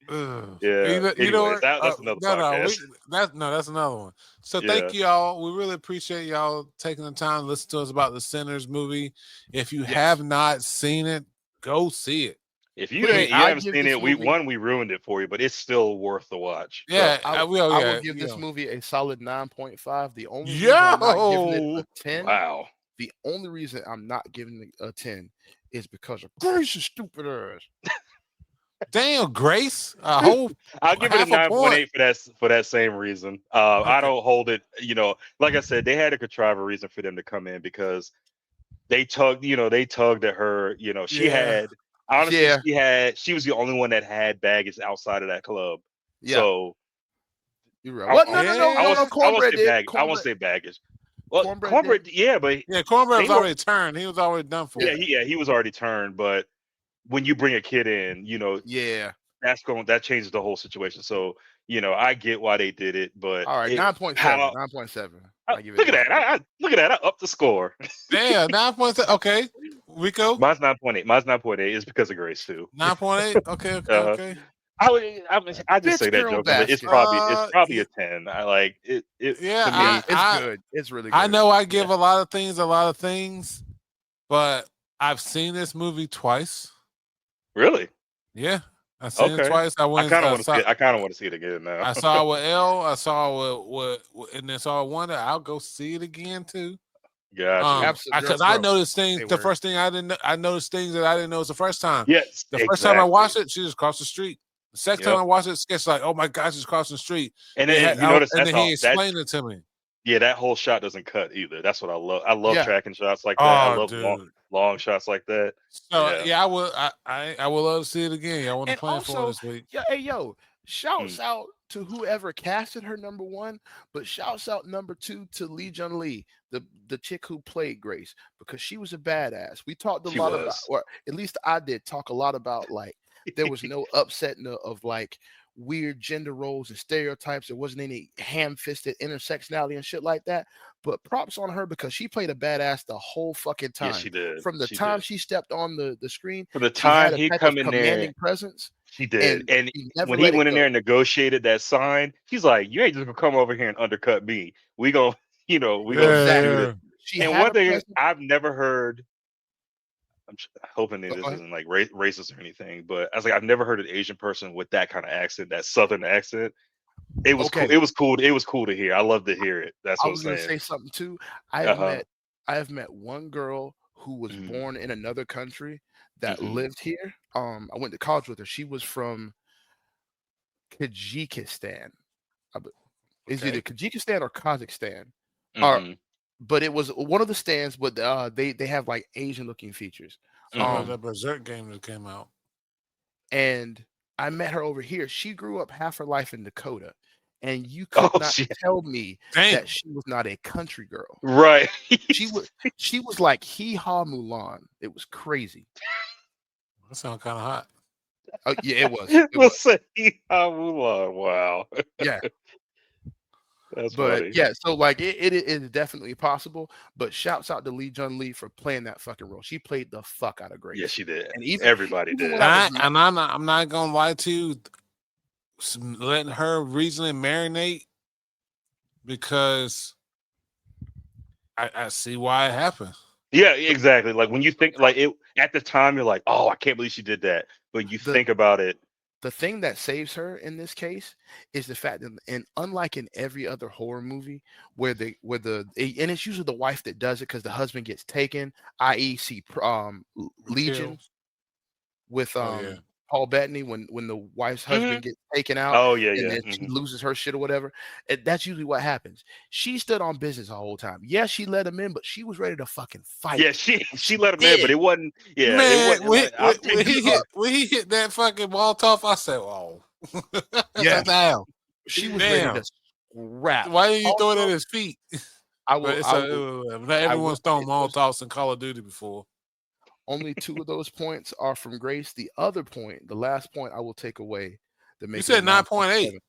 Ugh. Yeah. You know Anyways, what? that's another podcast. That's another one. So thank you all. We really appreciate y'all taking the time to listen to us about the Sinners movie. If you have not seen it, go see it. If you Wait, haven't give seen this it, movie- we ruined it for you, but it's still worth the watch. Yeah, I I will. I Yeah, will give this movie a solid 9.5. The only reason Yo! I'm not giving it a 10, Wow. the only reason I'm not giving it a 10 is because of Grace's stupid ass. Damn, Grace. A whole I'll give it a half a point. 9.8 for that same reason. I don't hold it, like I said, they had to contrive a reason for them to come in because they tugged at her, she Yeah. had honestly Yeah. she was the only one that had baggage outside of that club. Yeah. So you're right. What? No, Yeah. Cornbread did. I won't say baggage. Well, Cornbread Cornbread, yeah, but Cornbread was They were- already turned. He was already done for. yeah, he was already turned. But when you bring a kid in, Yeah. that changes the whole situation. So I get why they did it, but All right. 9.7. 9.7. I give it look at that! Look at that! I upped the score. Damn, 9.7. Okay, Rico. Mine's 9.8. Mine's 9.8 is because of Grace too. 9.8. Okay. Okay. I just say that Girl joke, but it's basket. probably a 10. I like it. Yeah, to me, It's good. It's really good. I know I give a lot of things, but I've seen this movie twice. really. Yeah, I've seen it Okay. twice. I I kind of want to see it. I kind of want to see it again now. I saw it with L. I saw it with and then saw Wonder. I'll go see it again too. Gotcha. Absolutely. Because Bro, I noticed things. they The were. first thing I didn't know, I noticed things that I didn't notice the first time. Yes. The first time I watched it, she just crossed the street. The second time I watched it, it's like, oh my gosh, she's crossing the street. And then you notice and that's then he all. explained it to me. Yeah, that whole shot doesn't cut either. That's what I love. I love Yeah. tracking shots like that. I Oh, love dude. long shots like that. So Yeah. I will. I would love to see it again. I want to And plan for it also, this week. yeah, hey yo, shouts out to whoever casted her number 1, but shouts out number 2 to Lee Jun Lee, the chick who played Grace, because she was a badass. We talked a She lot was. about, or at least I did talk a lot about, like there was no upsetting of like weird gender roles and stereotypes. There wasn't any ham-fisted intersectionality and shit like that. But props on her because she played a badass the whole fucking time. Yeah, she did. From the She time did. she stepped on the screen, From the she had time a he type come of in there, commanding presence. she did. And she never when he let it went in go. there and negotiated that sign, he's like, "You ain't just gonna come over here and undercut me. We gonna, we gonna do this." She And had one a thing presence. I've never heard. I'm hoping that Go this ahead. isn't like racist or anything, but I was like, I've never heard an Asian person with that kind of accent, that Southern accent. It was Okay. cool. It was cool. It was cool to hear. I love to hear it. That's I what was I'm gonna saying. say something too. I have met one girl who was born in another country that lived here. I went to college with her. She was from Tajikistan. It's either Tajikistan or Kazakhstan. But it was one of the stands, but they have like Asian looking features. The Berserk game that came out. And I met her over here. She grew up half her life in Dakota. And you could not tell me that she was not a country girl. Right. She was like Hee Haw Mulan. It was crazy. That sounds kind of hot. Oh, yeah, it was. Let's say Hee Haw Mulan. Wow. Yeah. That's but funny. yeah, so like it is definitely possible. But shouts out to Lee Jun Lee for playing that fucking role. She played the fuck out of Grace. Yeah, she did. And Everybody did. I'm not gonna lie to you. Letting her reasoning marinate because I see why it happened. Yeah, exactly. Like when you think like it at the time, you're like, oh, I can't believe she did that. But you The think about it. the thing that saves her in this case is the fact that, and unlike in every other horror movie and it's usually the wife that does it because the husband gets taken, i.e., Legion Kills. with Oh yeah. Paul Bettany when the wife's Mhm. husband gets taken out Oh yeah, and yeah. then she loses her shit or whatever. That's usually what happens. She stood on business the whole time. Yes, she let him in, but she was ready to fucking fight. Yeah, she And she she let him in, did but it. it wasn't. Yeah, it Man, wasn't like I'm when taking you. he hit that fucking Molotov, I said, "Oh, Yeah. damn, She was ready damn." to scrap. Why didn't you throw it at Also, his feet? I But will it's I will not I will everyone's thrown say this. Molotovs in Call of Duty before. Only 2 of those points are from Grace. The other point, the last point I will take away to You make it a said 9.8. 9.7.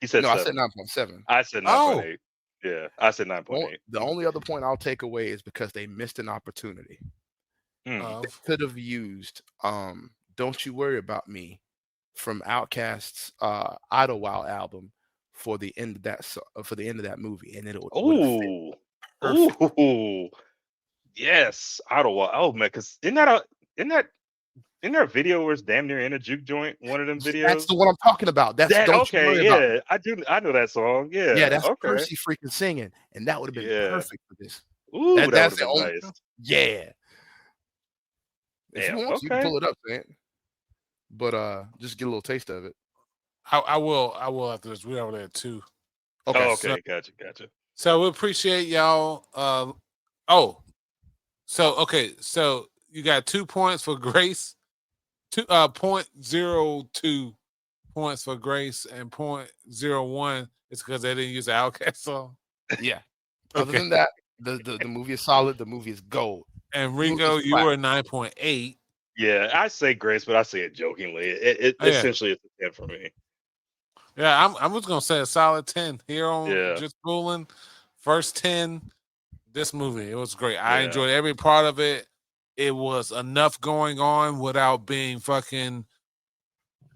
He said No, I said 7. 9.7. I said Oh, 9.8. Yeah, I said 9.8. The only other point I'll take away is because they missed an opportunity. Hmm. They could have used "Don't You Worry About Me" from Outkast's Idlewild album for the end of that movie, and it would have fit Oh, perfect. oh, yes. Ottawa. Oh man, because isn't there a video where it's damn near in a juke joint? One of them That's videos. the one I'm talking about. That's That "Don't You okay? Worry About Me." Yeah, I know that song. Yeah, Yeah. that's Okay. Percy freaking singing, and that would have been Yeah. perfect for this. Ooh, that would That's have the been only. nice. Yeah, if you Damn. want to, you can Okay. pull it up, man. But just get a little taste of it. I will after this. We're over there too. Okay. Oh, So, okay. Gotcha. so we appreciate y'all. So you got 2 points for Grace, 0.02 points for Grace, and 0.01 is because they didn't use the Outcast song. Yeah. Other Okay. than that, the movie is solid. The movie is gold. And The movie Rico, is you were 9.8. Yeah, I say grace, but I say it jokingly. It Oh, yeah. essentially it's a 10 for me. Yeah, I'm just gonna say a solid 10 here on Yeah. Just Fooling. First 10. This movie, it was great. I Yeah. enjoyed every part of it. It was enough going on without being fucking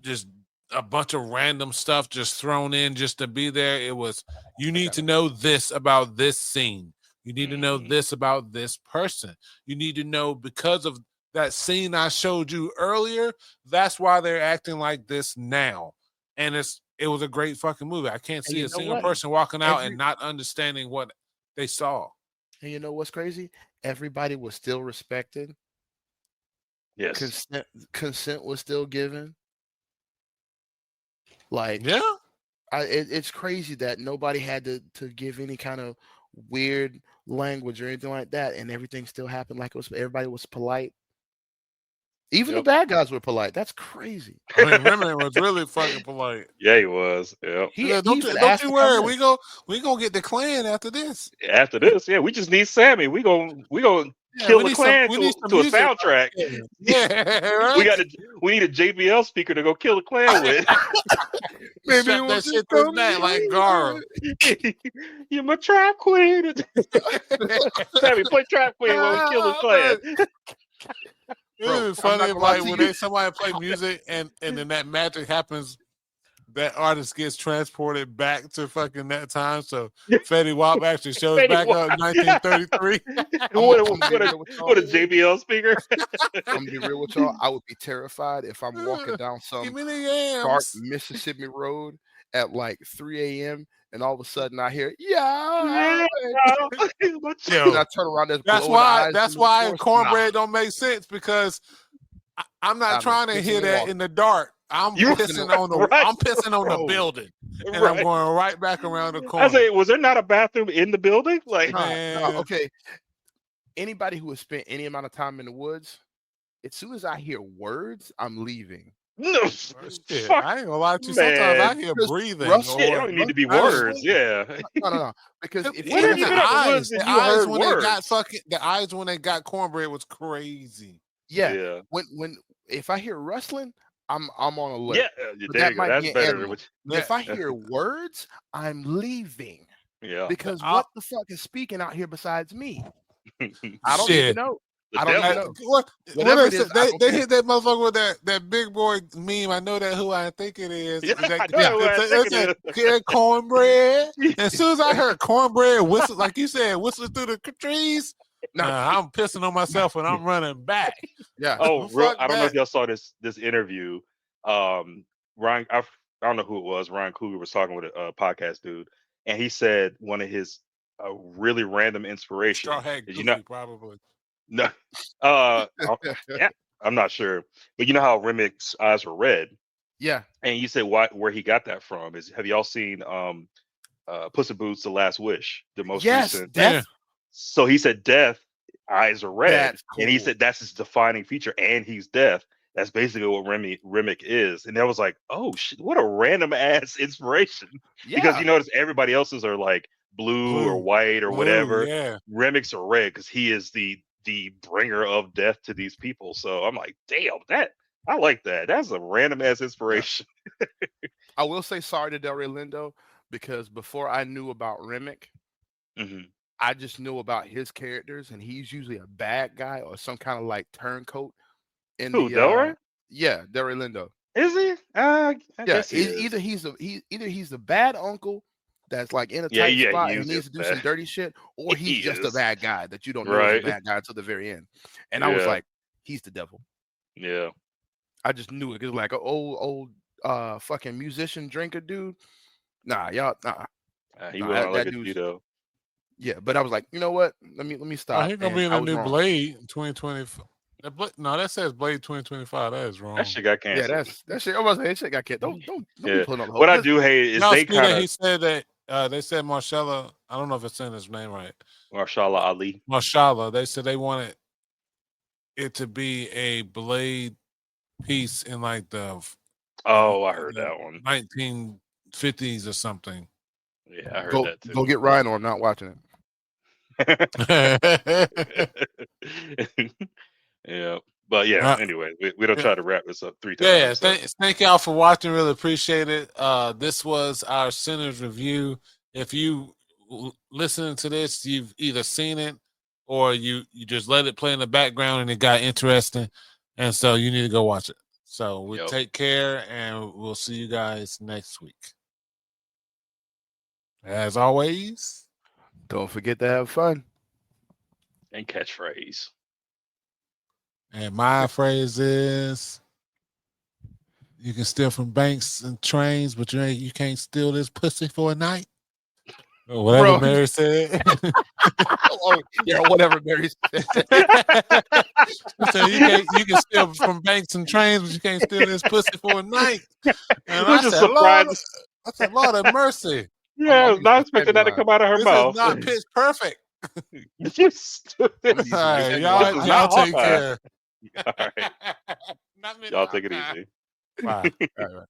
just a bunch of random stuff just thrown in just to be there. It was, you need to know this about this scene. You need to know this about this person. You need to know because of that scene I showed you earlier, that's why they're acting like this now. And it was a great fucking movie. I can't see a single person walking out and not understanding what they saw. And you know what's crazy? Everybody was still respected. Yes. Consent was still given. Like, yeah, it's crazy that nobody had to give any kind of weird language or anything like that, and everything still happened like it was. Everybody was polite. Even the bad guys were polite. That's crazy. I mean, Remy was really fucking polite. Yeah, he was. Yeah. Don't you worry. We gonna get the clan after this. After this, yeah, we just need Sammy. We gonna kill the clan to a soundtrack. Yeah, right? We need a JBL speaker to go kill the clan with. Maybe strap that shit to his back like Gara. You're my trap queen. Sammy, play trap queen while we kill the clan. It was funny like when somebody play music and then that magic happens, that artist gets transported back to fucking that time. So Fetty Wap actually shows back up in 1933. What a JBL speaker. I'm gonna be real with y'all. I would be terrified if I'm walking down some dark Mississippi road at like 3 a.m. and all of a sudden I hear and I turn around. That's why cornbread don't make sense, because I'm not trying to hear that in the dark. I'm pissing on the building, and I'm going right back around the corner. I say, was there not a bathroom in the building? Like, okay. Anybody who has spent any amount of time in the woods, as soon as I hear words, I'm leaving. No, shit. I ain't gonna lie to you. Sometimes I hear breathing. It don't need to be words. Yeah. No. Because if the eyes when they got cornbread was crazy. Yeah. If I hear rustling, I'm on alert. Yeah, there you go. That's better. If I hear words, I'm leaving. Yeah. Because what the fuck is speaking out here besides me? I don't even know. The I don't devil. even know. What Whatever they it is, said, I they, don't they care. hit that motherfucker with that big boy meme. I know that who I think it is. Yeah, That, I know what I think it that cornbread. And as soon as I heard cornbread whistle, like you said, whistling through the trees, No. I'm pissing on myself and I'm running back. Yeah. Oh, Fuck I don't know if that. y'all saw this interview. Ryan, I don't know who it was. Ryan Coogler was talking with a podcast dude, and he said one of his really random inspiration Straw Hat is, you know, Goofy, probably. no, yeah, I'm not sure, but you know how Remic's eyes were red, Yeah. and you said where he got that from is, have y'all seen Puss in Boots: The Last Wish, the most Yes. recent? Yeah. Death. So he said death, eyes are red, That's and he cool. said that's his defining feature, and he's deaf. That's basically what Remick is, and that was like, oh shit, what a random ass inspiration. Because Yeah. you notice everybody else's are like blue or white or whatever. Yeah. Remick's are red because he is the bringer of death to these people. So I'm like, damn, that I like that. That's a random ass inspiration. I will say sorry to Delray Lindo because before I knew about Remick, Mhm. I just knew about his characters, and he's usually a bad guy or some kind of like turncoat in Who, the Delroy? yeah, Delray Lindo. Is he? I Yeah, guess he is. either he's the bad uncle that's like in a Yeah, tight yeah, spot he and is needs to just do some bad. dirty shit, or he's He just a is. bad guy that you don't know is a Right. bad guy until the very end. And I was Yeah. like, he's the devil. Yeah. I just knew it. It was like an old fucking musician drinker dude. Nah, y'all, He nah, went on like that a dude's Cheeto. yeah. But I was like, you know what? Let me stop. Oh, he's gonna And be in I a was new wrong. Blade 2020. No, that says Blade 2025. That is wrong. That shit got Yeah, canceled. that shit. I was like, that shit got killed. Don't be Yeah. pulling up the What I hope. do hate is No, they speaking kind that of he said that they said Marshala. I don't know if it's saying his name right. Marshala Ali. Marshala. They said they wanted it to be a Blade piece in like the Oh, I heard that one. 1950s or something. Yeah, I heard Go that too. go get Ryan, or I'm not watching it. Yeah. But yeah, anyway, we don't try to wrap this up 3 times. Yeah, So. thank y'all for watching. Really appreciate it. This was our Sinners review. If you listening to this, you've either seen it or you just let it play in the background and it got interesting, and so you need to go watch it. So we take care, and we'll see you guys next week. As always, don't forget to have fun and catchphrase. And my phrase is, you can steal from banks and trains, but you can't steal this pussy for a night. Or whatever Mary said. Oh, yeah, whatever Mary said. So you can steal from banks and trains, but you can't steal this pussy for a night. And I said, Lord of mercy. Yeah, I was not expecting that to come out of her mouth. This is not pitch perfect. You stupid. All right, y'all take care. All right. Y'all take it easy. Bye. All right.